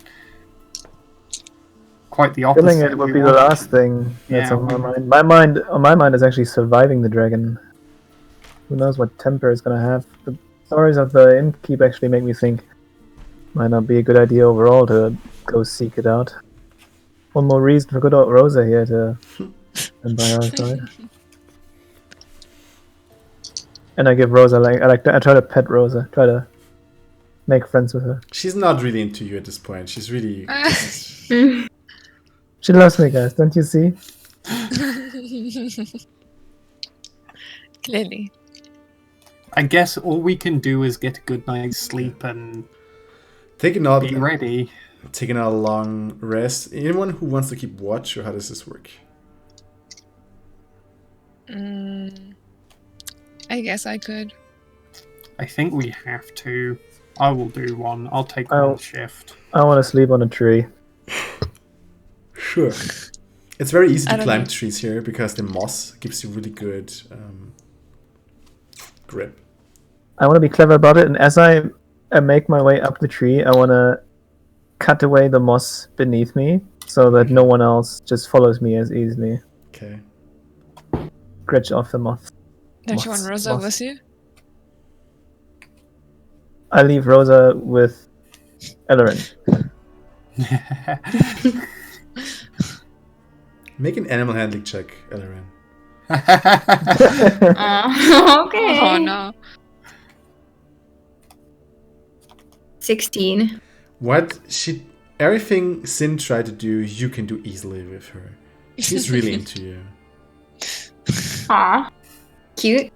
Quite the opposite. Killing it would be the last thing that's on my mind. On my mind is actually surviving the dragon. Who knows what temper it's gonna have. The stories of the innkeep actually make me think might not be a good idea overall to go seek it out. One more reason for good old Rosa here to stand by our side. And I give Rosa I try to pet Rosa, try to make friends with her. She's not really into you at this point. She's really. She loves me, guys. Don't you see? Clearly. I guess all we can do is get a good night's sleep and be ready. Taking a long rest. Anyone who wants to keep watch, or how does this work? I guess I could. I think we have to. I will do one. I'll take one shift. I want to sleep on a tree. Sure. It's very easy to climb trees here because the moss gives you really good grip. I want to be clever about it, and as I make my way up the tree, I want to cut away the moss beneath me so that no one else just follows me as easily. Okay. Gretch off the moss. Don't you want Rosa with you? I leave Rosa with Elorin. Make an animal handling check, Elorin. Okay. Oh no. 16. Everything Sin tried to do, you can do easily with her. She's really into you. Aw. Cute.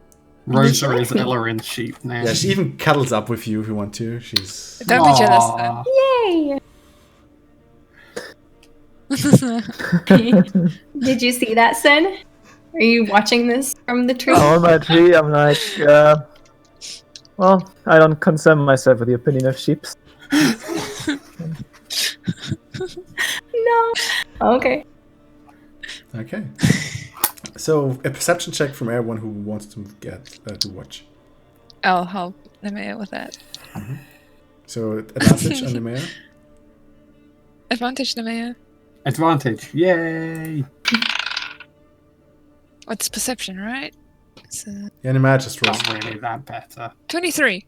Rosa is Elorin's sheep now. Yeah, she even cuddles up with you if you want to. She's. Don't be jealous then. Yay! Did you see that, Sin? Are you watching this from the tree? On my tree, I'm like, well, I don't concern myself with the opinion of sheep. No. Okay. Okay. So, a perception check from everyone who wants to get to watch. I'll help Nemea with that. Mm-hmm. So, advantage on Nemea? Advantage, Nemea. Advantage. Yay! What's perception, right? Yeah, Nemea just rolls. Not really that better. 23.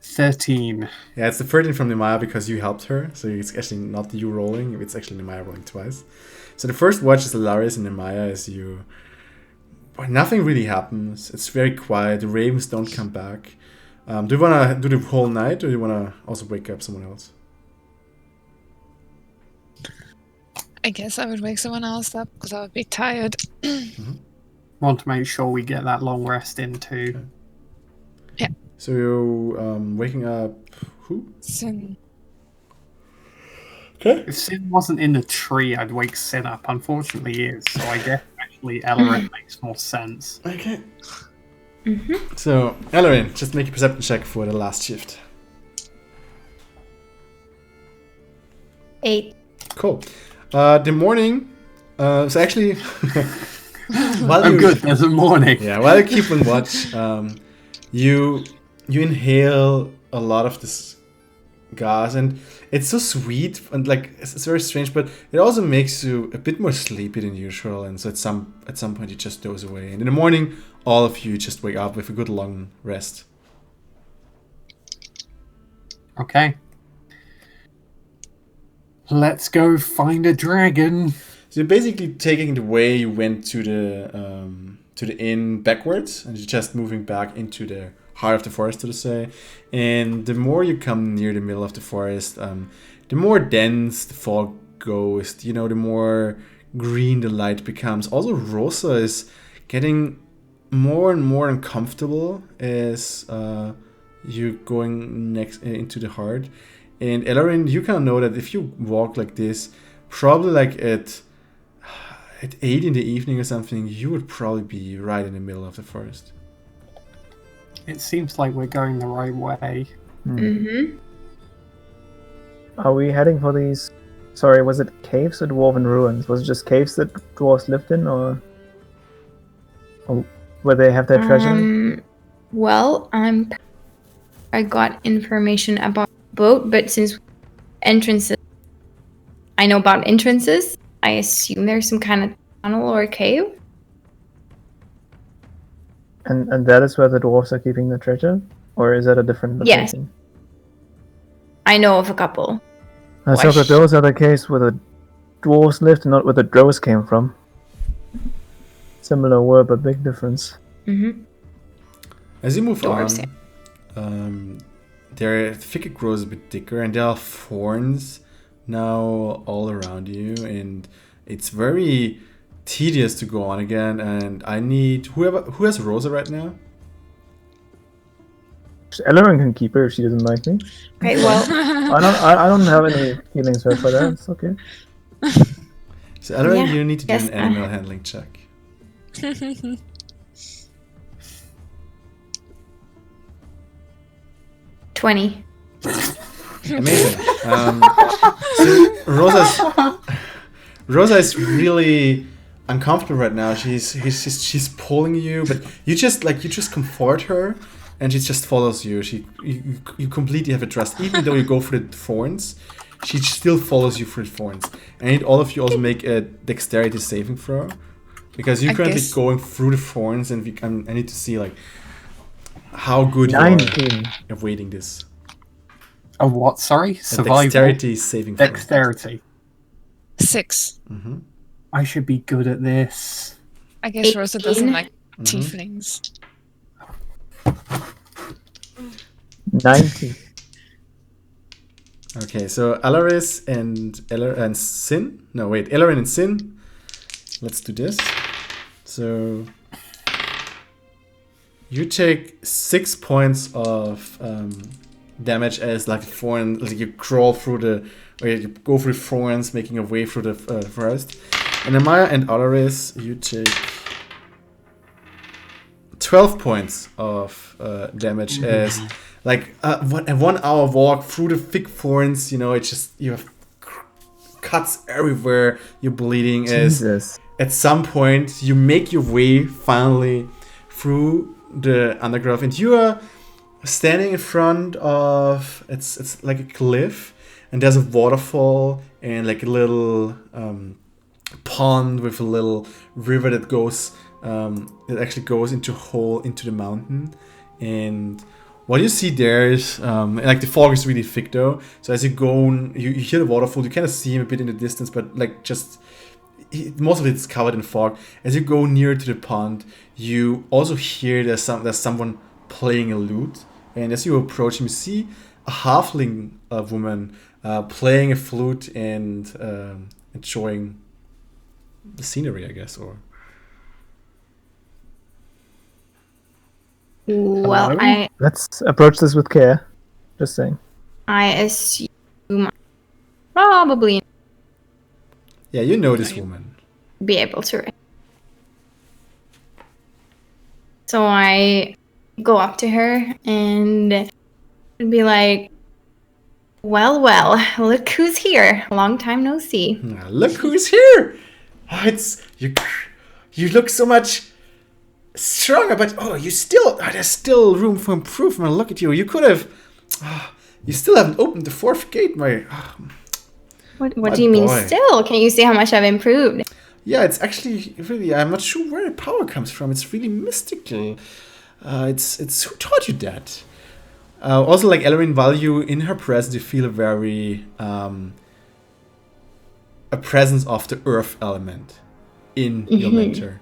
13. Yeah, it's the 13 from Nemea because you helped her. So, it's actually not you rolling, it's actually Nemea rolling twice. So the first watch is Hilarious and Nemea as you... Well, nothing really happens. It's very quiet. The ravens don't come back. Do you want to do the whole night, or do you want to also wake up someone else? I guess I would wake someone else up because I would be tired. Want to make sure we get that long rest in too. Okay. Yeah. So you're waking up... Who? Sin. Okay. If Sin wasn't in the tree, I'd wake Sin up. Unfortunately, he is. So I guess actually Elorin makes more sense. Okay. So, Elorin, just make a perception check for the last shift. 8. Cool. The morning... so actually... while good, there's a morning. Yeah, while you keep on watch, you inhale a lot of this gas, and it's so sweet, and like it's very strange, but it also makes you a bit more sleepy than usual, and so at some point you just doze away, and in the morning all of you just wake up with a good long rest. Okay, let's go find a dragon. So you're basically taking the way you went to the inn backwards, and you're just moving back into the heart of the forest, so to say. And the more you come near the middle of the forest, the more dense the fog goes, the more green the light becomes. Also, Rosa is getting more and more uncomfortable as you're going next into the heart. And Elorin, you kind of know that if you walk like this, probably like at 8 in the evening or something, you would probably be right in the middle of the forest. It seems like we're going the right way. Mm-hmm. Are we heading for these? Sorry, was it caves or dwarven ruins? Was it just caves that dwarves lived in, or where they have their treasure? Well, I got information about boat, but since entrances, I know about entrances. I assume there's some kind of tunnel or cave. And that is where the dwarves are keeping the treasure, or is that a different Yes. location? I know of a couple. So that those are the caves where the dwarves lived, and not where the drows came from. Similar word, but big difference. Mm-hmm. As you move Dwarves, on, the thicket grows a bit thicker, and there are thorns now all around you, and it's very tedious to go on again. And I need who has Rosa right now. Elorin can keep her if she doesn't like me. Okay, well, I don't have any feelings for that. It's okay. So Elorin, Yeah, you need to do yes, an animal handling check. 20. Amazing. So Rosa is really uncomfortable right now. She's pulling you, but you just comfort her, and she just follows you. You completely have a trust, even though you go through the thorns. She still follows you through the thorns. And I need all of you also make a dexterity saving throw, because you're currently going through the thorns, and I need to see like how good you are 19. avoiding this. A what? Sorry, survival. Dexterity saving throw. Dexterity. 6. Mm-hmm. I should be good at this. I guess Rosa doesn't 18. like tieflings. 90. Okay, so Alaris and Sin. No, wait, Elorin and Sin. Let's do this. So you take 6 points of damage as like thorn, like you crawl through or you go through thorns, making a way through the forest. And Amaya and Alaris, you take 12 points of damage as like a 1 hour walk through the thick thorns. You know, it's just you have cuts everywhere. You're bleeding. Jesus. As at some point you make your way finally through the undergrowth, and you are standing in front of it's like a cliff, and there's a waterfall and like a little pond with a little river that goes it actually goes into a hole into the mountain. And what you see there is like the fog is really thick though, so as you go you hear the waterfall, you kind of see him a bit in the distance, but like just most of it's covered in fog. As you go near to the pond, you also hear there's someone playing a lute, and as you approach him, you see a halfling woman playing a flute and enjoying the scenery, I guess. Or Well, Hello? Let's approach this with care. Just saying. I assume probably yeah, you know this woman. be able to. So I go up to her and be like, well, look who's here. Long time no see. Look who's here! Oh, it's you. You look so much stronger, but there's still room for improvement. Look at you. You could have. You still haven't opened the 4th gate, What do you mean boy. still? Can you see how much I've improved? Yeah, it's actually really. I'm not sure where the power comes from. It's really mystical. It's who taught you that? Also, like Elorin, value in her presence, you feel a very a presence of the earth element in your mentor.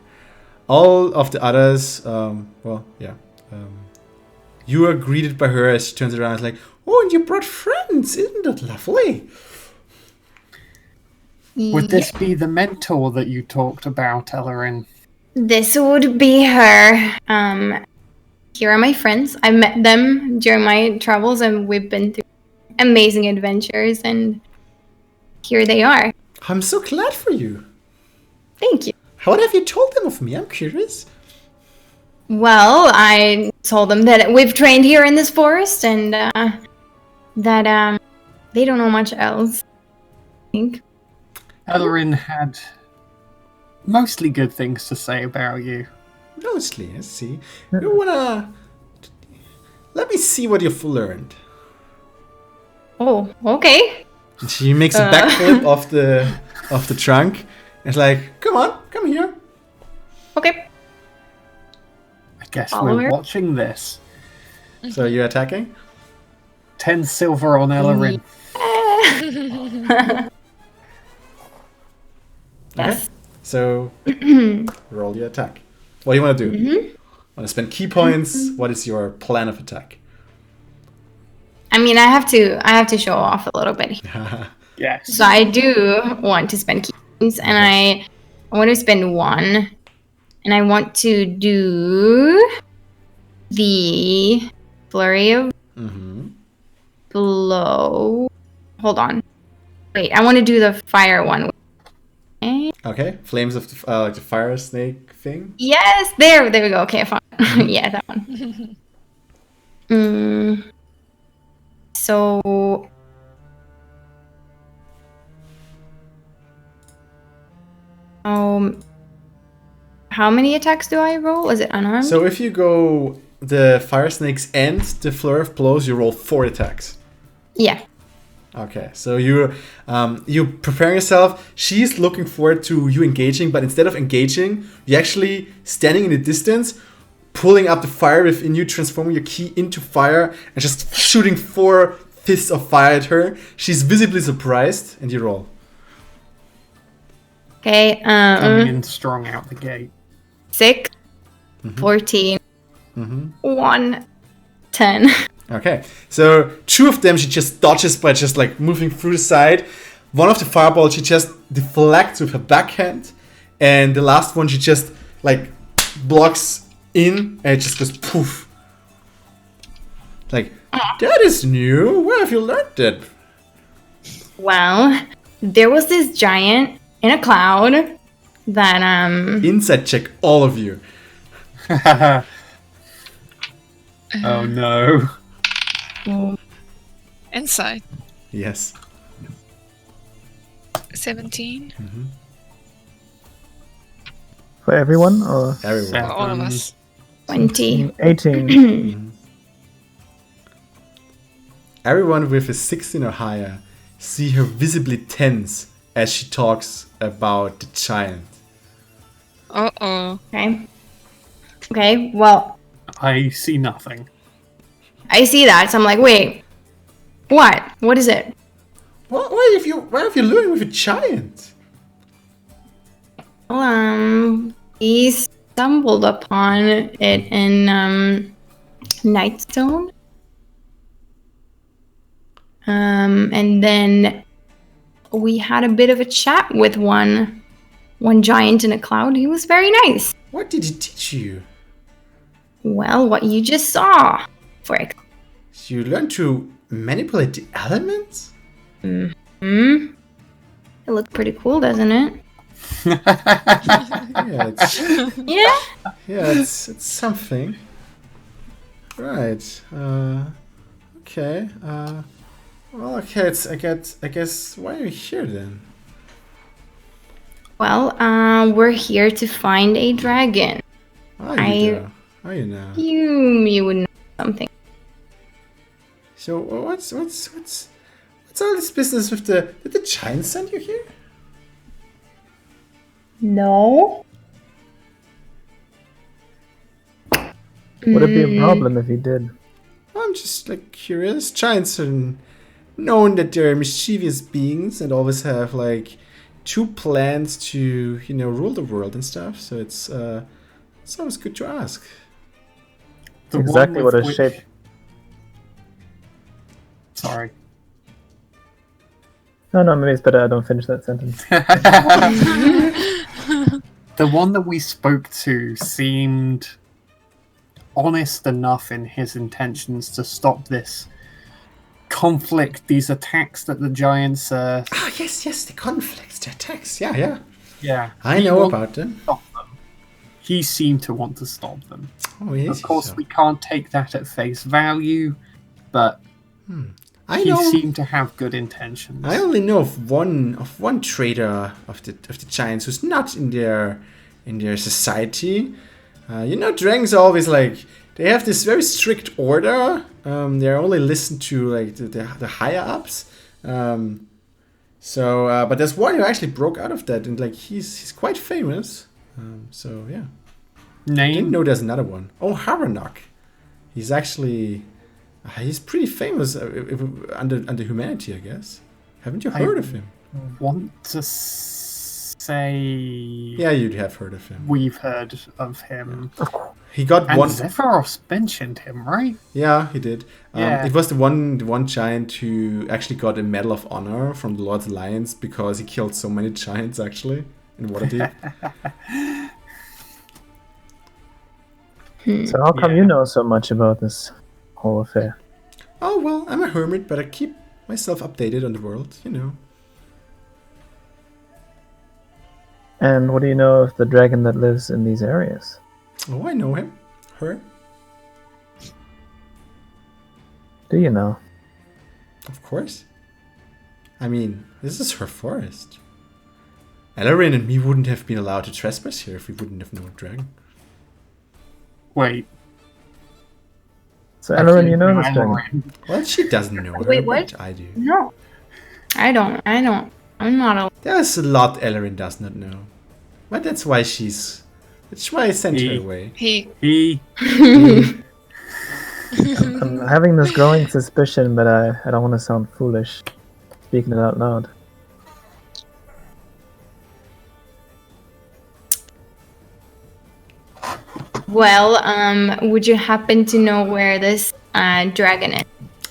All of the others, you are greeted by her as she turns around and is like, oh, and you brought friends, isn't that lovely? Would this be the mentor that you talked about, Elorin? This would be her. Here are my friends. I met them during my travels, and we've been through amazing adventures, and here they are. I'm so glad for you. Thank you. What have you told them of me? I'm curious. Well, I told them that we've trained here in this forest and that they don't know much else. I think. Elorin had mostly good things to say about you. Mostly, I see. You wanna... Let me see what you've learned. Oh, okay. She makes a backflip off the trunk. And it's like, come on, come here. Okay. I guess Follow we're her. watching this. So you're attacking? 10 silver on Elorin. Yes. So roll your attack. What do you want to do? Want to spend key points? What is your plan of attack? I mean, I have to show off a little bit. Yes. So I do want to spend keys, and I want to spend one, and I want to do the flurry of blow. Hold on, wait. I want to do the fire one. Okay, flames of the, like the fire snake thing. Yes, there we go. Okay, fine. Yeah, that one. So. How many attacks do I roll? Is it unarmed? So if you go the fire snakes and the flurry of blows, you roll 4 attacks. Yeah. Okay, so you prepare yourself. She's looking forward to you engaging, but instead of engaging, you're actually standing in the distance, pulling up the fire within you, transforming your key into fire, and just shooting 4 fists of fire at her. She's visibly surprised, and you roll. Okay. Coming in strong out the gate. 6, 14, 1, 10. Okay, so 2 of them she just dodges by just like moving through the side. One of the fireballs she just deflects with her backhand, and the last one she just like blocks in, and it just goes poof. Like, that is new. Where have you learned that? Well, there was this giant in a cloud that Insight check, all of you. Oh no. Inside. Yes. 17. For everyone or Everyone. For all of us. 20. 18? Everyone with a 16 or higher see her visibly tense as she talks about the giant. Uh-oh. Okay. Okay, well, I see nothing. I see that, so I'm like, wait. What? What is it? Why have you learned with a giant? Well, he stumbled upon it in Nightstone. And then we had a bit of a chat with one giant in a cloud. He was very nice. What did he teach you? Well, what you just saw, Frick. You learned to manipulate the elements? It looked pretty cool, doesn't it? Yeah, it's, Yeah. it's something. Right. Okay. Well, okay. I guess. Why are you here then? Well, we're here to find a dragon. Oh, you do. Oh, you know. You would know something. So what's all this business with did the giant send you here? No. Would it be a problem if he did? I'm just like curious. Giants are known that they're mischievous beings and always have like 2 plans to rule the world and stuff. So it's always good to ask. The Exactly one what with a which- shape. Sorry. No, maybe it's better I don't finish that sentence. The one that we spoke to seemed honest enough in his intentions to stop this conflict, these attacks that the giants are... Ah, yes, the conflicts, the attacks. Yeah. Yeah. I know about them. Stop them. He seemed to want to stop them. Oh, yes. Of course, we can't take that at face value, but he seemed to have good intentions. I only know of one trader of the giants who's not in their society. Dragons are always like, they have this very strict order. They're only listened to like the higher ups. But there's one who actually broke out of that, and like he's quite famous. Yeah. I didn't Name? know there's another one. Oh, Haranok. He's actually he's pretty famous under humanity, I guess. Haven't you heard of him? Want to say... Yeah, you'd have heard of him. We've heard of him. He got And one. Zephyros mentioned him, right? Yeah, he did. Yeah. It was the one giant who actually got a Medal of Honor from the Lord's Alliance because he killed so many giants, actually, in Waterdeep. So how come you know so much about this whole affair? Oh, well, I'm a hermit, but I keep myself updated on the world, And what do you know of the dragon that lives in these areas? Oh, I know him. Her. Do you know? Of course. I mean, this is her forest. Elorin and me wouldn't have been allowed to trespass here if we wouldn't have known a dragon. Wait. So Elorin, you know this dragon? Well, she doesn't know her, Wait, what? but I do. No, I don't. I'm not a. There's a lot Elorin does not know. But that's why that's why I sent her away. He... I'm having this growing suspicion, but I don't want to sound foolish speaking it out loud. Well, would you happen to know where this dragon is?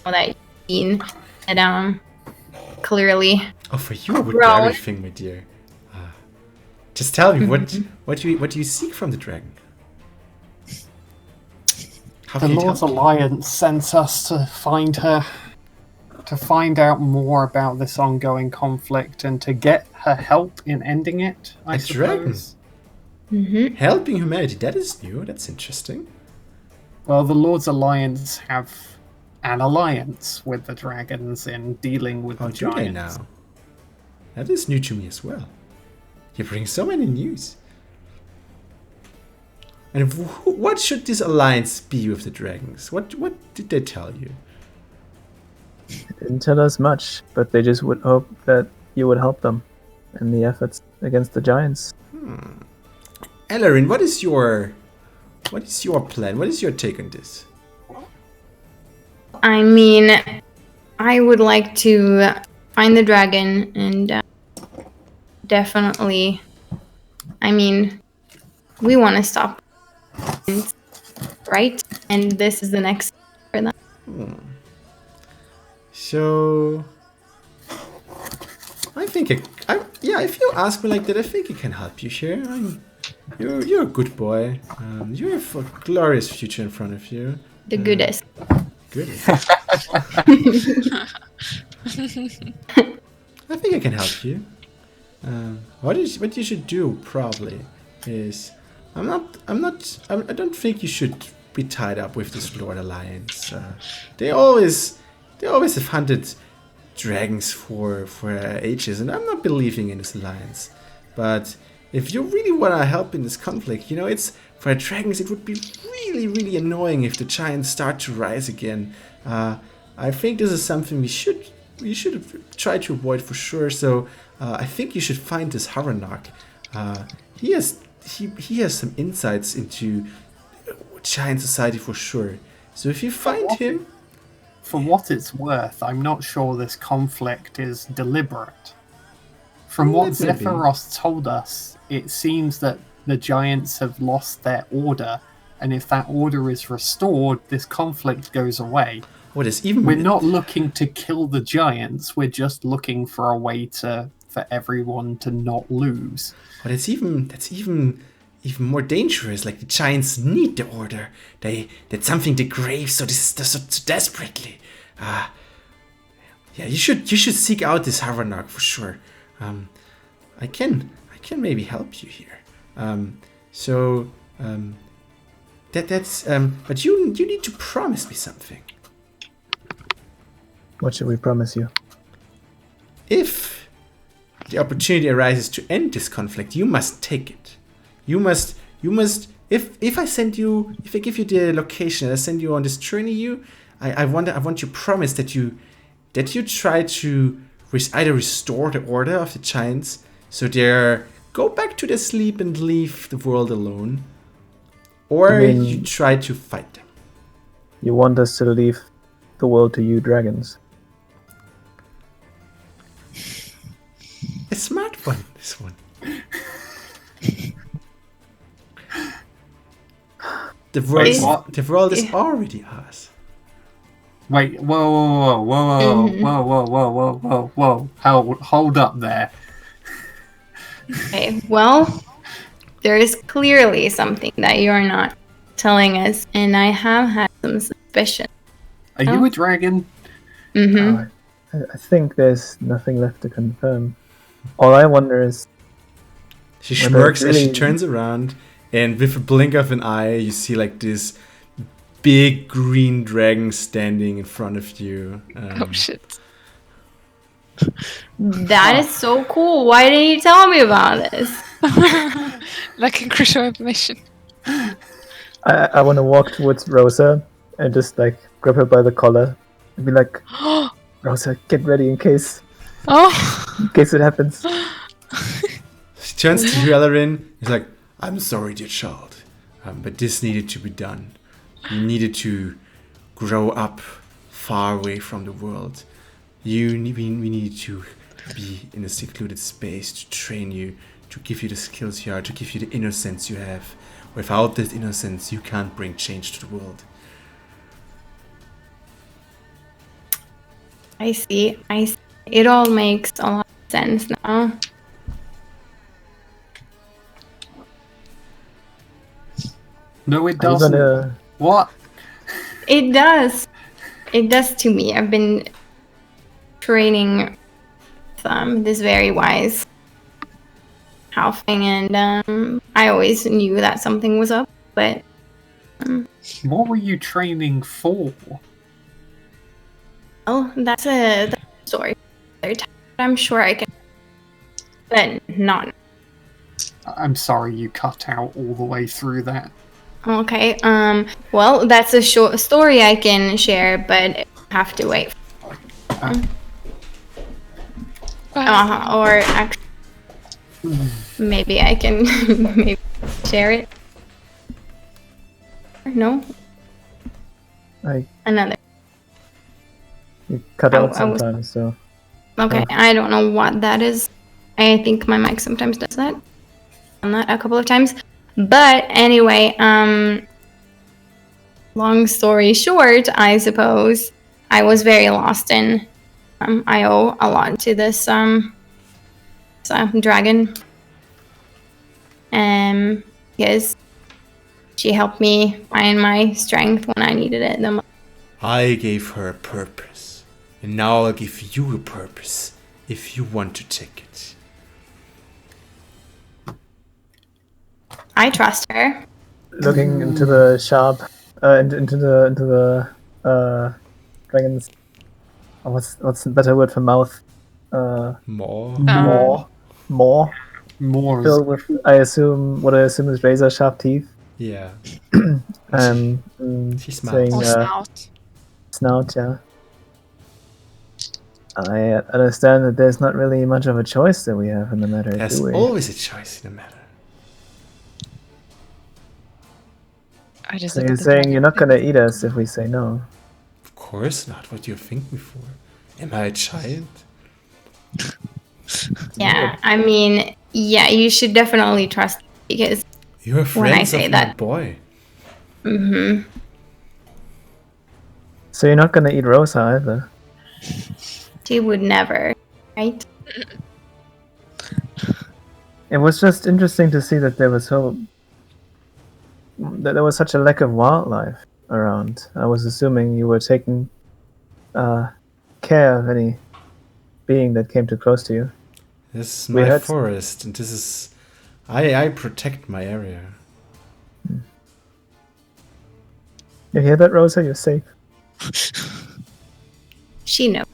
That you've seen that clearly. Oh, for you, I would do Grown. everything, my dear. Just tell me, what do you seek from the dragon? How The can you Lord's tell? Alliance sent us to find her, to find out more about this ongoing conflict and to get her help in ending it, I A dragon? suppose. Mm-hmm. Helping humanity, that is new, that's interesting. Well, the Lord's Alliance have an alliance with the dragons in dealing with How the do they giants. now? That is new to me as well. You bring so many news. And what should this alliance be with the dragons? What did they tell you? They didn't tell us much, but they just would hope that you would help them in the efforts against the giants. Elorin, what is your plan? What is your take on this? I mean, I would like to find the dragon and definitely. I mean, we want to stop, right? And this is the next step for them. So, I think if you ask me like that, I think I can help you here. You're a good boy. You have a glorious future in front of you. The goodest. Good. I think I can help you. What you should do probably is I don't think you should be tied up with this Lord Alliance. They always have hunted dragons for ages, and I'm not believing in this alliance. But if you really want to help in this conflict, it's for the dragons. It would be really, really annoying if the giants start to rise again. I think this is something we should try to avoid for sure. So I think you should find this Haranok. He has some insights into giant society for sure. So if you find him, For what it's worth, I'm not sure this conflict is deliberate. From what It may be. Zephyros told us, it seems that the giants have lost their order, and if that order is restored, this conflict goes away. what is even We're not looking to kill the giants, we're just looking for a way for everyone to not lose. But that's even more dangerous. Like the giants need the order. That's something they crave so desperately. Yeah, you should seek out this Havanok for sure. I can maybe help you here. That's but you need to promise me something. What should we promise you? If the opportunity arises to end this conflict, you must take it. You must. If I give you the location, I send you on this journey. I want you promise that you try to either restore the order of the giants, so they go back to their sleep and leave the world alone, or you try to fight them. You want us to leave the world to you dragons? A smart one, this one. The world is already ours. Wait, whoa. Hold up there. Okay, well, there is clearly something that you're not telling us, and I have had some suspicion. Are you a dragon? Mm-hmm. I think there's nothing left to confirm. All I wonder is... She smirks as she turns around, and with a blink of an eye, you see like this big green dragon standing in front of you. Oh shit. That is so cool. Why didn't you tell me about this? Like crucial information. I want to walk towards Rosa and just like grab her by the collar and be like, Rosa, get ready in case it happens. She turns to you, Elorin. He's like, I'm sorry, dear child, but this needed to be done. You needed to grow up far away from the world. We need to be in a secluded space to train you, to give you the skills you are, to give you the innocence you have. Without this innocence, you can't bring change to the world. I see. It all makes a lot of sense now. No, it doesn't. What? It does. It does to me. I've been training this very wise halfling, and I always knew that something was up, but... What were you training for? Oh, that's a story. I'm sure I can... But not... I'm sorry you cut out all the way through that. Okay, well, that's a short story I can share, but I have to wait. Or actually, maybe I can maybe share it. No? Another. You cut out sometimes, so... Okay, I don't know what that is. I think my mic sometimes does that. Done that a couple of times. But anyway, long story short, I suppose, I was very lost in. I owe a lot to this dragon. Because she helped me find my strength when I needed it the most. I gave her a purpose, and now I'll give you a purpose if you want to take it. I trust her. Looking into the shop, into the dragon's. What's the better word for mouth? More. More. Filled with, I assume is razor sharp teeth. Yeah. She's saying snout. Yeah. I understand that there's not really much of a choice that we have in the matter. There's always a choice in the matter. So you're saying you're not gonna eat us if we say no? Of course not. What do you think me for? Am I a giant? Yeah, I mean, yeah, you should definitely trust me because you're when I say that, boy. Mm-hmm. So you're not gonna eat Rosa either? She would never, right? It was just interesting to see that there was such a lack of wildlife around. I was assuming you were taking care of any being that came too close to you. This is We my heard- forest, and this is... I protect my area. You hear that, Rosa? You're safe. She knows.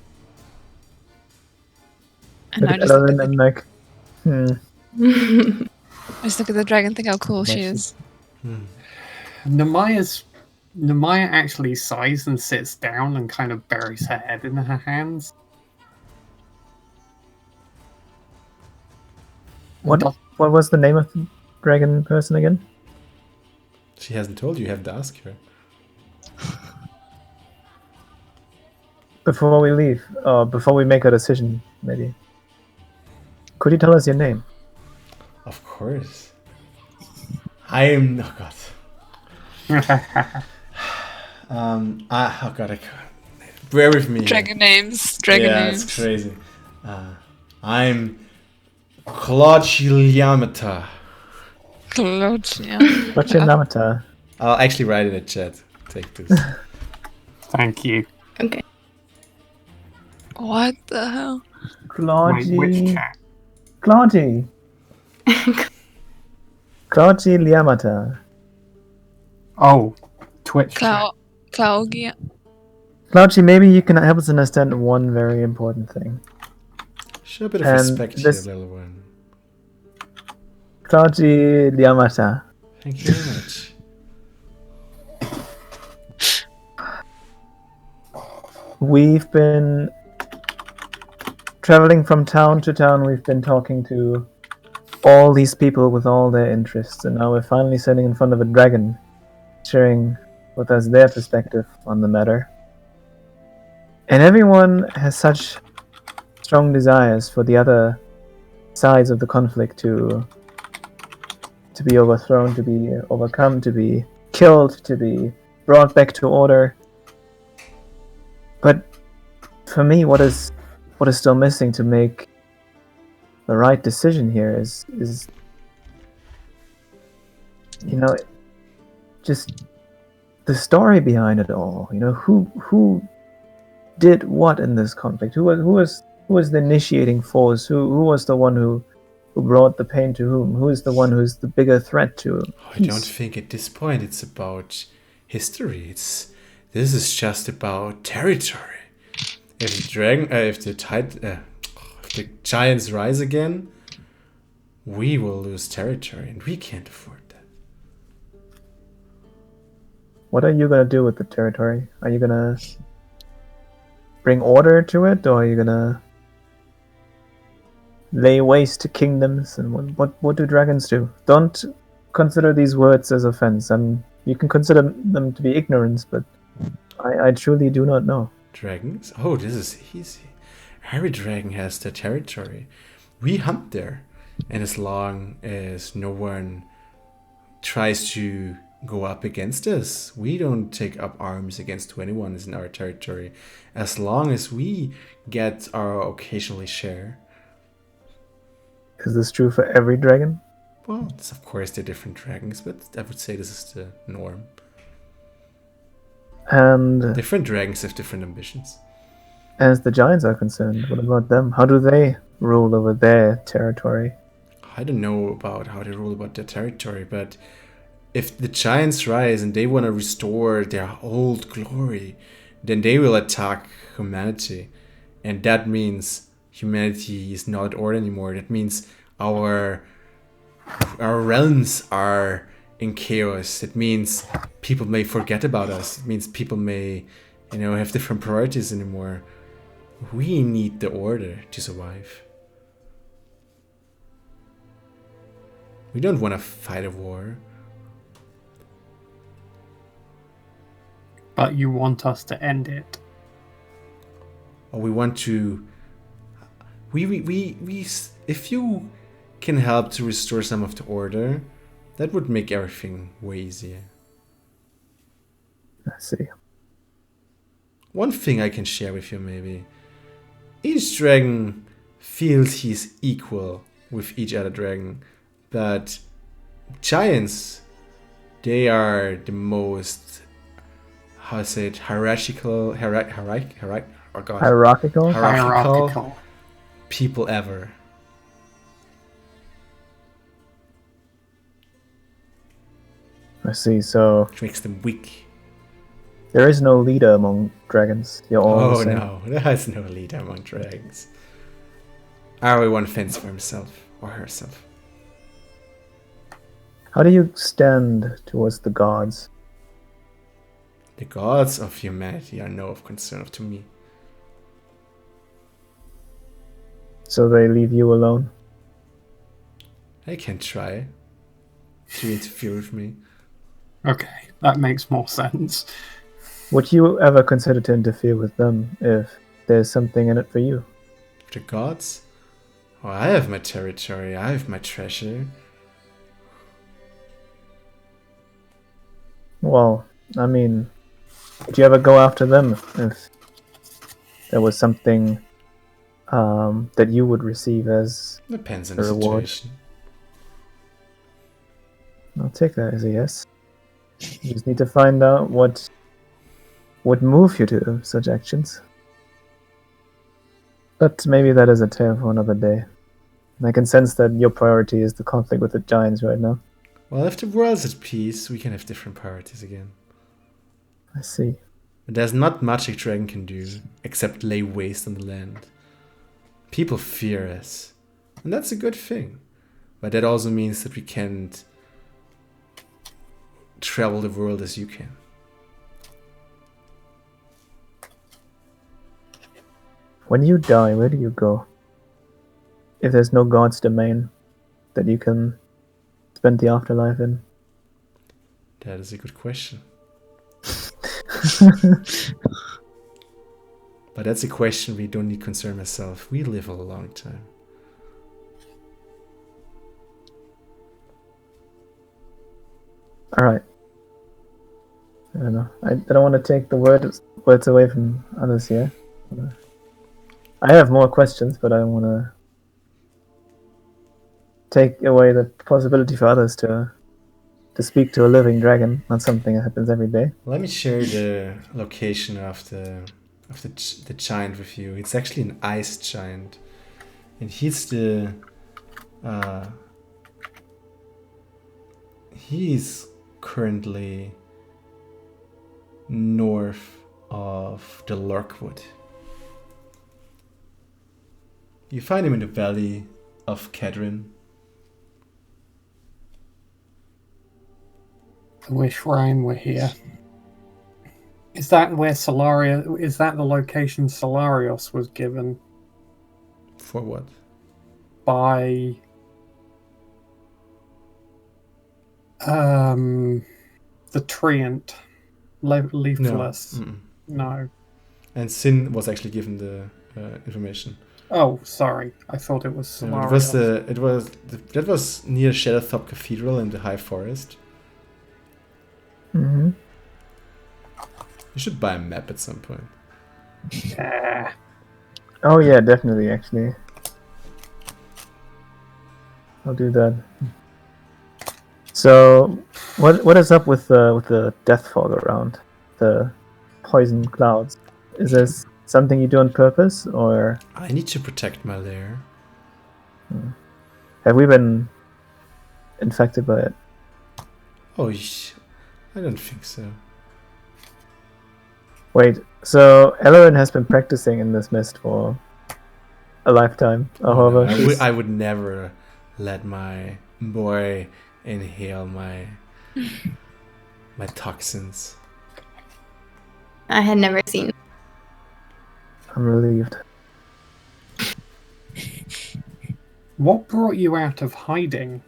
And Look I at just look Elorin at, and like, I just look at the dragon, think how cool she is. Namaya actually sighs and sits down and kind of buries her head in her hands. what was the name of the dragon person again? She hasn't told you. You have to ask her. Before we leave, or before we make a decision, maybe. Could you tell us your name? Of course. I am... Oh, God. Oh, God. Bear with me. Dragon names. Dragon Yeah, names. it's crazy. I'm Claudiamata. Claudia. What's your Namata? I'll actually write it in the chat. Take this. Thank you. Okay. What the hell? Wait, which chat? Claudia Liamata. Oh, Twitch chat. Claudia. Claudia, maybe you can help us understand one very important thing. Show a bit of And respect this- here, little one. Claudia Liamata. Thank you very much. We've been traveling from town to town. We've been talking to all these people with all their interests, and now we're finally sitting in front of a dragon, sharing with us their perspective on the matter. And everyone has such strong desires for the other sides of the conflict to be overthrown, to be overcome, to be killed, to be brought back to order. But for me, what is still missing to make the right decision here is just the story behind it all. Who did what in this conflict? Who was the initiating force? Who was the one who brought the pain to whom? Who is the one who's the bigger threat to I don't think at this point it's about history. This is just about territory. If the giants rise again, we will lose territory, and we can't afford that. What are you gonna do with the territory? Are you gonna bring order to it, or are you gonna lay waste to kingdoms? And what do dragons do? Don't consider these words as offense. You can consider them to be ignorance, but I truly do not know. Dragons? Oh, this is easy. Every dragon has their territory. We hunt there. And as long as no one tries to go up against us, we don't take up arms against anyone is in our territory. As long as we get our occasionally share. Is this true for every dragon? Well, of course they're different dragons, but I would say this is the norm. And Different dragons have different ambitions. as the giants are concerned, what about them? How do they rule over their territory? I don't know about how they rule about their territory, but if the giants rise and they want to restore their old glory, then they will attack humanity. And that means humanity is not at order anymore. That means our realms are in chaos. It means people may forget about us. It means people may, have different priorities anymore. We need the order to survive. We don't want to fight a war. But you want us to end it. Or we want to... If you can help to restore some of the order, that would make everything way easier. I see. One thing I can share with you maybe. Each dragon feels he's equal with each other dragon. But giants, they are the most how I say it, hierarchical, oh god, Hierarchical? Hierarchical. people ever. I see. So Which makes them weak. there is no leader among dragons. You're all the Oh same. no, there is no leader among dragons. Everyone fends for himself or herself. How do you stand towards the gods? The gods of humanity are no of concern to me. So they leave you alone? I can try to interfere with me. Okay, that makes more sense. Would you ever consider to interfere with them if there's something in it for you? The gods? Oh, I have my territory, I have my treasure. Well, I mean, would you ever go after them if there was something that you would receive as Depends on a the reward? situation. I'll take that as a yes. You just need to find out what would move you to such actions. But maybe that is a tale for another day. I can sense that your priority is the conflict with the giants right now. Well, if the world's at peace, we can have different priorities again. I see. But there's not much a dragon can do, except lay waste on the land. People fear us, and that's a good thing. But that also means that we can't travel the world as you can. When you die, where do you go? If there's no god's domain that you can spend the afterlife in? That is a good question. But that's a question we don't need to concern ourselves. We live a long time. Alright. I don't know. I don't want to take the words away from others here. I have more questions, but I don't want to take away the possibility for others to speak to a living dragon. Not something that happens every day. Let me share the location of the giant with you. It's actually an ice giant, and he's currently north of the Lurkwood. You find him in the valley of Kedrin. I wish Ryan were here. Is that where Solaria? Is that the location Solarios was given For what? by the Treant? Leafless. No. Mm-mm. No. And Sin was actually given the information. Oh, sorry. I thought it was No, Solarios. that was near Shadowthorpe Cathedral in the High Forest. Mm-hmm. You should buy a map at some point. Yeah. Oh yeah, definitely. Actually, I'll do that. So, what is up with the death fog around the poison clouds? Is this something you do on purpose, or I need to protect my lair. have we been infected by it? Oh, I don't think so. Wait, so Elorin has been practicing in this mist for a lifetime. Or however, she's- I would never let my boy inhale my toxins. I had never seen. I'm relieved. What brought you out of hiding?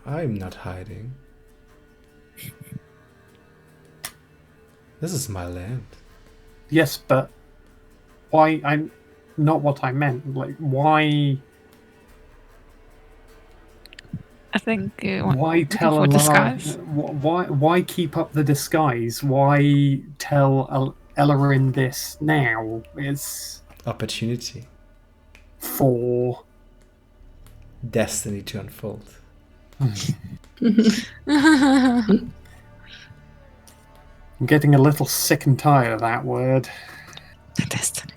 I'm not hiding. This is my land. Yes, but why? I'm not what I meant. Like, why? I think. Why tell a lie? disguise? Why keep up the disguise? Why tell Elorin this now? It's Opportunity. for Destiny to unfold. I'm getting a little sick and tired of that word. Destiny.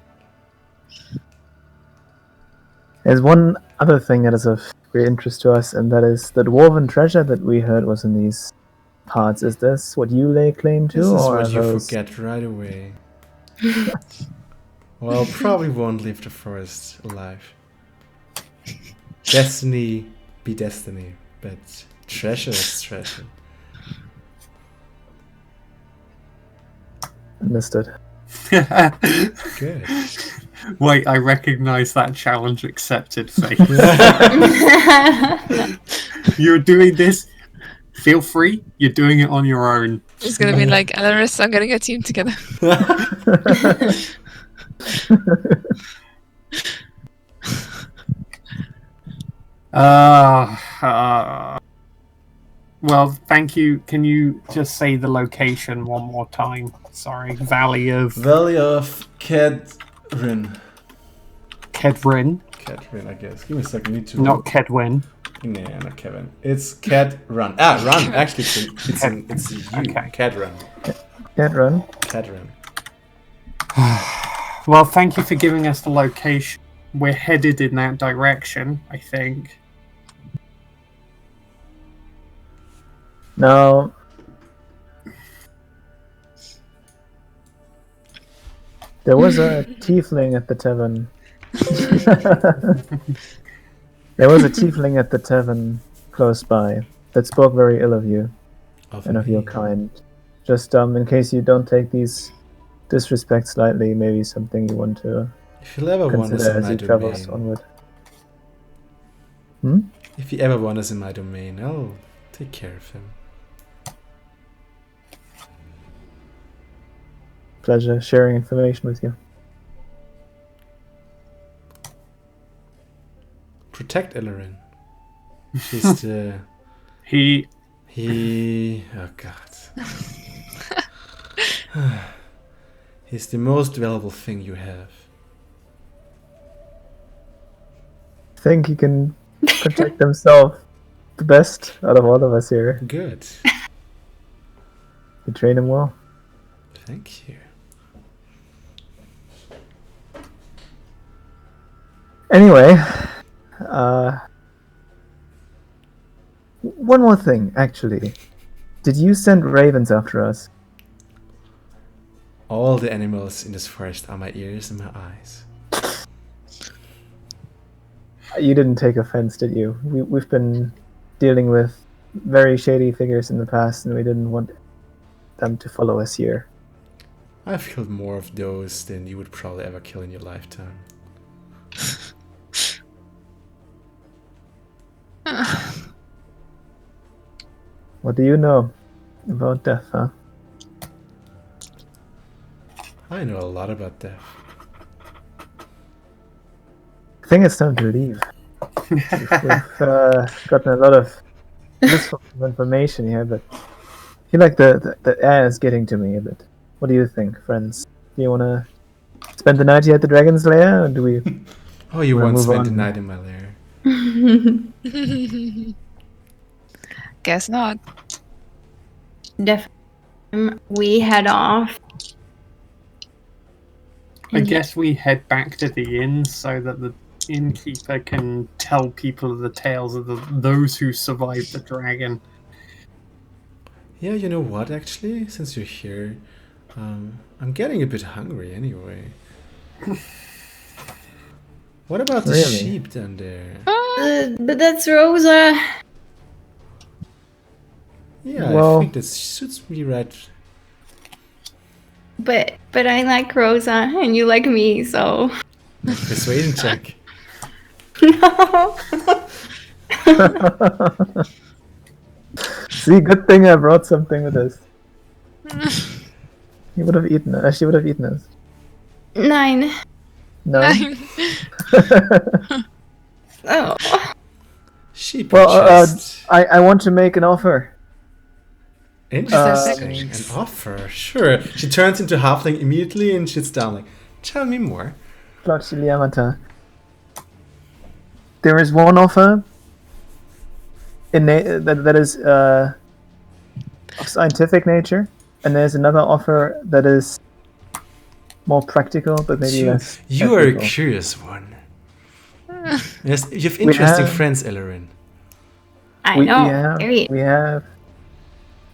There's one other thing that is of great interest to us, and that is the dwarven treasure that we heard was in these parts. Is this what you lay claim to, This is or what are you those... forget right away. Well, probably won't leave the forest alive. Destiny be destiny, but treasure is treasure. Understood. Good. Wait, I recognise that challenge accepted face. You're doing this. Feel free. You're doing it on your own. It's gonna be like, Eloris, I'm getting a team together. Well, thank you. Can you just say the location one more time? Sorry. Valley of Valley of Kedrin. Kedrin, I guess. Give me a second. I need to. not Kedwin. Nah, not Kevin. It's Kedrun. Ah, run. Actually, it's a U. Okay. Kedrun. Can't run. Kedrun. Well, thank you for giving us the location. We're headed in that direction, I think. Now, there was a tiefling at the tavern. There was a tiefling at the tavern close by that spoke very ill of you and of your kind. Just in case you don't take these disrespects lightly, maybe something you want to If you'll ever want us consider in as my you travel domain. onward. If you ever want us in my domain, I'll take care of him. Pleasure sharing information with you. Protect Elorin. He's the... He Oh god. He's the most valuable thing you have. Think he can protect himself the best out of all of us here. Good. You train him well. Thank you. Anyway, one more thing, actually. Did you send ravens after us? All the animals in this forest are my ears and my eyes. You didn't take offense, did you? We've been dealing with very shady figures in the past, and we didn't want them to follow us here. I've killed more of those than you would probably ever kill in your lifetime. What do you know about death, huh? I know a lot about death. I think it's time to leave. We've gotten a lot of useful information here, but I feel like the air is getting to me a bit. What do you think, friends? Do you want to spend the night here at the Dragon's Lair, or do we... Oh, you We'll once move spent the on. night in my lair. Guess not. Definitely. We head off. I guess we head back to the inn so that the innkeeper can tell people the tales of those who survived the dragon. Yeah, you know what, actually? Since you're here, I'm getting a bit hungry anyway. What about the Really? sheep down there? But that's Rosa. Yeah, Well- I think that suits me right. But I like Rosa and you like me, so Persuasion check. no. See, good thing I brought something with us. He would have eaten us. She would have eaten us. 9. No? Oh. Sheep Well, chest. I want to make an offer. Interesting. An offer, sure. She turns into halfling immediately and sits down like, tell me more. Yamata. There is one offer that is of scientific nature And there's another offer that is more practical, but maybe less. You are a ethical. curious one. Yes, you have We interesting have- friends, Elorin. I We know. have Very- we have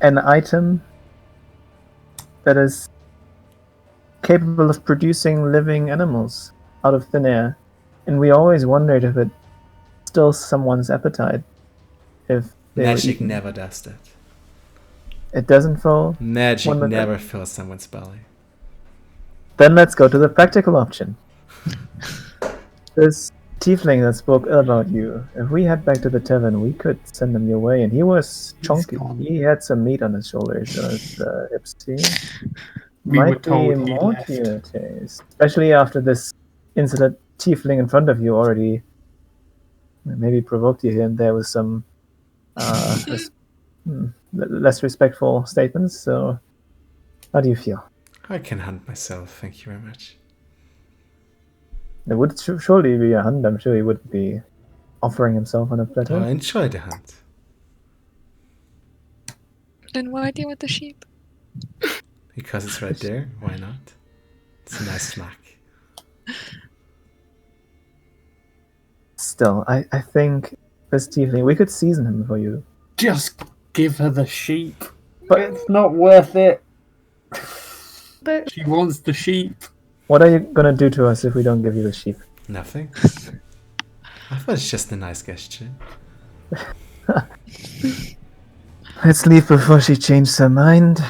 an item that is capable of producing living animals out of thin air, and we always wondered if it stills someone's appetite. If they were Magic eaten. never does that. It doesn't fall. Magic One with never fills someone's belly. Then let's go to the practical option. This tiefling that spoke ill about you, if we head back to the tavern, we could send him your way. And he was chunky. gone. He had some meat on his shoulders, on his hips too. We were Might be told he more left. to your taste. Especially after this incident tiefling in front of you already maybe provoked you here and there with some less respectful statements. So, how do you feel? I can hunt myself, thank you very much. It would surely be a hunt. I'm sure he wouldn't be offering himself on a platter. I enjoy the hunt. Then why do you want the sheep? Because it's right there, why not? It's a nice snack. Still, I think this tiefling, we could season him for you. Just give her the sheep. But- It's not worth it. But She wants the sheep. What are you gonna do to us if we don't give you the sheep? Nothing. I thought it's just a nice gesture. Let's leave before she changes her mind.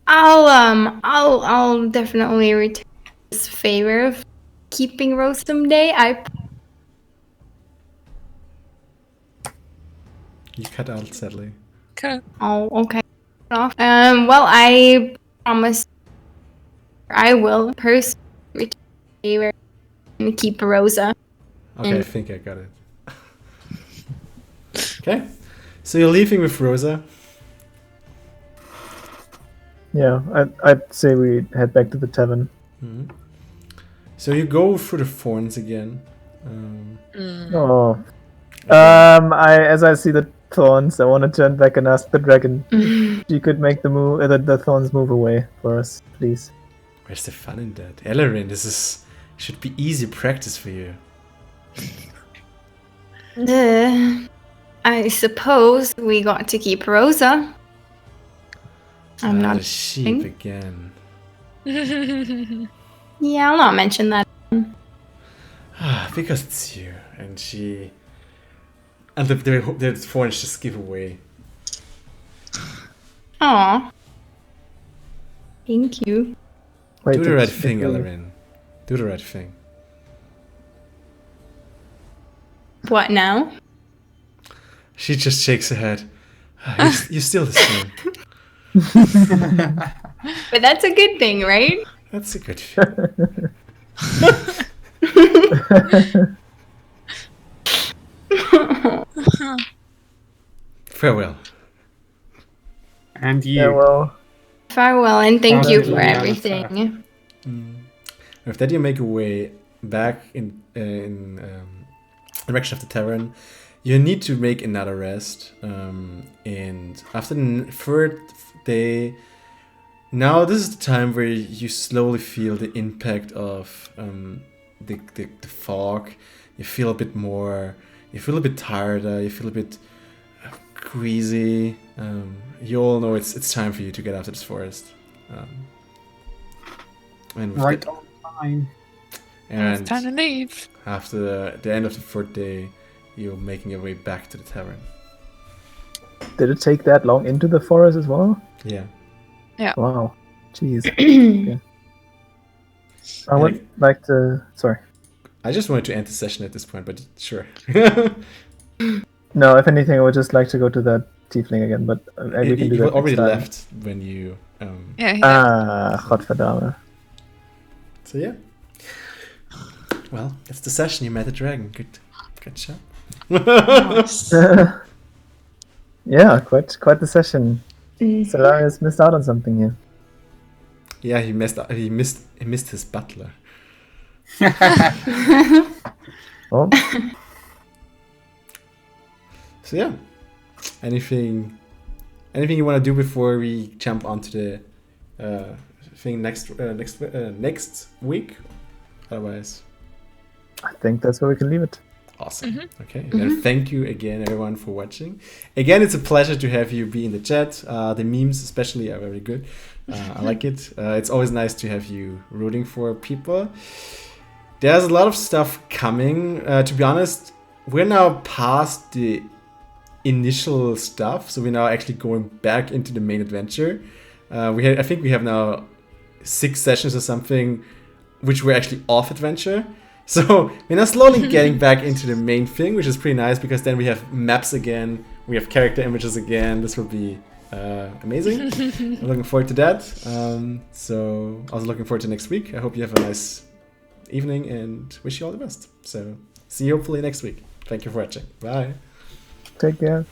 I'll definitely return this favor of keeping Rose someday. You cut out sadly. Okay. Oh, okay. Well, I promise I will personally return the favor and keep Rosa. Okay, I think I got it. Okay. So you're leaving with Rosa. Yeah, I'd say we head back to the tavern. Mhm. So you go through the thorns again. Oh. As I see the thorns, I want to turn back and ask the dragon if she could make the thorns move away for us, please. Where's the fun in that? Elorin, should be easy practice for you. I suppose we got to keep Rosa. I'm The not. sheep again. Yeah, I'll not mention that. Because it's you. And she... And the thorns just give away. Aw. Thank you. Wait, Do the right did thing, we- Elorin. Do the right thing. What now? She just shakes her head. You're still the same. But that's a good thing, right? That's a good thing. Farewell. And you. Yeah, well, Farewell, and thank Sounds you like for Juliana everything. With that, you make your way back in direction of the tavern. You need to make another rest, and after the third day, now this is the time where you slowly feel the impact of the fog. You feel a bit more. You feel a bit tired. You feel a bit queasy. You all know it's time for you to get out of this forest. And with Right that- on time. It's and time to leave. after the end of the fourth day, you're making your way back to the tavern. did it take that long into the forest as well? Yeah. Wow. Jeez. Okay. I would like to... Sorry. I just wanted to end the session at this point, but sure. No, if anything, I would just like to go to that tiefling again, but we can do You that already next time. left when you. Yeah, yeah. Godverdamme. So yeah. Well, that's the session. You met a dragon. Good job. Nice. Yeah, quite the session. Solarius missed out on something here. Yeah, he missed his butler. Oh, So yeah. Anything anything you want to do before we jump onto the thing next week? Otherwise, I think that's where we can leave it. awesome. Okay, then thank you again, everyone, for watching. Again, it's a pleasure to have you be in the chat. The memes, especially, are very good. I like it. It's always nice to have you rooting for people. There's a lot of stuff coming. To be honest, we're now past the initial stuff, so we're now actually going back into the main adventure. I think we have now 6 sessions or something, which were actually off adventure. So we're now slowly getting back into the main thing, which is pretty nice because then we have maps again, we have character images again. This will be amazing. I'm looking forward to that. So also looking forward to next week. I hope you have a nice evening and wish you all the best. So see you hopefully next week. Thank you for watching. Bye. Take care.